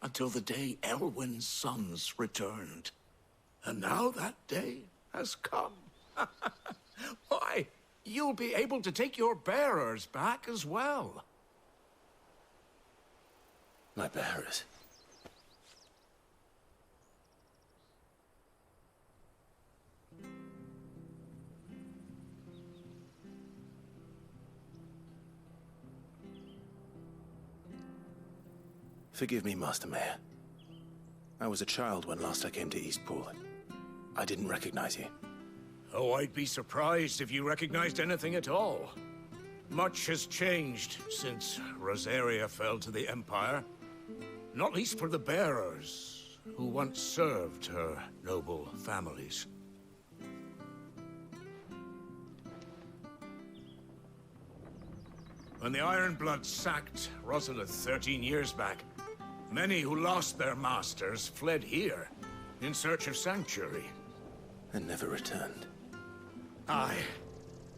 until the day Elwyn's sons returned. And now that day has come. Why, you'll be able to take your bearers back as well. My bearers. Forgive me, Master Mayor. I was a child when last I came to Eastpool. I didn't recognize you. Oh, I'd be surprised if you recognized anything at all. Much has changed since Rosaria fell to the Empire. Not least for the bearers, who once served her noble families. When the Ironbloods sacked Rosalith 13 years back, many who lost their masters fled here in search of sanctuary. And never returned. Aye.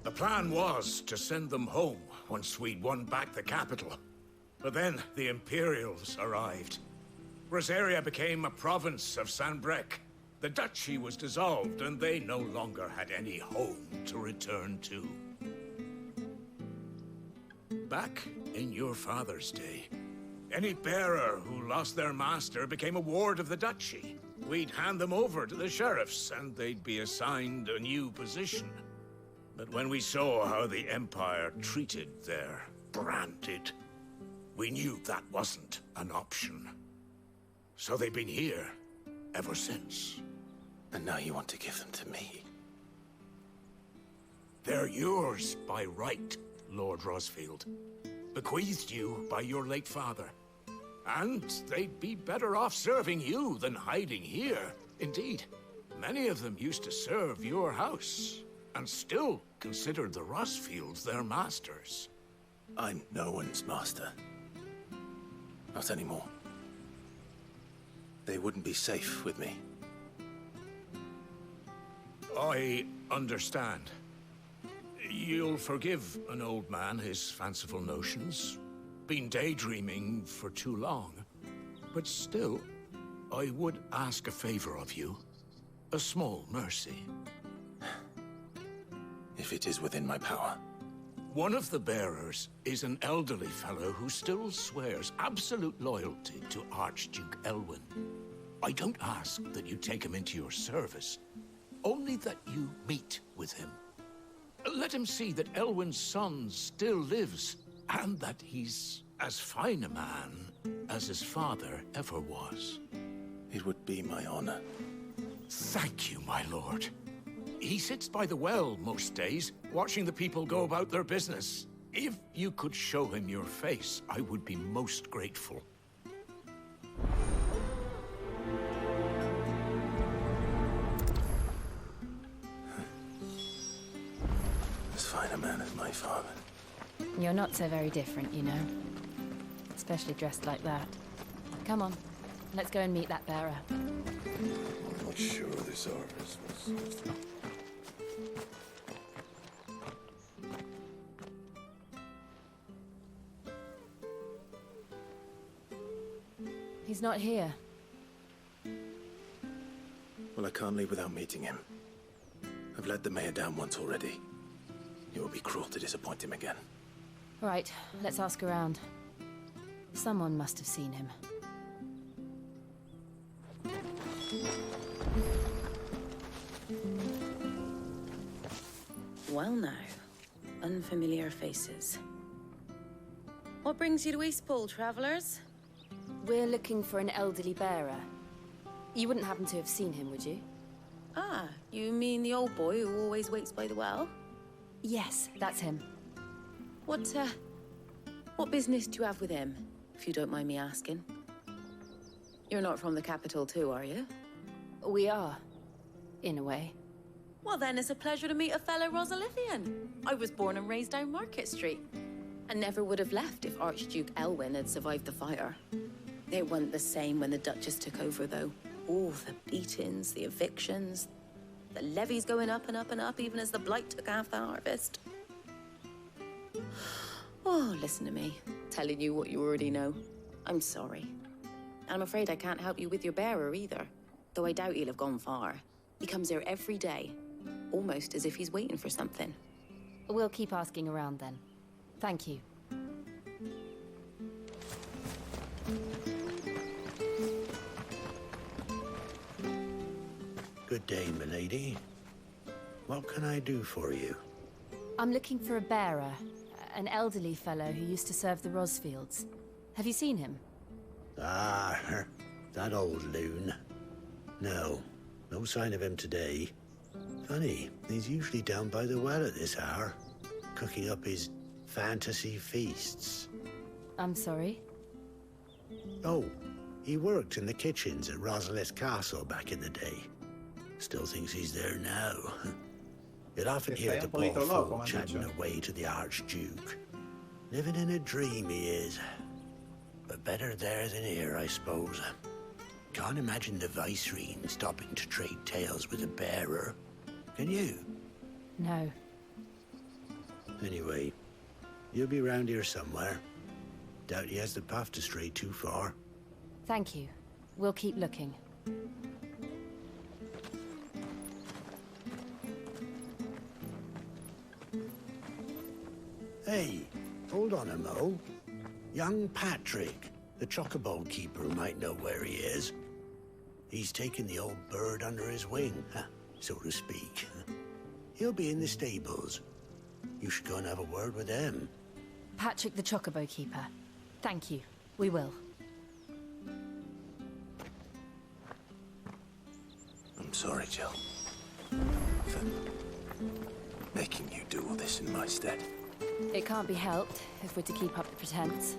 The plan was to send them home once we'd won back the capital. But then the Imperials arrived. Rosaria became a province of Sanbreque. The duchy was dissolved, and they no longer had any home to return to. Back in your father's day, any bearer who lost their master became a ward of the duchy. We'd hand them over to the sheriffs, and they'd be assigned a new position. But when we saw how the Empire treated their branded, we knew that wasn't an option. So they've been here ever since. And now you want to give them to me? They're yours by right, Lord Rosfield. Bequeathed you by your late father. And they'd be better off serving you than hiding here. Indeed, many of them used to serve your house, and still considered the Rosfields their masters. I'm no one's master. Not anymore. They wouldn't be safe with me. I understand. You'll forgive an old man his fanciful notions. Been daydreaming for too long. But still, I would ask a favor of you. A small mercy. If it is within my power. One of the bearers is an elderly fellow who still swears absolute loyalty to Archduke Elwyn. I don't ask that you take him into your service, only that you meet with him. Let him see that Elwyn's son still lives, and that he's as fine a man as his father ever was. It would be my honor. Thank you, my lord. He sits by the well most days, watching the people go about their business. If you could show him your face, I would be most grateful. As fine a man as my father. You're not so very different, you know. Especially dressed like that. Come on, let's go and meet that bearer. I'm not sure this artist was... He's not here. Well, I can't leave without meeting him. I've let the mayor down once already. It would be cruel to disappoint him again. Right, let's ask around. Someone must have seen him. Well now, unfamiliar faces. What brings you to Eastpool, travelers? We're looking for an elderly bearer. You wouldn't happen to have seen him, would you? Ah, you mean the old boy who always waits by the well? Yes, that's him. What business do you have with him, if you don't mind me asking? You're not from the capital too, are you? We are, in a way. Well then, it's a pleasure to meet a fellow Rosalithian. I was born and raised down Market Street, and never would have left if Archduke Elwyn had survived the fire. It wasn't the same when the Duchess took over, though. All the beatings, the evictions, the levies going up and up and up, even as the blight took half the harvest. Oh, listen to me, telling you what you already know. I'm sorry. I'm afraid I can't help you with your bearer either, though I doubt he'll have gone far. He comes here every day, almost as if he's waiting for something. We'll keep asking around then. Thank you. Good day, milady. What can I do for you? I'm looking for a bearer, an elderly fellow who used to serve the Rosfields. Have you seen him? Ah, that old loon. No sign of him today. Funny, he's usually down by the well at this hour, cooking up his fantasy feasts. I'm sorry? Oh, he worked in the kitchens at Rosalith Castle back in the day. Still thinks he's there now. You'd often hear the poor fool chatting away to the Archduke. Living in a dream he is. But better there than here, I suppose. Can't imagine the Viceroy stopping to trade tales with a bearer. Can you? No. Anyway, you'll be round here somewhere. Doubt he has the path to stray too far. Thank you. We'll keep looking. Hey, hold on a mo. Young Patrick, the chocobo keeper, might know where he is. He's taken the old bird under his wing, so to speak. He'll be in the stables. You should go and have a word with him. Patrick the chocobo keeper. Thank you. We will. I'm sorry, Jill. For making you do all this in my stead. It can't be helped if we're to keep up the pretense.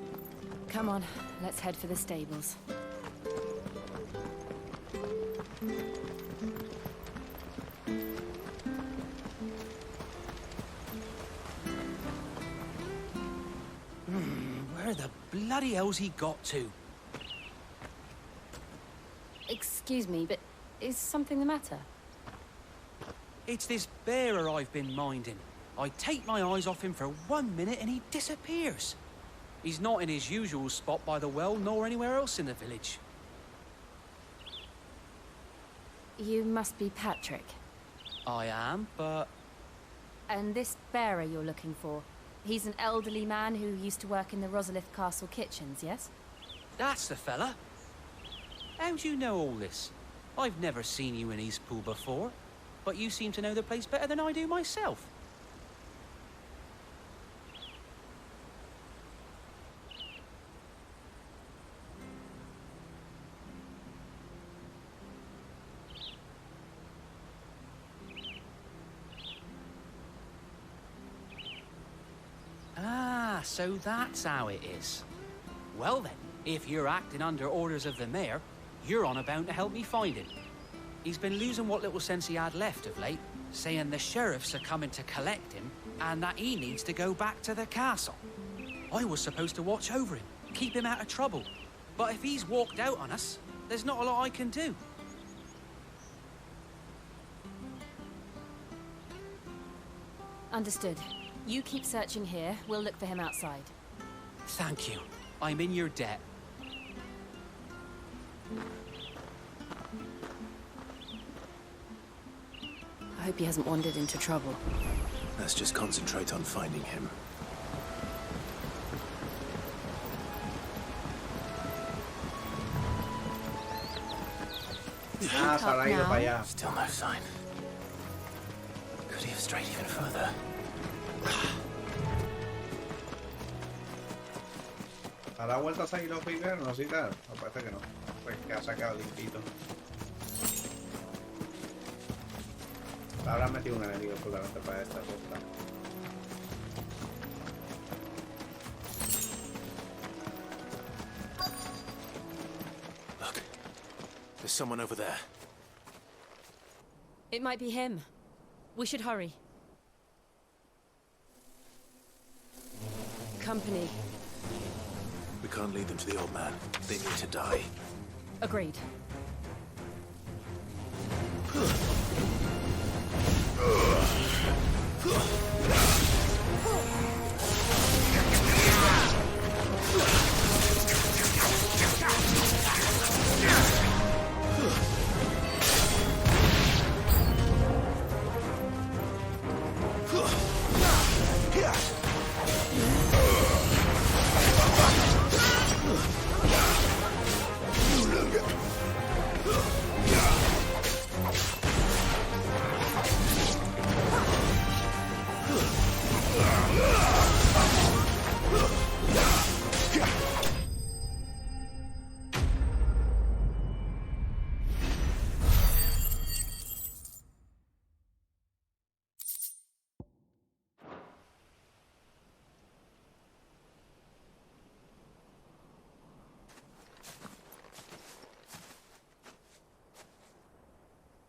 Come on, let's head for the stables. Where the bloody hell's he got to? Excuse me, but is something the matter? It's this bearer I've been minding. I take my eyes off him for 1 minute and he disappears. He's not in his usual spot by the well, nor anywhere else in the village. You must be Patrick. I am, but... And this bearer you're looking for, he's an elderly man who used to work in the Rosalith Castle kitchens, yes? That's the fella. How do you know all this? I've never seen you in Eastpool before, but you seem to know the place better than I do myself. Ah, so that's how it is. Well then, if you're acting under orders of the mayor, you're on about to help me find him. He's been losing what little sense he had left of late, saying the sheriffs are coming to collect him and that he needs to go back to the castle. I was supposed to watch over him, keep him out of trouble. But if he's walked out on us, there's not a lot I can do. Understood. You keep searching here, we'll look for him outside. Thank you. I'm in your debt. I hope he hasn't wandered into trouble. Let's just concentrate on finding him. Ah, se habrá ido para allá. Still no sign. Could he have strayed even further? ¿Hará vuelta a seguir los primeros? No sé, tal. No, parece que no. Pues que ha sacado limpito. Habrá metido un enemigo solamente para esta costa. Look, there's someone over there. It might be him. We should hurry. Company. We can't lead them to the old man. They need to die. Agreed.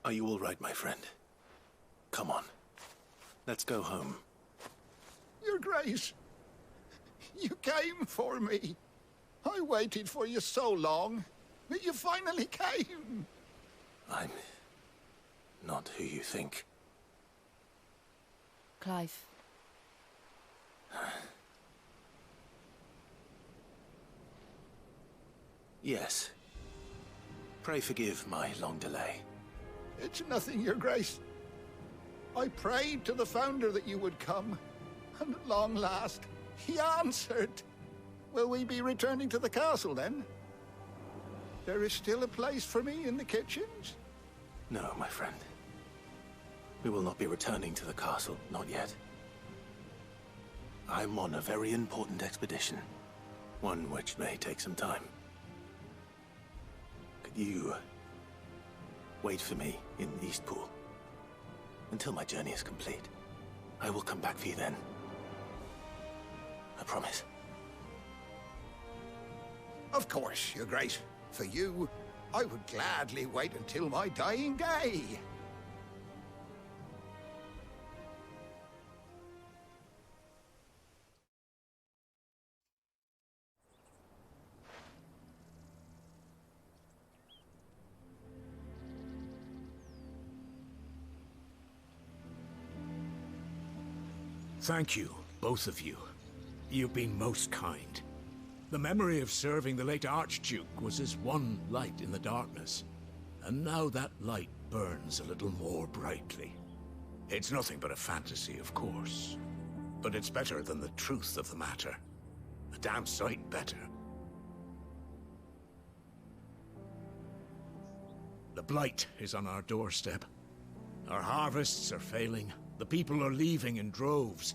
Are you all right, my friend? Come on. Let's go home. Your Grace, you came for me. I waited for you so long, but you finally came. I'm not who you think. Clive. Yes. Pray forgive my long delay. It's nothing, Your Grace. I prayed to the Founder that you would come, and at long last, he answered. Will we be returning to the castle, then? There is still a place for me in the kitchens? No, my friend. We will not be returning to the castle, not yet. I'm on a very important expedition, one which may take some time. Could you wait for me in Eastpool until my journey is complete? I will come back for you then. I promise. Of course, Your Grace. For you, I would gladly wait until my dying day. Thank you, both of you. You've been most kind. The memory of serving the late Archduke was as one light in the darkness, and now that light burns a little more brightly. It's nothing but a fantasy, of course, but it's better than the truth of the matter. A damn sight better. The blight is on our doorstep. Our harvests are failing. The people are leaving in droves.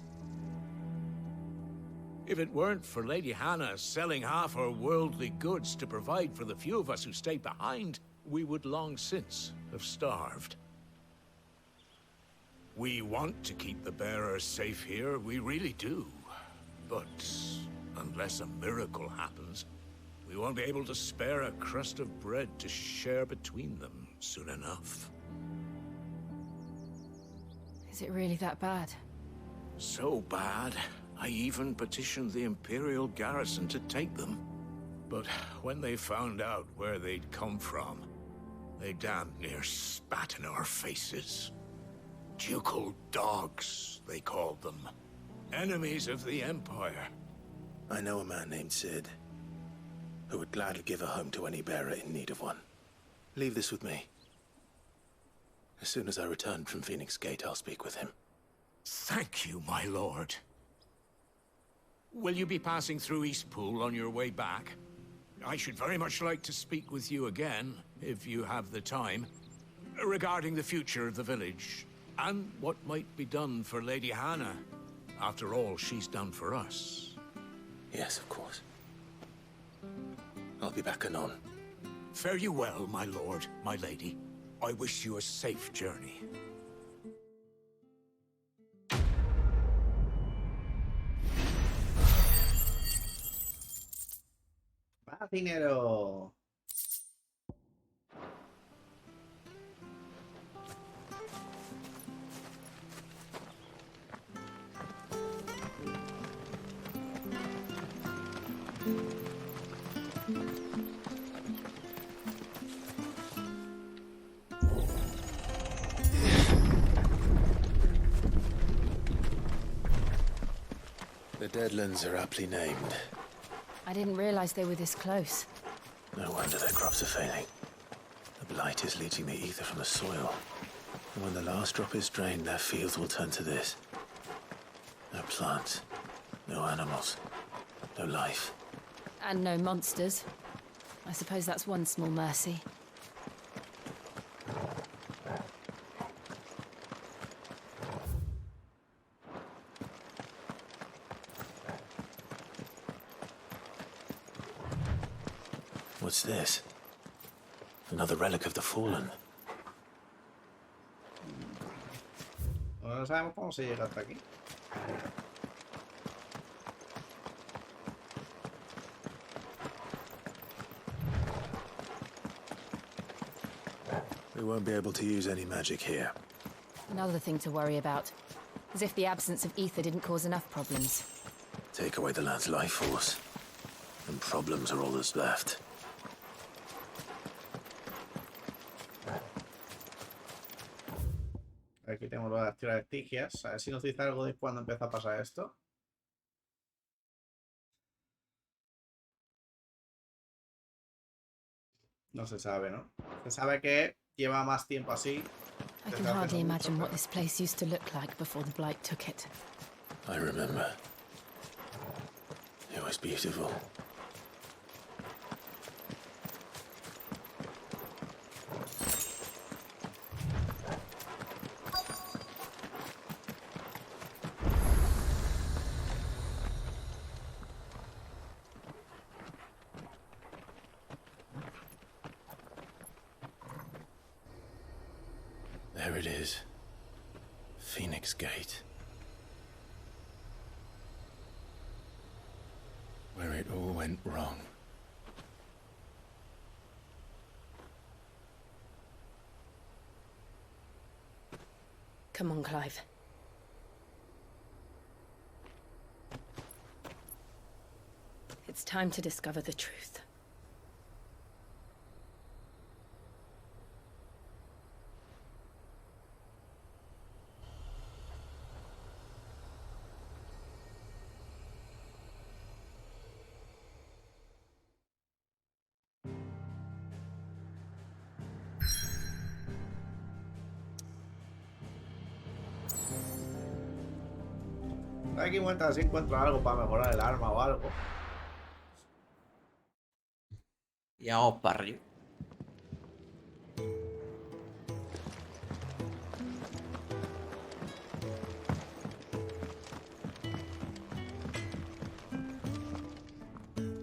If it weren't for Lady Hannah selling half her worldly goods to provide for the few of us who stayed behind, we would long since have starved. We want to keep the bearers safe here, we really do. But unless a miracle happens, we won't be able to spare a crust of bread to share between them soon enough. Is it really that bad? So bad, I even petitioned the Imperial garrison to take them. But when they found out where they'd come from, they damn near spat in our faces. Ducal dogs, they called them. Enemies of the Empire. I know a man named Sid, who would gladly give a home to any bearer in need of one. Leave this with me. As soon as I return from Phoenix Gate, I'll speak with him. Thank you, my lord. Will you be passing through Eastpool on your way back? I should very much like to speak with you again, if you have the time, regarding the future of the village, and what might be done for Lady Hannah. After all she's done for us. Yes, of course. I'll be back anon. Fare you well, my lord, my lady. I wish you a safe journey. Más dinero. The Deadlands are aptly named. I didn't realize they were this close. No wonder their crops are failing. The blight is leaching the ether from the soil. And when the last drop is drained, their fields will turn to this. No plants, no animals, no life. And no monsters. I suppose that's one small mercy. What's this? Another relic of the fallen. No sabemos cómo se llega hasta aquí. We won't be able to use any magic here. Another thing to worry about. As if the absence of ether didn't cause enough problems. Take away the lad's life force, and problems are all that's left. Aquí tenemos las tiras estigias. A ver si nos dice algo de cuándo empieza a pasar esto. No se sabe, ¿no? Se sabe que lleva más tiempo así. I can hardly imagine what this place used to look like before the Blight took it. I remember. It was beautiful. There it is. Phoenix Gate. Where it all went wrong. Come on, Clive. It's time to discover the truth. Hay que encontrar si encuentra algo para mejorar el arma o algo. Y vamos para arriba.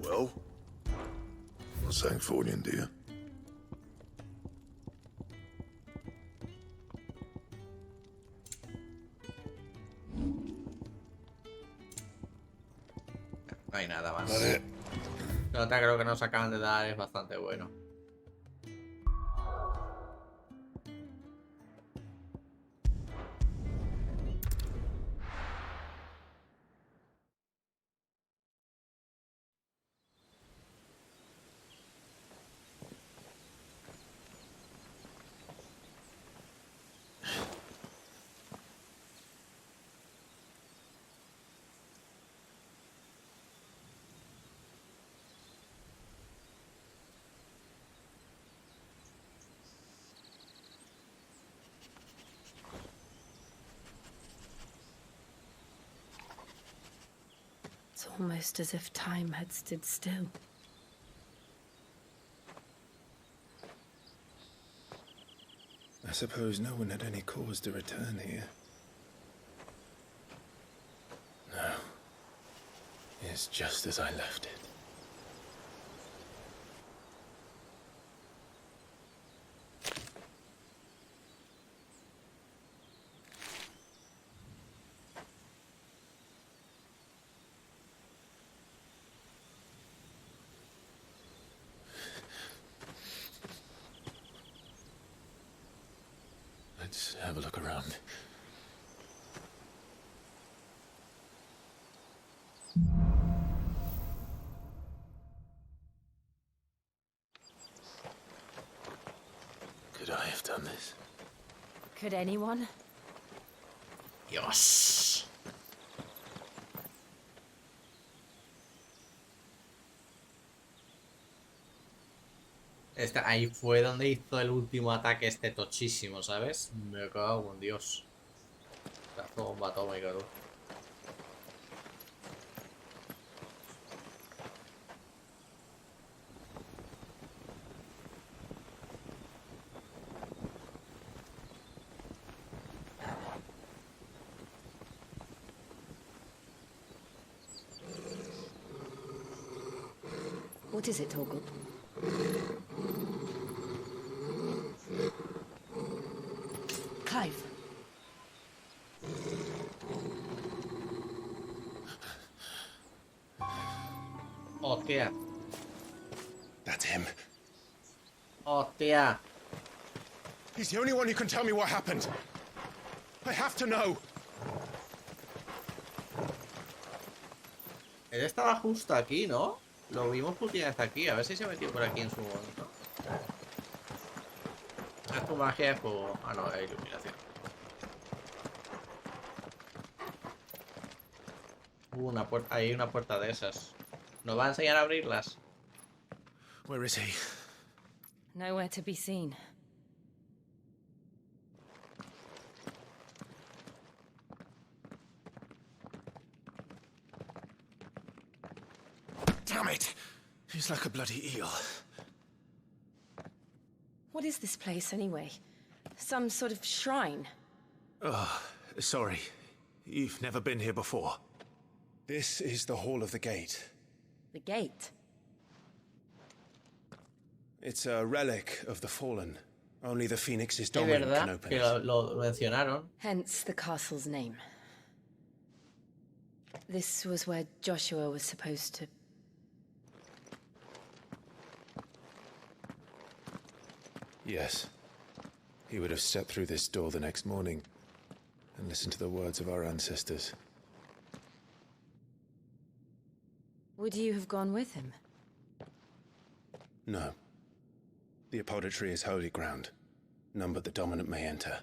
Well, what's that for you, dear? No hay nada más. La nota creo que nos acaban de dar es bastante bueno. It's almost as if time had stood still. I suppose no one had any cause to return here. No. It's just as I left it. Let's have a look around. Could I have done this? Could anyone? Dios. Ahí fue donde hizo el último ataque este tochísimo, ¿sabes? Me cago en Dios. Pedazo de bomba atómica, tú. What is it, Torgal? Clive. Hostia. That's him. Hostia. He's the only one who can tell me what happened. I have to know. Él estaba justo aquí, ¿no? Lo vimos por última vez aquí. A ver si se metió por aquí en su momento. Es tu magia de fuego. Ah, no, es iluminación. Una puerta. Hay una puerta de esas. ¿Nos va a enseñar a abrirlas? Where is he? Nowhere to be seen. Damn it! He's like a bloody eel. What is this place, anyway? Some sort of shrine? Oh, sorry. You've never been here before. This is the Hall of the Gate. The gate? It's a relic of the Fallen. Only the Phoenix's Es dominant can verdad open que it. lo mencionaron. Hence the castle's name. This was where Joshua was supposed to... Yes. He would have stepped through this door the next morning and listened to the words of our ancestors. Would you have gone with him? No. The apodatory is holy ground. None but the dominant may enter.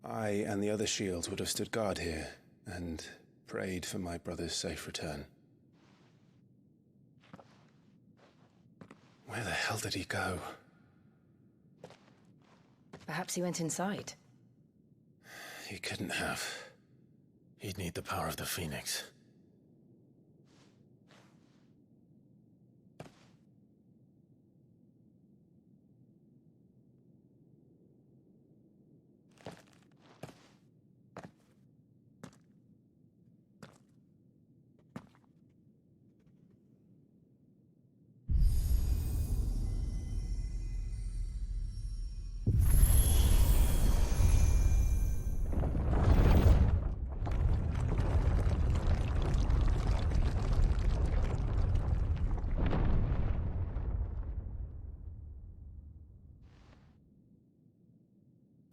I and the other shields would have stood guard here and prayed for my brother's safe return. Where the hell did he go? Perhaps he went inside. He couldn't have. He'd need the power of the Phoenix.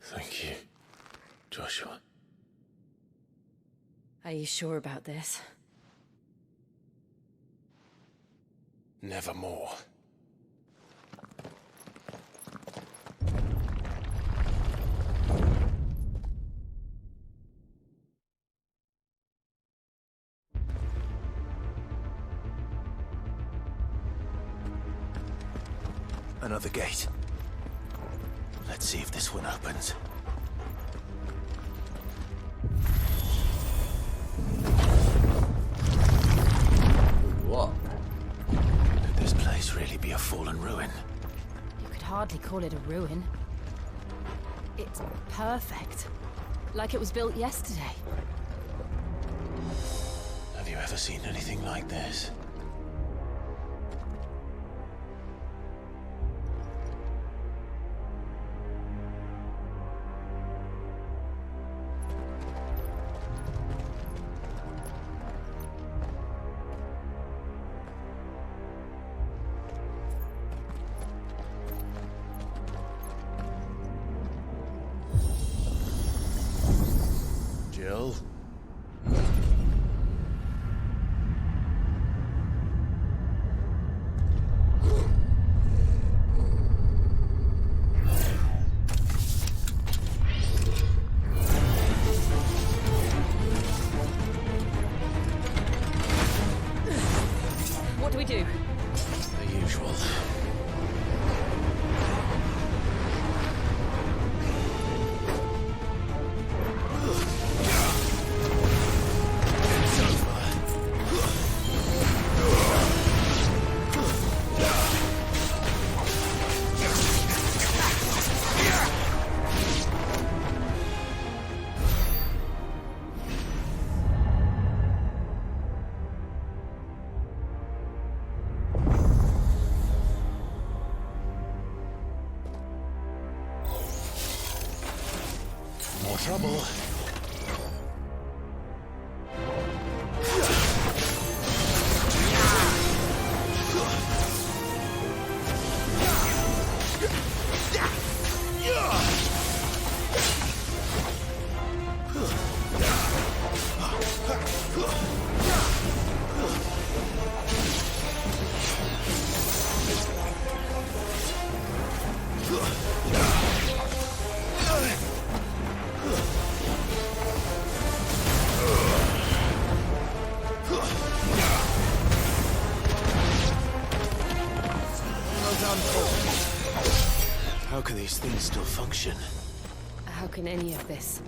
Thank you, Joshua. Are you sure about this? Nevermore. Another gate. Let's see if this one opens. What? Could this place really be a fallen ruin? You could hardly call it a ruin. It's perfect. Like it was built yesterday. Have you ever seen anything like this? Jill? What do we do? The usual. Those things still function. How can any of this?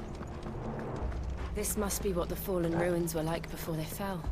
This must be what the fallen ruins were like before they fell.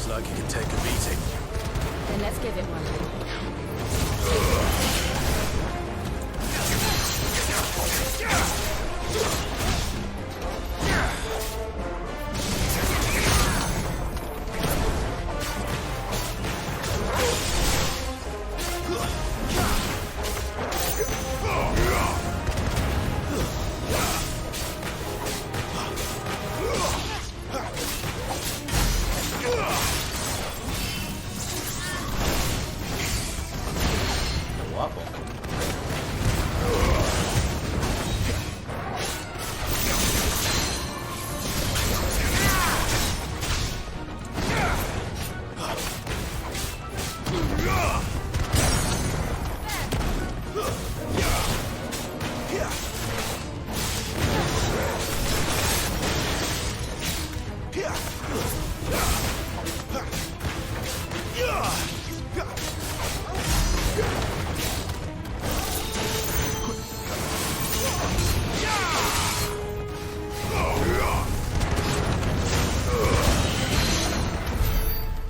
Like you can take a beating. Then let's give it one.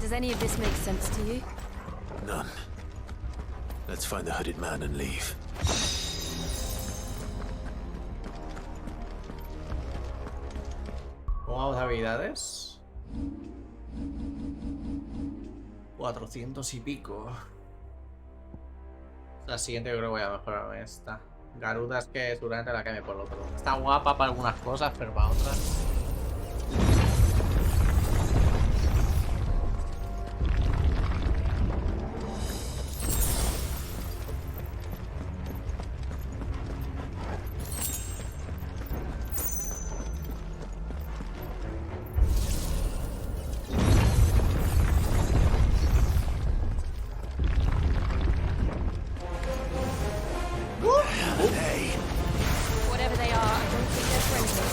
Does any of this make sense to you? None. Let's find the hooded man and leave. Pongamos habilidades. 400 y pico. La siguiente yo creo que voy a mejorarme esta. Garuda es que seguramente la cambie por otro. Está guapa para algunas cosas, pero para otras... Whatever they are, I don't think they're friendly.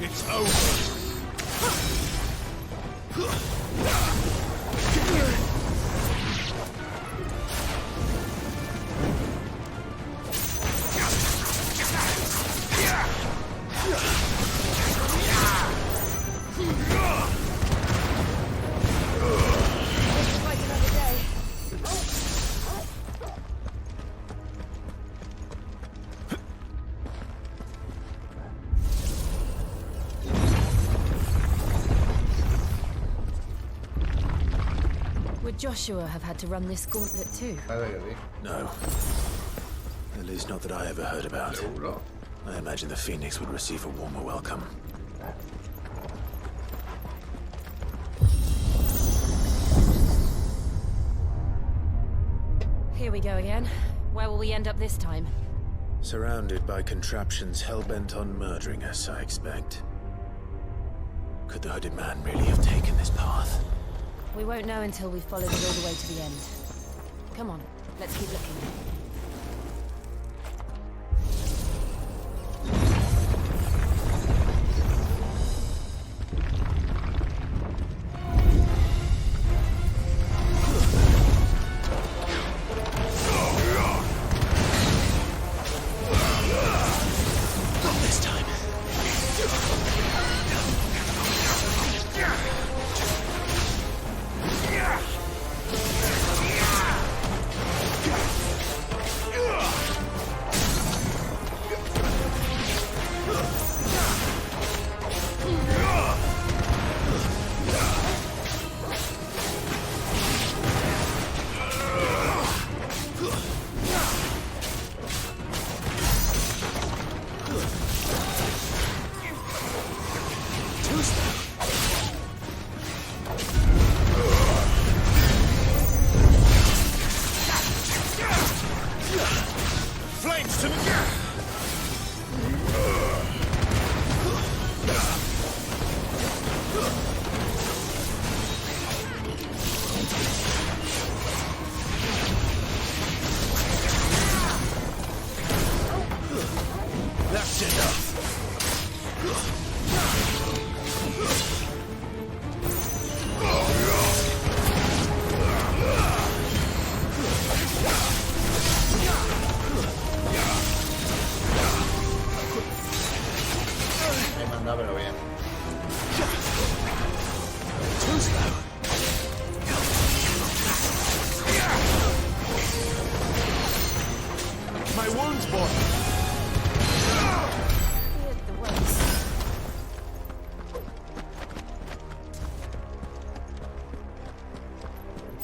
It's over. Would Joshua have had to run this gauntlet too? No. At least not that I ever heard about. I imagine the Phoenix would receive a warmer welcome. Here we go again. Where will we end up this time? Surrounded by contraptions hell-bent on murdering us, I expect. Could the hooded man really have taken this path? We won't know until we've followed it all the way to the end. Come on, let's keep looking.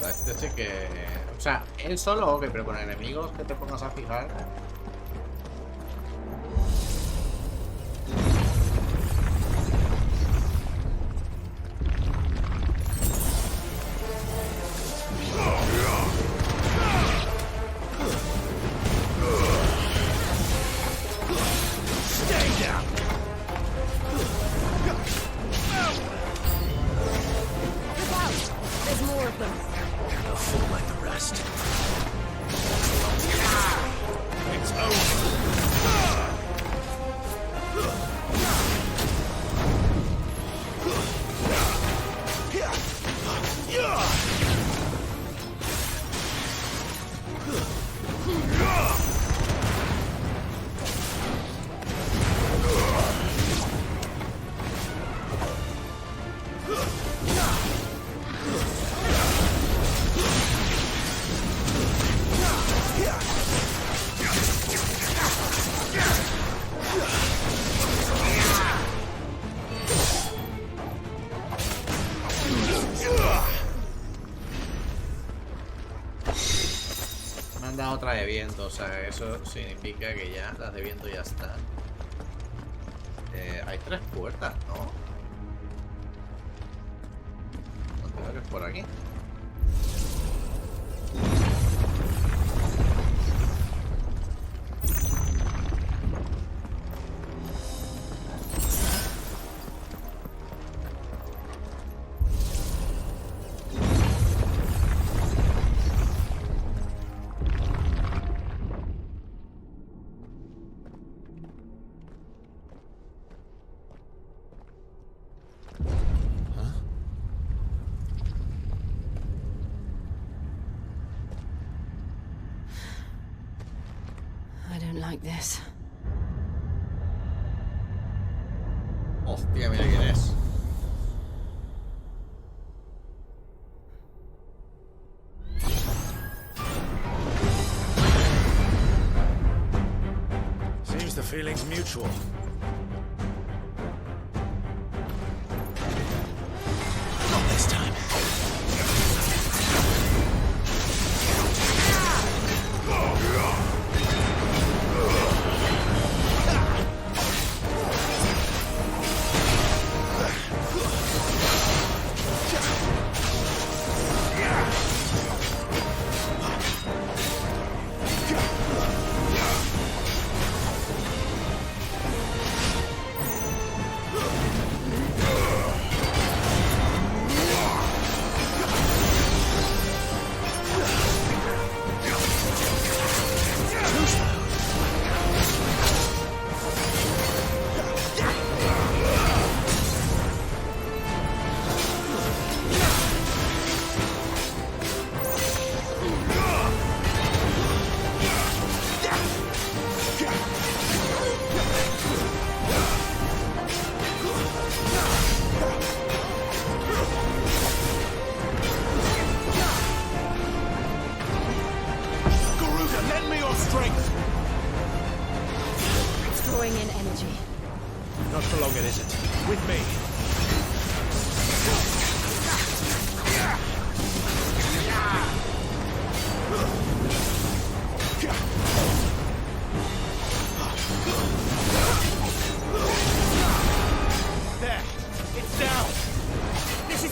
Parece que... O sea, él solo, ok, pero con enemigos que te pongas a fijar. Otra de viento, o sea, eso significa que ya las de viento ya están. Hay 3 puertas, ¿no? Creo que es por aquí. Like this. Hostia, mira quién es. Seems the feeling's mutual. Not this time.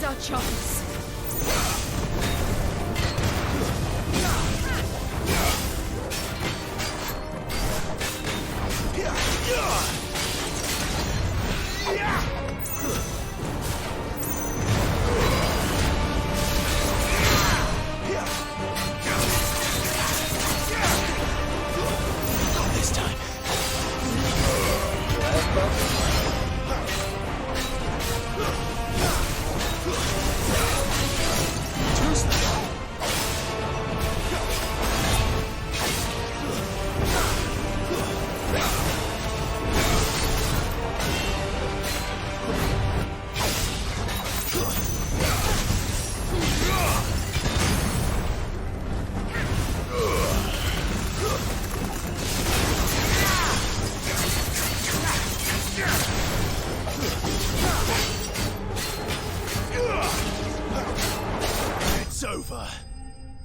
our chance. This time.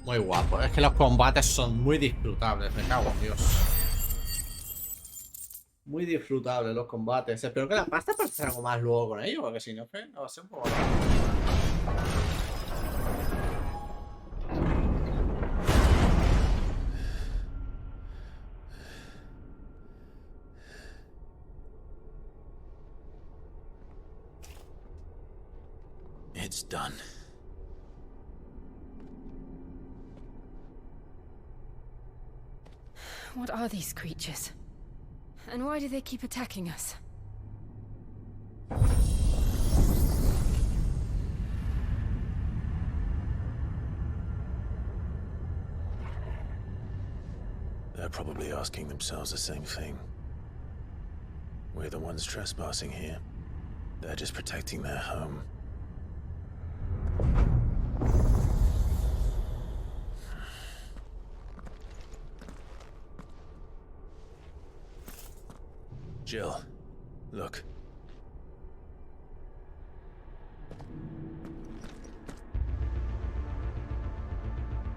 Muy guapo, es que los combates son muy disfrutables, me cago en Dios. Muy disfrutables los combates. Espero que la pasta pase algo más luego con ello, porque si no, no va a ser un poco raro. It's done. What are these creatures? And why do they keep attacking us? They're probably asking themselves the same thing. We're the ones trespassing here. They're just protecting their home. Jill, look.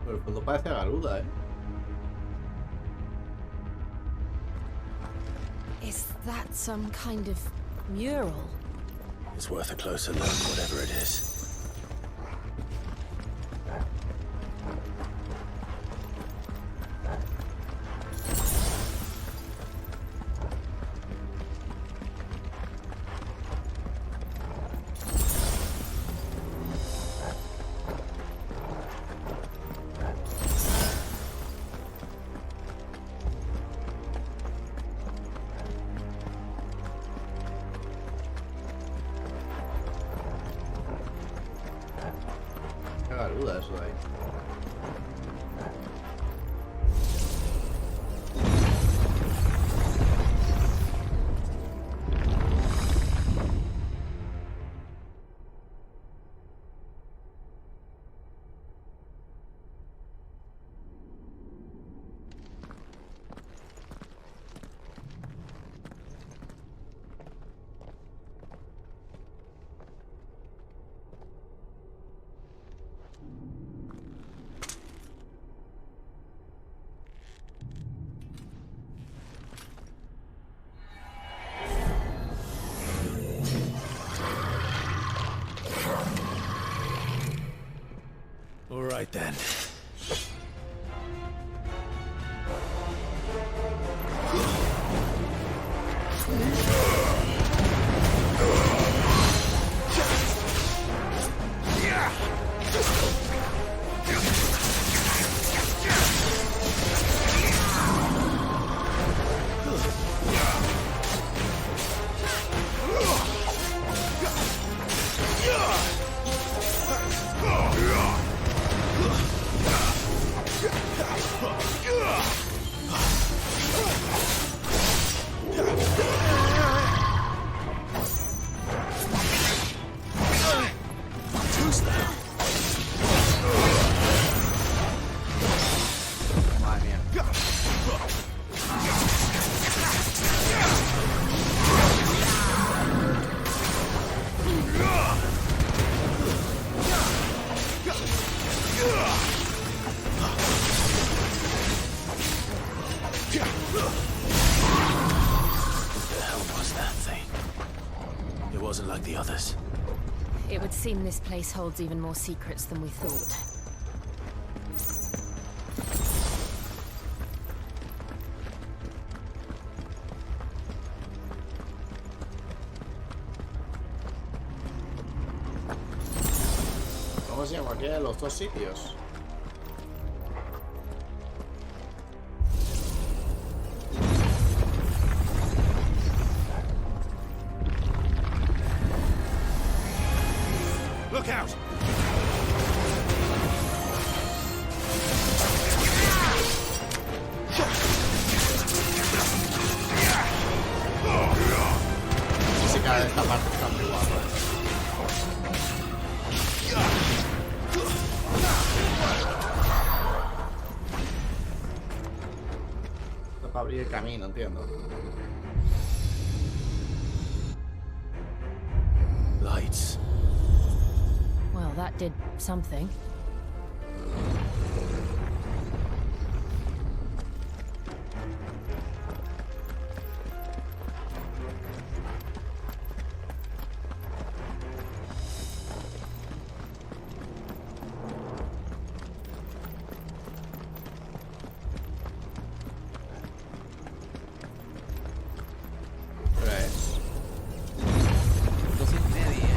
Pero el fondo parece Garuda, Is that some kind of mural? It's worth a closer look, whatever it is. Garuda eso de ahí. All right then. seem this place holds even more secrets than we thought. ¿Cómo se llama? ¿Qué? Los dos sitios. Look out! La música de esta parte está muy guapa. Esto para abrir el camino, entiendo. Lights. Well, that did something. Pues 12:30.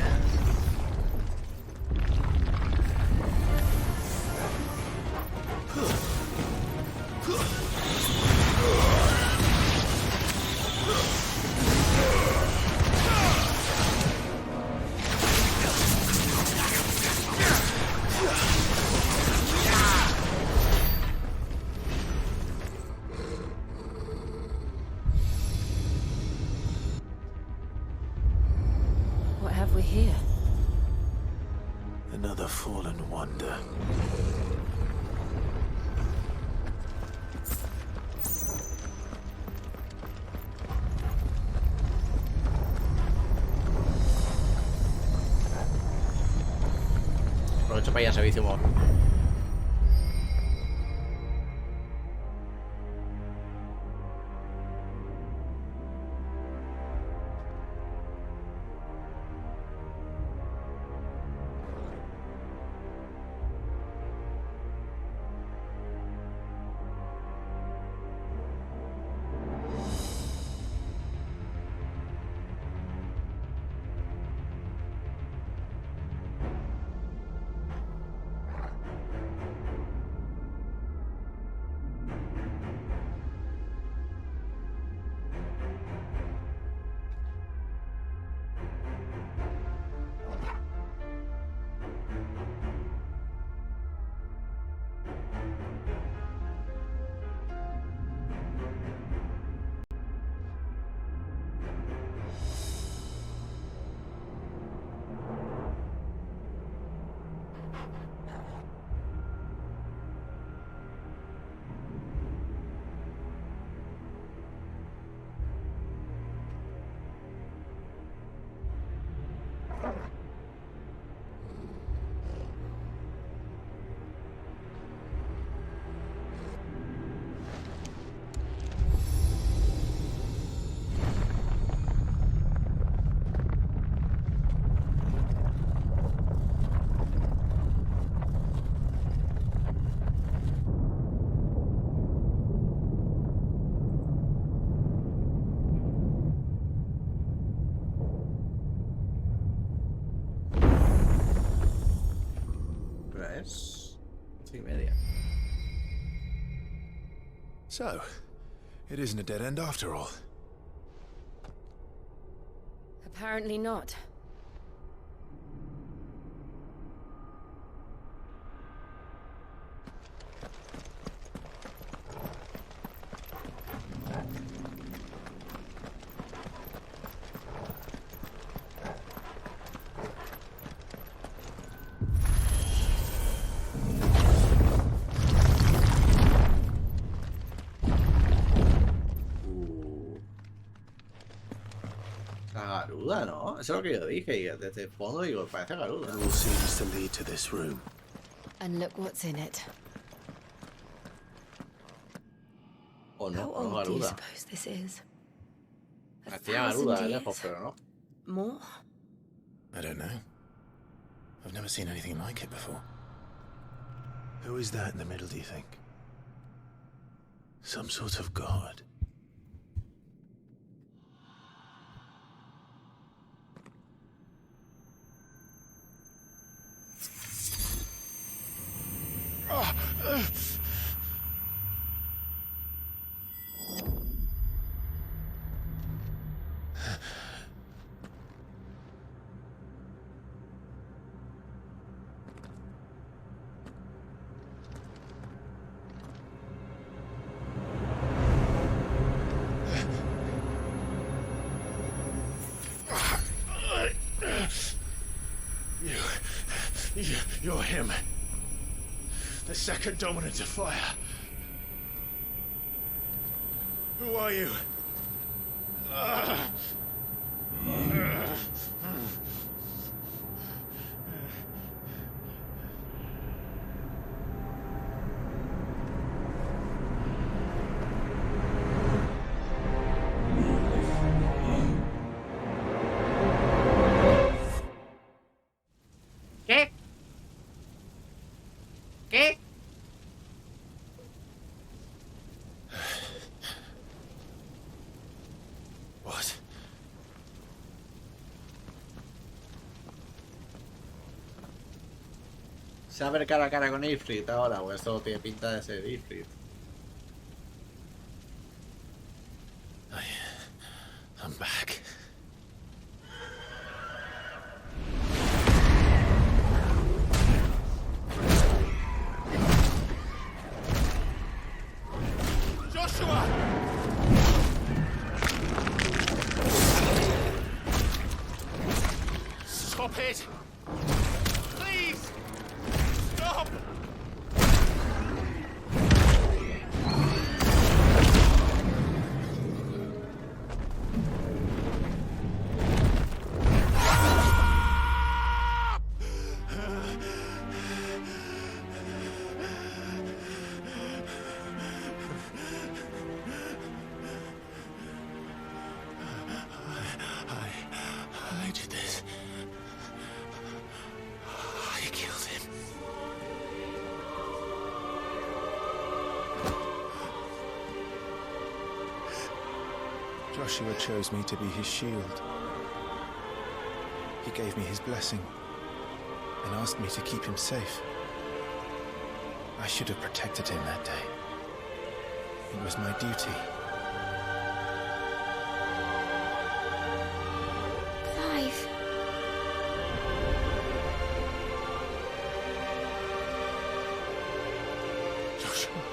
What have we here? Another fallen wonder. Aprovecho para ir a servicio móvil. Pues 11:30. So, it isn't a dead end after all. Apparently not. La garuda, ¿no? Eso es lo que yo dije. Y desde el fondo digo, parece garuda. It all seems to lead to this room. And look what's in it. O no, How no old do you garuda. suppose this is? Hacía garuda de lejos, pero no. More? I don't know. I've never seen anything like it before. Who is that in the middle, do you think? Some sort of god? You're him. The second dominant of fire. Who are you? ¿Qué? ¿Qué? What? ¿Se va a ver cara a cara con Ifrit ahora? ¿O esto tiene pinta de ser Ifrit? I'm back. Joshua! Stop it! Please! Stop! I did this. I killed him. Joshua chose me to be his shield. He gave me his blessing and asked me to keep him safe. I should have protected him that day. It was my duty. Clive. Joshua.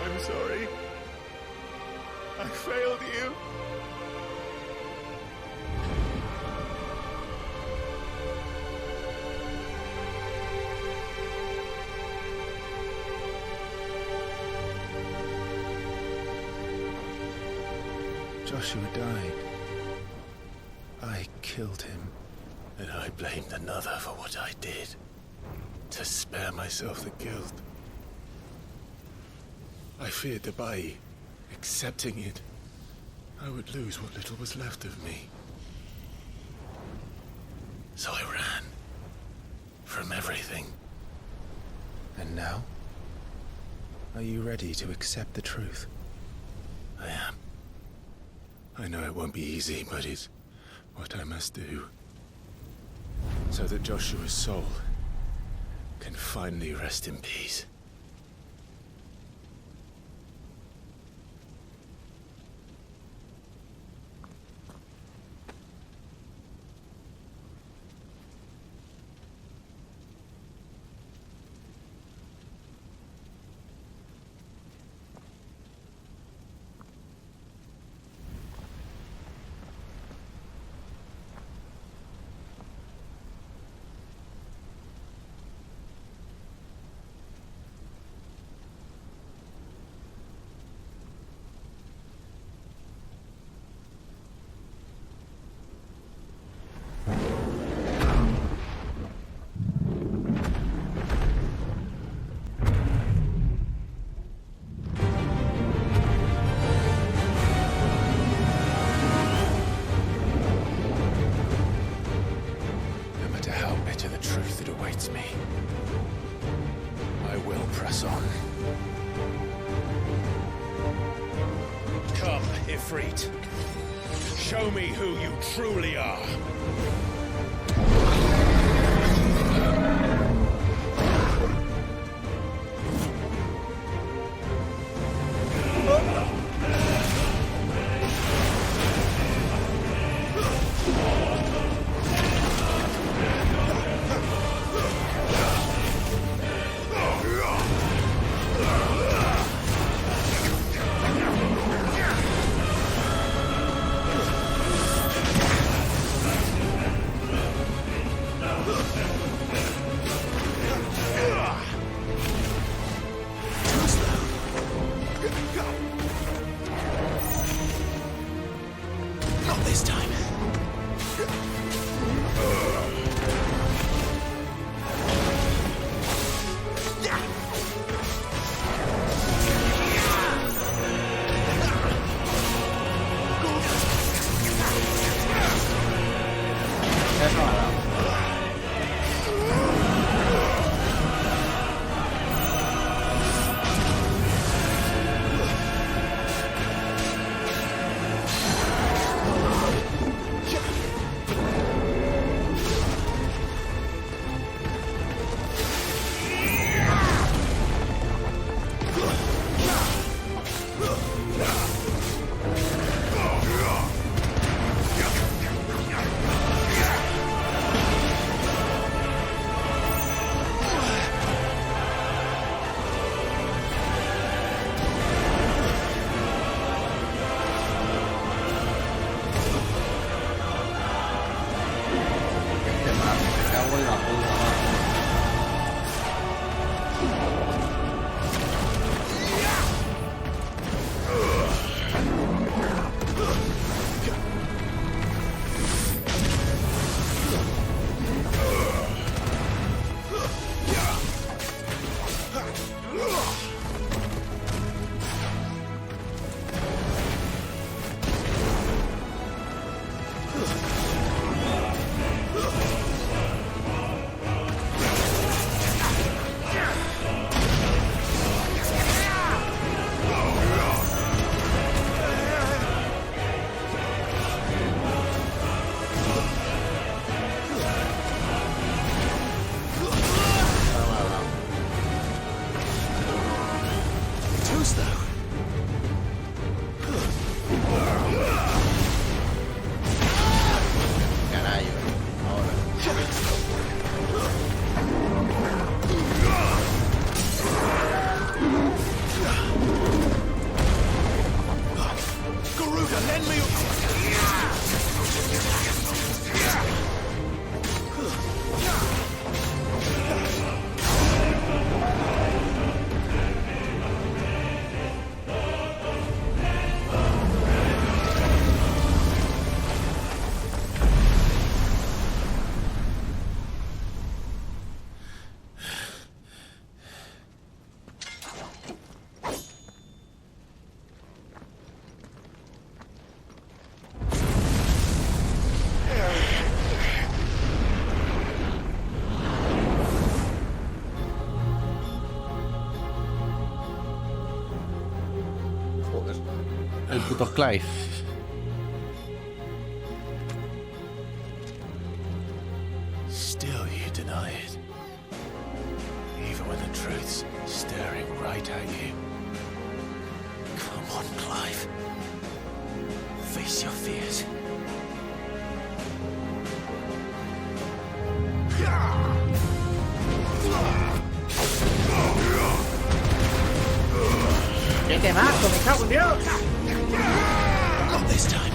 I'm sorry. I failed you. Joshua died. I killed him. And I blamed another for what I did. To spare myself the guilt. I feared that by accepting it, I would lose what little was left of me. So I ran. From everything. And now? Are you ready to accept the truth? I am. I know it won't be easy, but it's what I must do. So that Joshua's soul can finally rest in peace. Come, Ifrit. Show me who you truly are. El puto Clive. Still you deny it. Even when the truth's staring right at you. Come on, Clive. Face your fears. ¡Qué temazo! ¡Me cago en Dios! Not this time.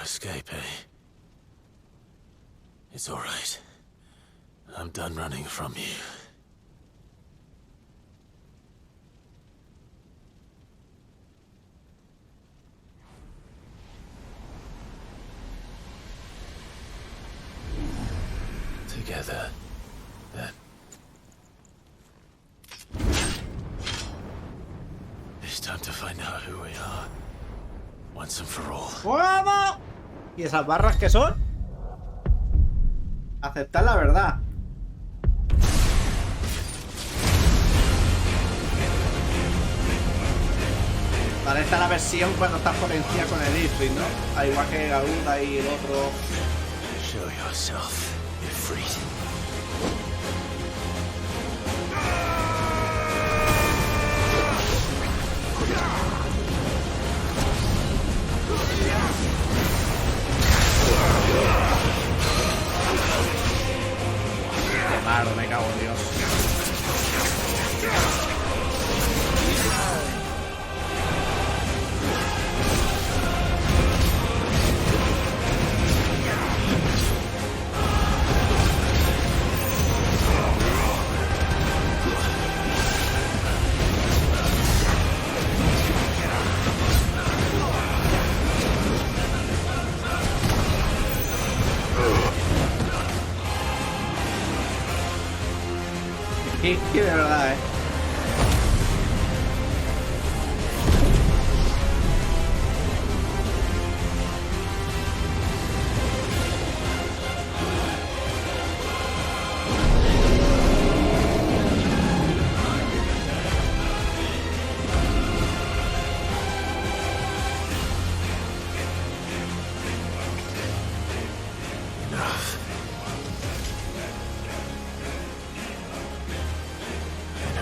escape, eh? It's all right. I'm done running from you. Together, then. It's time to find out who we are. Once and for all. ¡Vamos! ¿Y esas barras qué son? Aceptar la verdad. Vale, esta es la versión cuando estás por encima con el Ifrit, ¿no? Al igual que Garuda y el otro. Show yourself, Ifrit. Qué malo, me cago en Dios. Sí, de verdad,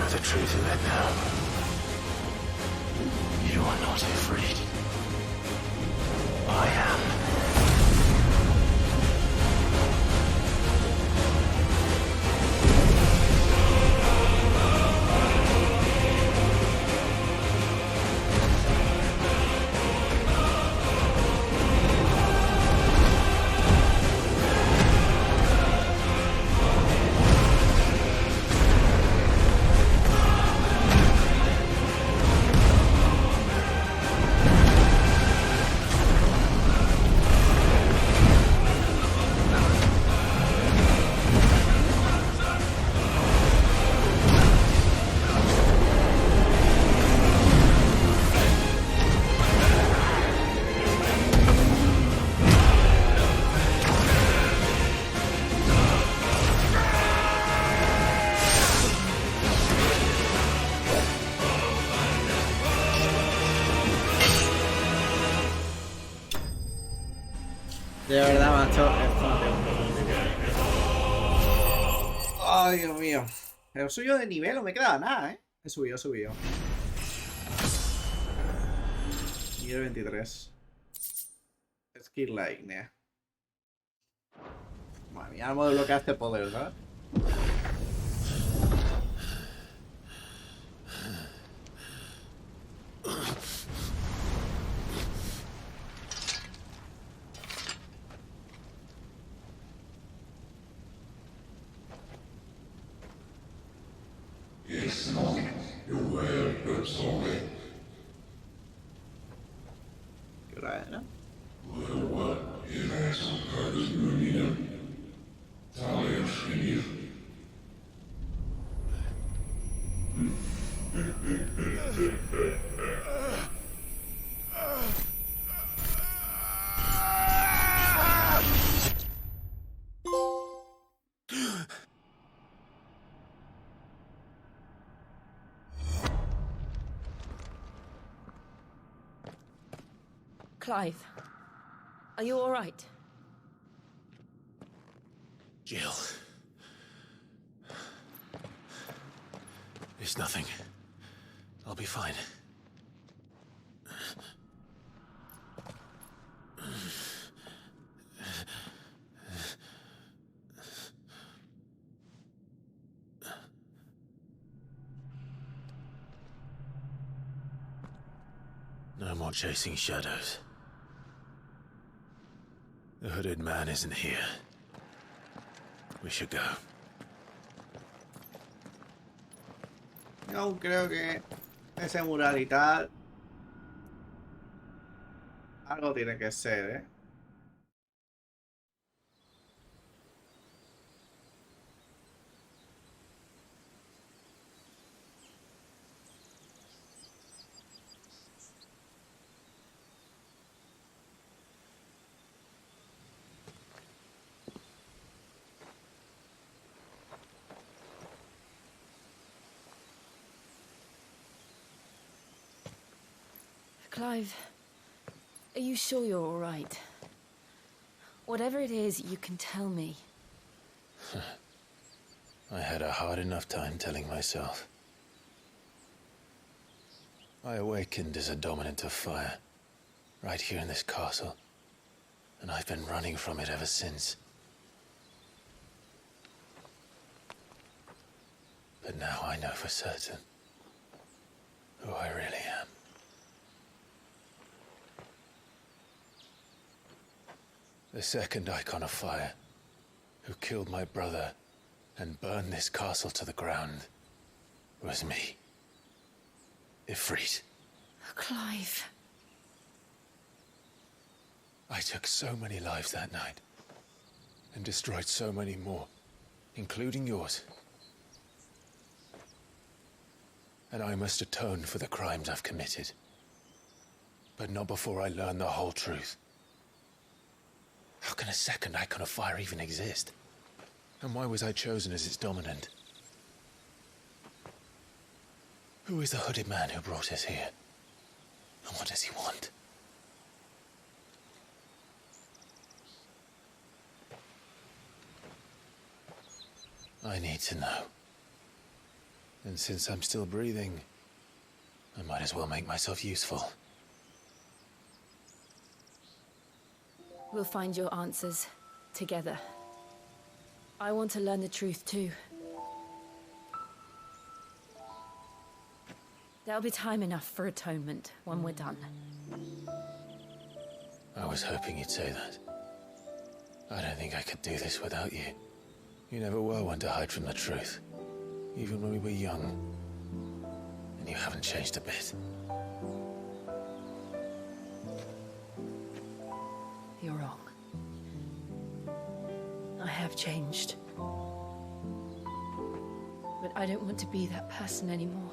The truth of it now. You are not afraid. I am. De verdad, macho, esto no tengo. Ay, Dios mío. ¿He subido de nivel o me queda nada, eh? He subido. Nivel 23. Skill like, ne. Madre mía, vamos a desbloquear este poder, ¿verdad? ¿Qué hora es, no? Clive, are you all right? Jill. It's nothing. I'll be fine. No more chasing shadows. The hooded man isn't here. We should go. Yo aún creo que ese mural y tal algo tiene que ser, ¿eh? Clive, are you sure you're all right? Whatever it is, you can tell me. I had a hard enough time telling myself. I awakened as a dominant of fire, right here in this castle, and I've been running from it ever since. But now I know for certain who I really am. The second icon of fire, who killed my brother and burned this castle to the ground, was me. Ifrit. Clive. I took so many lives that night, and destroyed so many more, including yours. And I must atone for the crimes I've committed. But not before I learn the whole truth. How can a second icon of fire even exist? And why was I chosen as its dominant? Who is the hooded man who brought us here? And what does he want? I need to know. And since I'm still breathing, I might as well make myself useful. We'll find your answers together. I want to learn the truth too. There'll be time enough for atonement when we're done. I was hoping you'd say that. I don't think I could do this without you. You never were one to hide from the truth, even when we were young. And you haven't changed a bit. You're wrong. I have changed. But I don't want to be that person anymore.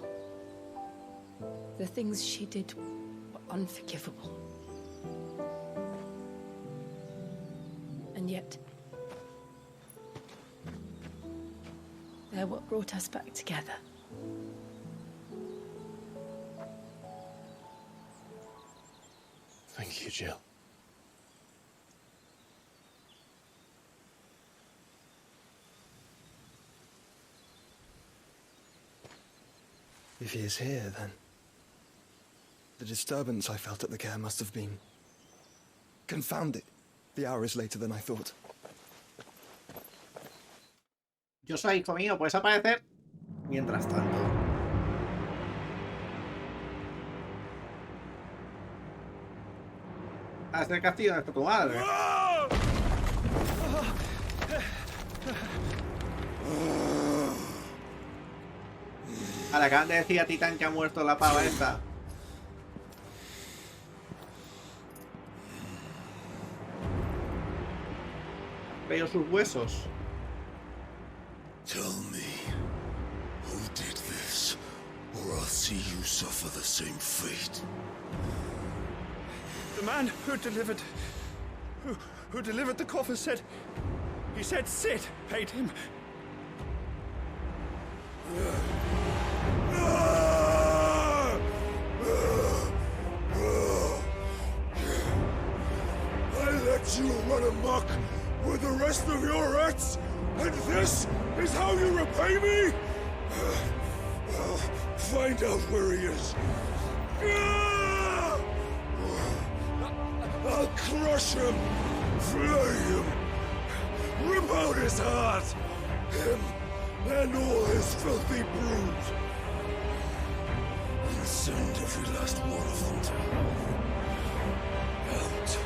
The things she did were unforgivable. And yet, they're what brought us back together. Thank you, Jill. If he is here, then the disturbance I felt at the care must have been confounded. The hour is later than I thought. Yo soy hijo mío, puedes aparecer mientras tanto. Ah, es el castillo de tu madre. Le acaban de decir a Titán que ha muerto la pava esta. Veo sus huesos. Tell me, who did this, or I'll see you suffer the same fate. The man who delivered the coffin said, he said Sid paid him. I let you run amok with the rest of your rats, and this is how you repay me? I'll find out where he is. I'll crush him, flay him, rip out his heart, him and all his filthy brood, and send every last one of them to hell. Out.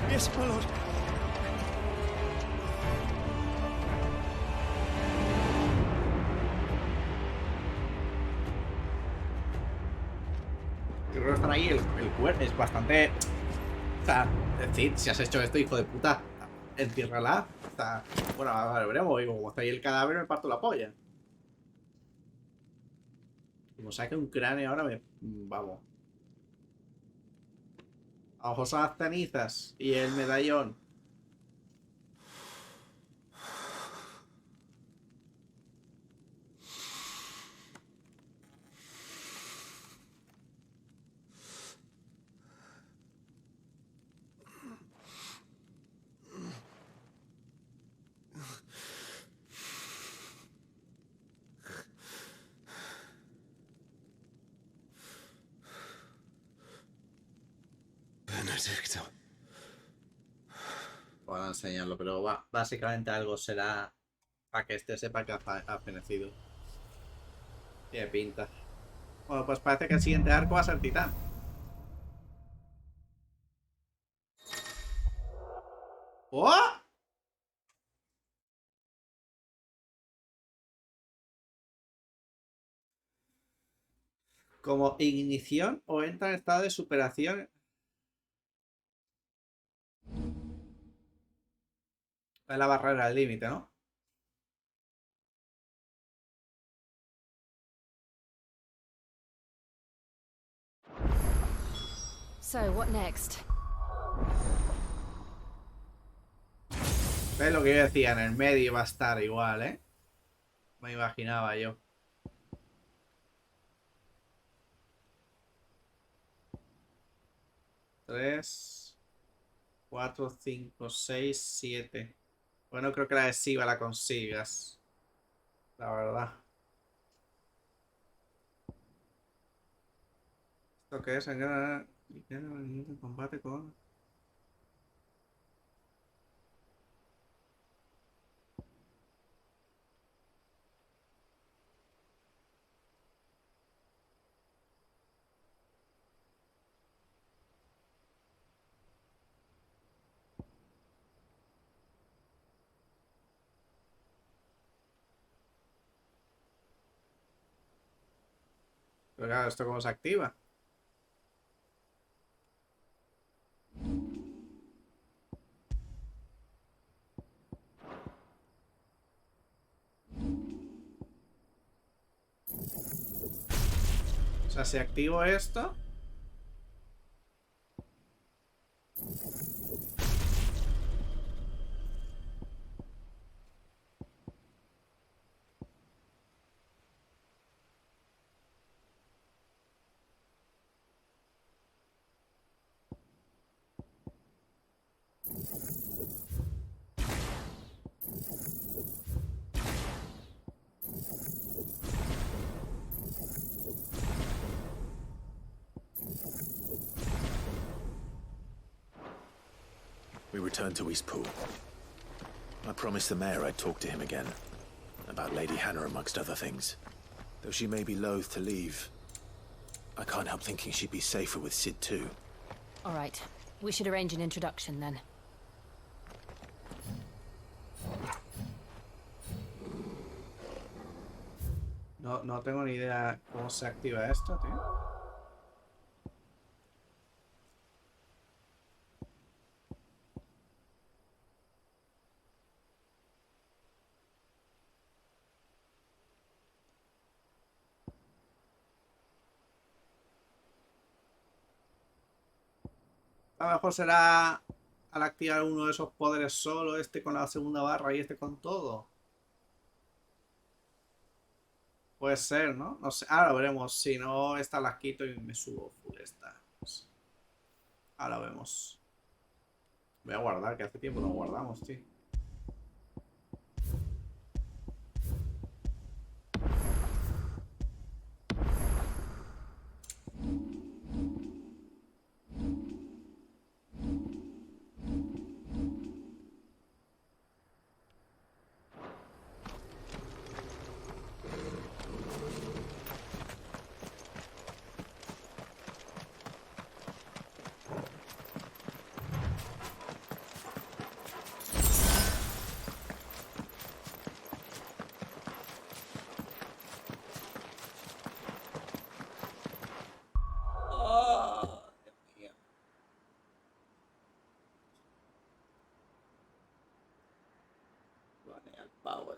Yes, my lord. Yo creo que están ahí el cuerno. Es bastante... O sea, decir, si has hecho esto, hijo de puta, entiérrala. O sea, bueno, a ver, veremos. Digo, como está ahí el cadáver, me parto la polla. Como saque un cráneo ahora, me... Vamos. A ojos a las cenizas y el medallón. Benedicto. Puedo enseñarlo, pero básicamente algo será para que este sepa que ha fenecido. Tiene pinta. Bueno, pues parece que el siguiente arco va a ser Titán. ¡Oh! Como ignición o entra en estado de superación. Es la barrera del límite, ¿no? So, what next? ¿Ves lo que yo decía? En el medio va a estar igual, ¿eh? Me imaginaba yo. Tres, 4, 5, 6, 7. Bueno, creo que la adhesiva la consigas. La verdad. ¿Esto qué es? En combate con... Pero claro, ¿esto cómo se activa? O sea, si activo esto... We returned to Eastpool. I promised the mayor I'd talk to him again. About Lady Hannah amongst other things. Though she may be loath to leave, I can't help thinking she'd be safer with Sid too. All right. We should arrange an introduction then. No tengo ni idea cómo se activa esto, tío. A lo mejor será al activar uno de esos poderes solo, este con la segunda barra y este con todo. Puede ser, ¿no? No sé, ahora veremos. Si no, esta las quito y me subo full esta. Ahora vemos. Voy a guardar, que hace tiempo no guardamos, tío.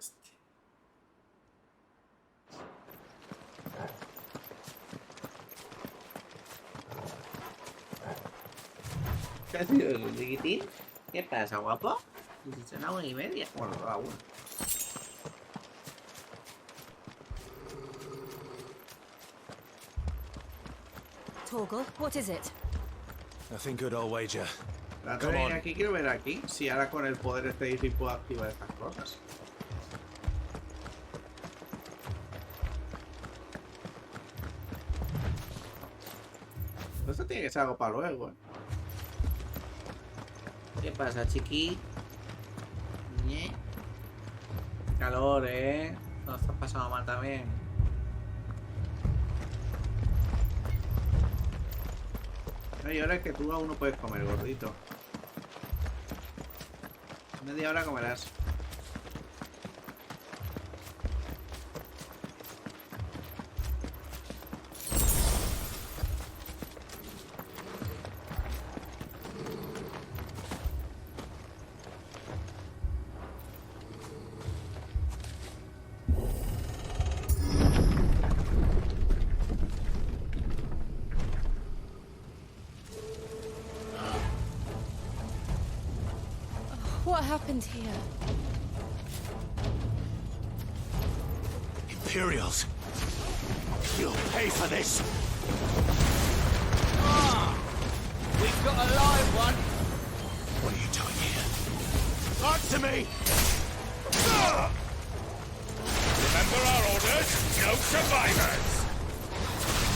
este. ¿Qué ha sido el chiquitín? ¿Qué pasa, guapo? Es una 1:30. Bueno, a 1. Torgal, what is it? Nothing good, I'll wager. Aquí quiero ver aquí si ahora con el poder este sí puedo activar estas cosas. Esto tiene que ser algo para luego, ¿eh? ¿Qué pasa, chiqui? ¿Nie? Calor, ¿eh? No estás pasando mal también. No, y ahora es que tú aún no puedes comer, gordito. Media hora comerás. What happened here? Imperials. You'll pay for this. We've got a live one. What are you doing here? Answer me! Remember our orders? No survivors!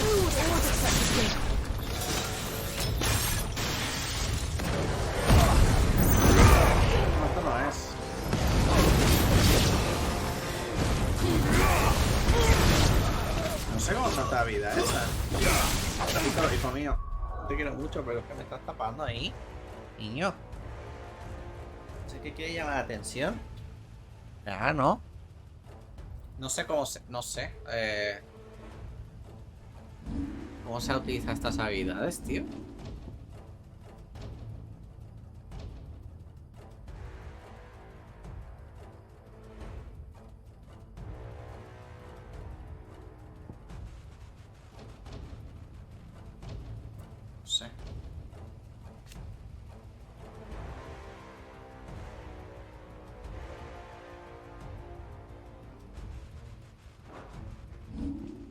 Who would order such a thing? Esto no es. No sé cómo tanta vida esa. Hijo mío, te quiero mucho, pero es que me estás tapando ahí, niño. No sé qué quiere llamar la atención. Ah, no. No sé cómo se... No sé. ¿Cómo se utiliza estas habilidades, tío? No sé.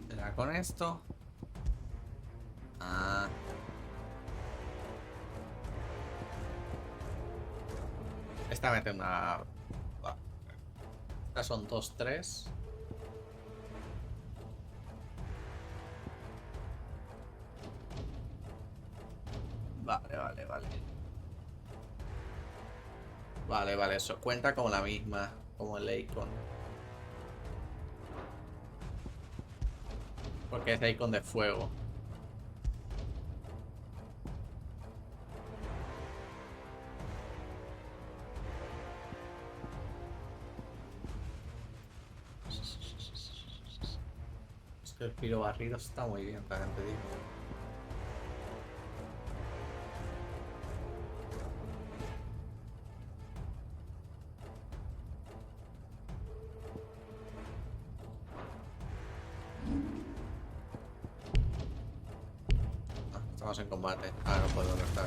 ¿Será con esto? Ah. Esta mete una... Estas son 2, 3. Vale. Vale, eso cuenta como la misma, como el icon. Porque es icon de fuego. Es que el piro barrido está muy bien, también te digo. Estamos en combate. Ah, no puedo restar.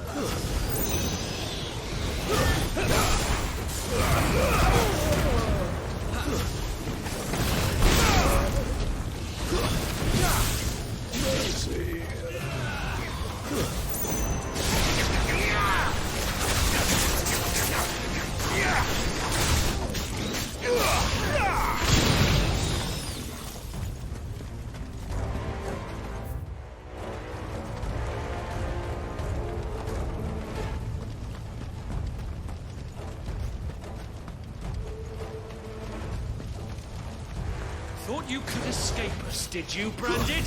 Thought you could escape us, did you, Branded?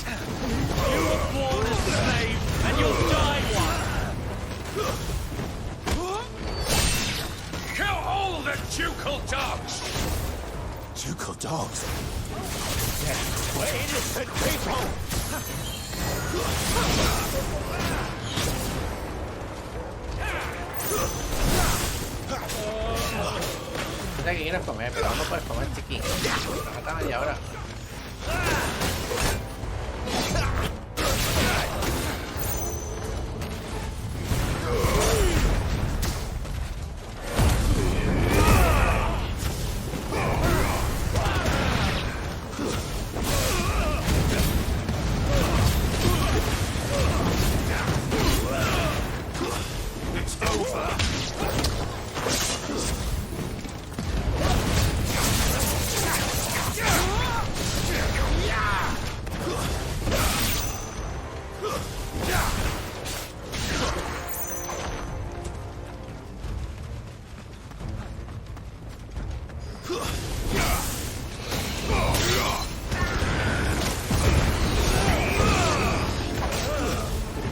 You were born as a slave, and you'll die one! Kill all the ducal dogs! Ducal dogs? Yeah, we're innocent people! Mira que quieres comer, pero no puedes comer, chiqui. Me mata media hora.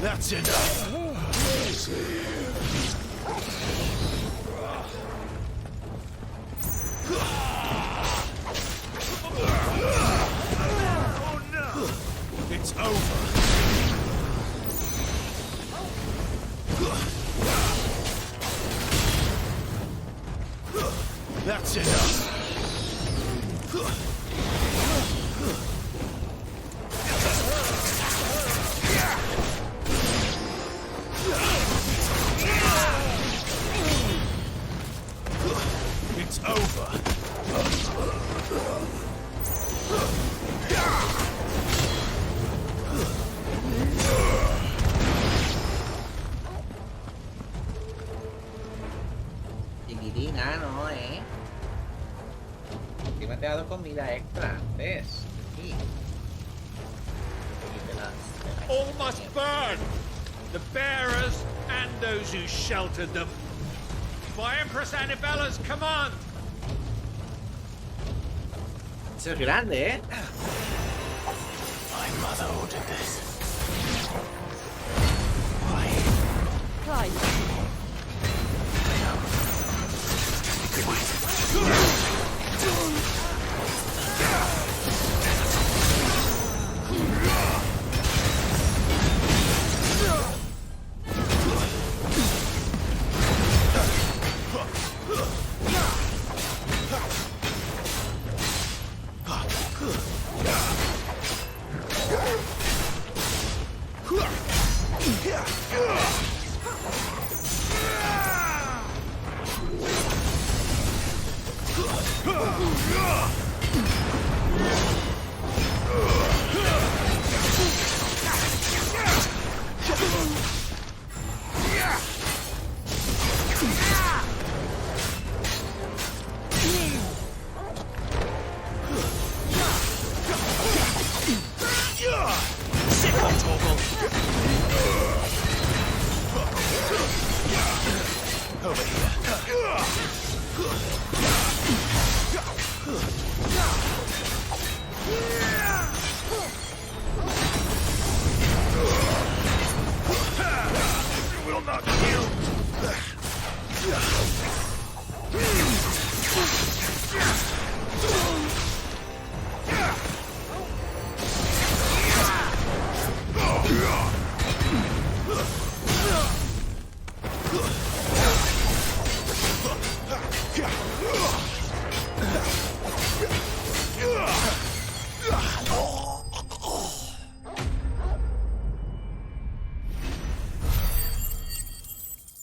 That's enough. Oh no! It's over. That's enough. It's over. Chiquitina, no, Y me he dado comida extra antes. Sí. All must burn! The bearers and those who sheltered them. By Empress Annabella's command! Eso es grande, My mother ordered this. Clive.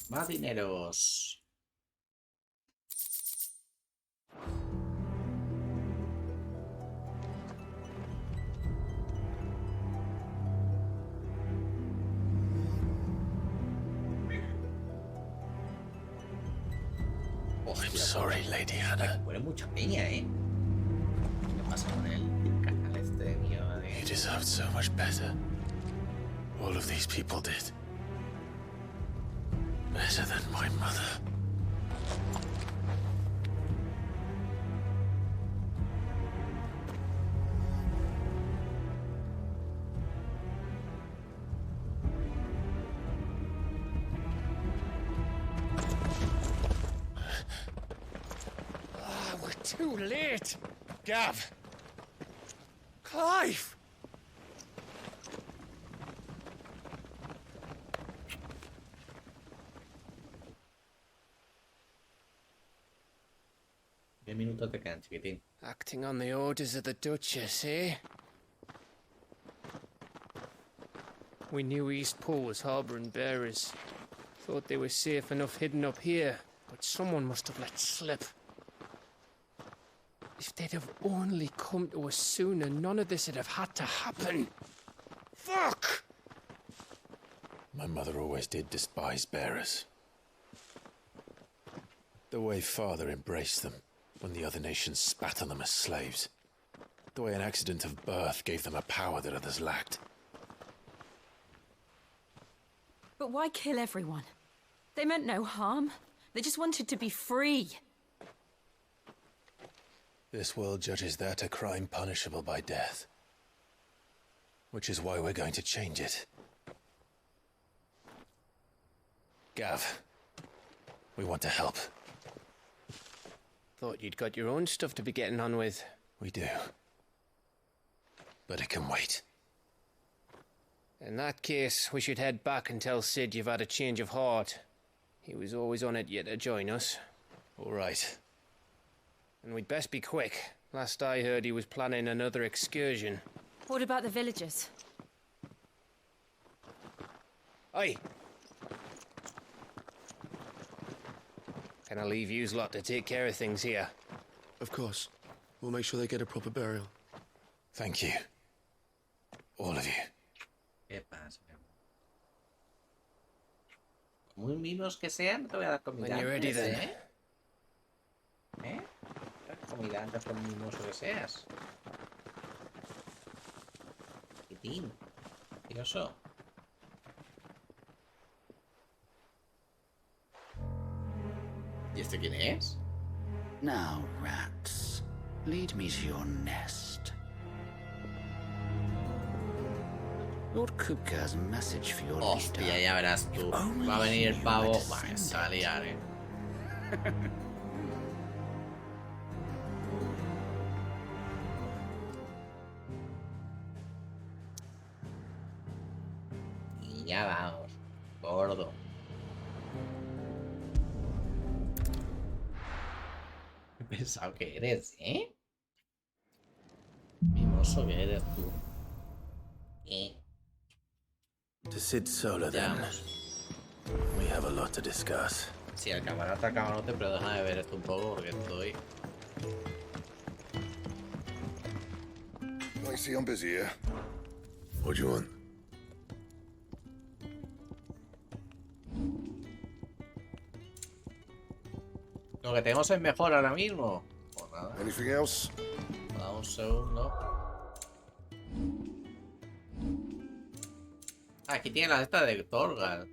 Más dineros. I'm sorry, Lady Hannah. Huele mucha peña, ¿Qué pasa con el canal este mío? You deserved so much better. All of these people did. Better than my mother. We're too late! Gav! Clive! minutos te quedan, chiquitín. Acting on the orders of the Duchess, eh? We knew East Pole was harbouring bearers. Thought they were safe enough hidden up here, but someone must have let slip. If they'd have only come to us sooner, none of this would have had to happen. Fuck! My mother always did despise bearers. The way Father embraced them when the other nations spat on them as slaves. The way an accident of birth gave them a power that others lacked. But why kill everyone? They meant no harm. They just wanted to be free. This world judges that a crime punishable by death. Which is why we're going to change it. Gav, we want to help. Thought you'd got your own stuff to be getting on with. We do. But it can wait. In that case, we should head back and tell Sid you've had a change of heart. He was always on it yet to join us. All right. And we'd best be quick. Last I heard, he was planning another excursion. What about the villagers? Aye. Can I leave yous lot to take care of things here? Of course. We'll make sure they get a proper burial. Thank you. All of you. ¿Qué pasa, mi amor? Muy mimos que sean, no te voy a dar comida. When you're ready, antes, then. ¿Eh? Comida antes por mimoso que seas. Chiquitín. Curioso. ¿Y este quién es? Now, rats, lead me to your nest. Lord Kupka has a message for your Hostia, leader. ya verás tú. Va a venir el pavo. Vale, se va a liar, Y ya vamos. Gordo. He pensado que eres, ¿eh? Mimoso que eres tú. To Sid Solar, then. We have a lot to discuss. Sí, el camarada cabrote, pero deja de ver esto un poco porque estoy... I see I'm busy here. What do you want? Lo que tenemos es mejor ahora mismo. Pues nada. Anything else? Nada, un segundo. Aquí tiene la esta de Torgal.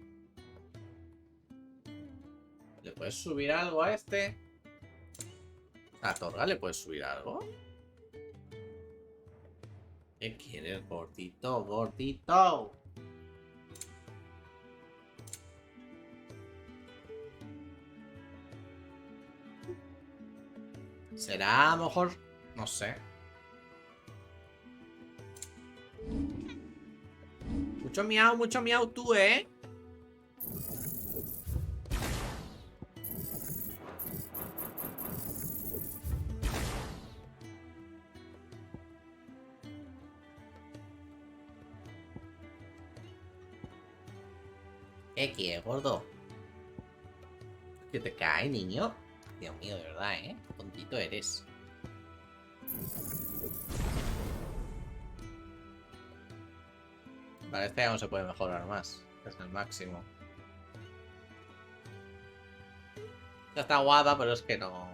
¿Le puedes subir algo a este? ¿A Torgal le puedes subir algo? ¿Qué quieres, gordito? ¡Gordito! ¿Será a lo mejor? No sé. Mucho miau tú, ¿eh? ¿Qué quieres, gordo? ¿Qué te cae, niño? Dios mío, de verdad, ¿eh? Qué tontito eres. Vale, este ya no se puede mejorar más. Es el máximo. Ya está guapa, pero es que no...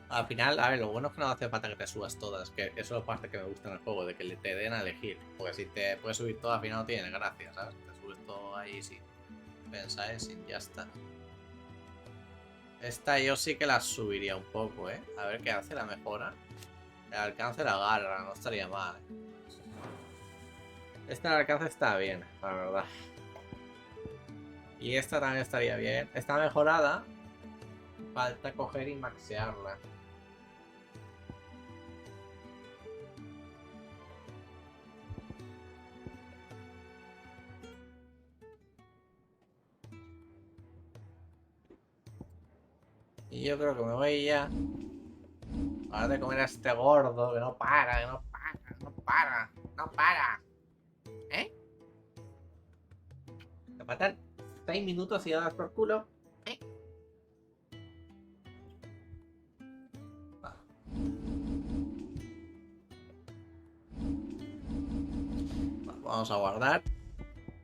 Al final, a ver, lo bueno es que no hace falta que te subas todas. Que eso es la parte que me gusta en el juego, de que te den a elegir. Porque si te puedes subir todas, al final no tiene gracia, ¿sabes? Te subes todo ahí sin pensar, sin ya está. Esta yo sí que la subiría un poco, ¿eh? A ver qué hace, la mejora. El alcance la agarra, no estaría mal. Este alcance está bien, la verdad. Y esta también estaría bien. Está mejorada. Falta coger y maxearla. Y yo creo que me voy ya. Ahora de comer a este gordo que no para, que no para, no para, no para. ¿Eh? Te faltan 6 minutos y ya das por culo. ¿Eh? Vamos a guardar.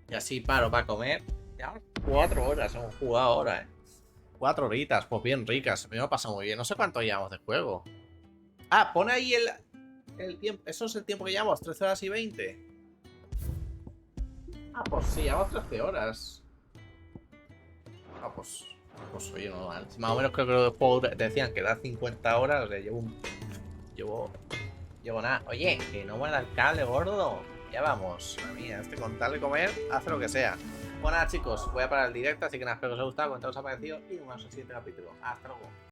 Y así paro para comer. Ya 4 horas hemos jugado ahora, 4 horitas, pues bien ricas. Me lo he pasado muy bien. No sé cuánto llevamos de juego. Ah, pone ahí el tiempo. Eso es el tiempo que llevamos, 13 horas y 20. Ah, pues sí, llevamos 13 horas. Ah, pues oye, no mal. Más o menos creo que el juego decían que da 50 horas. O sea, llevo nada. Oye, que no muera el cable, gordo. Ya vamos. Madre mía, con tal de comer, hace lo que sea. Bueno, nada, chicos, voy a parar el directo, así que nada, espero que os haya gustado, cuánto os ha parecido y nos vemos en el siguiente capítulo. Hasta luego.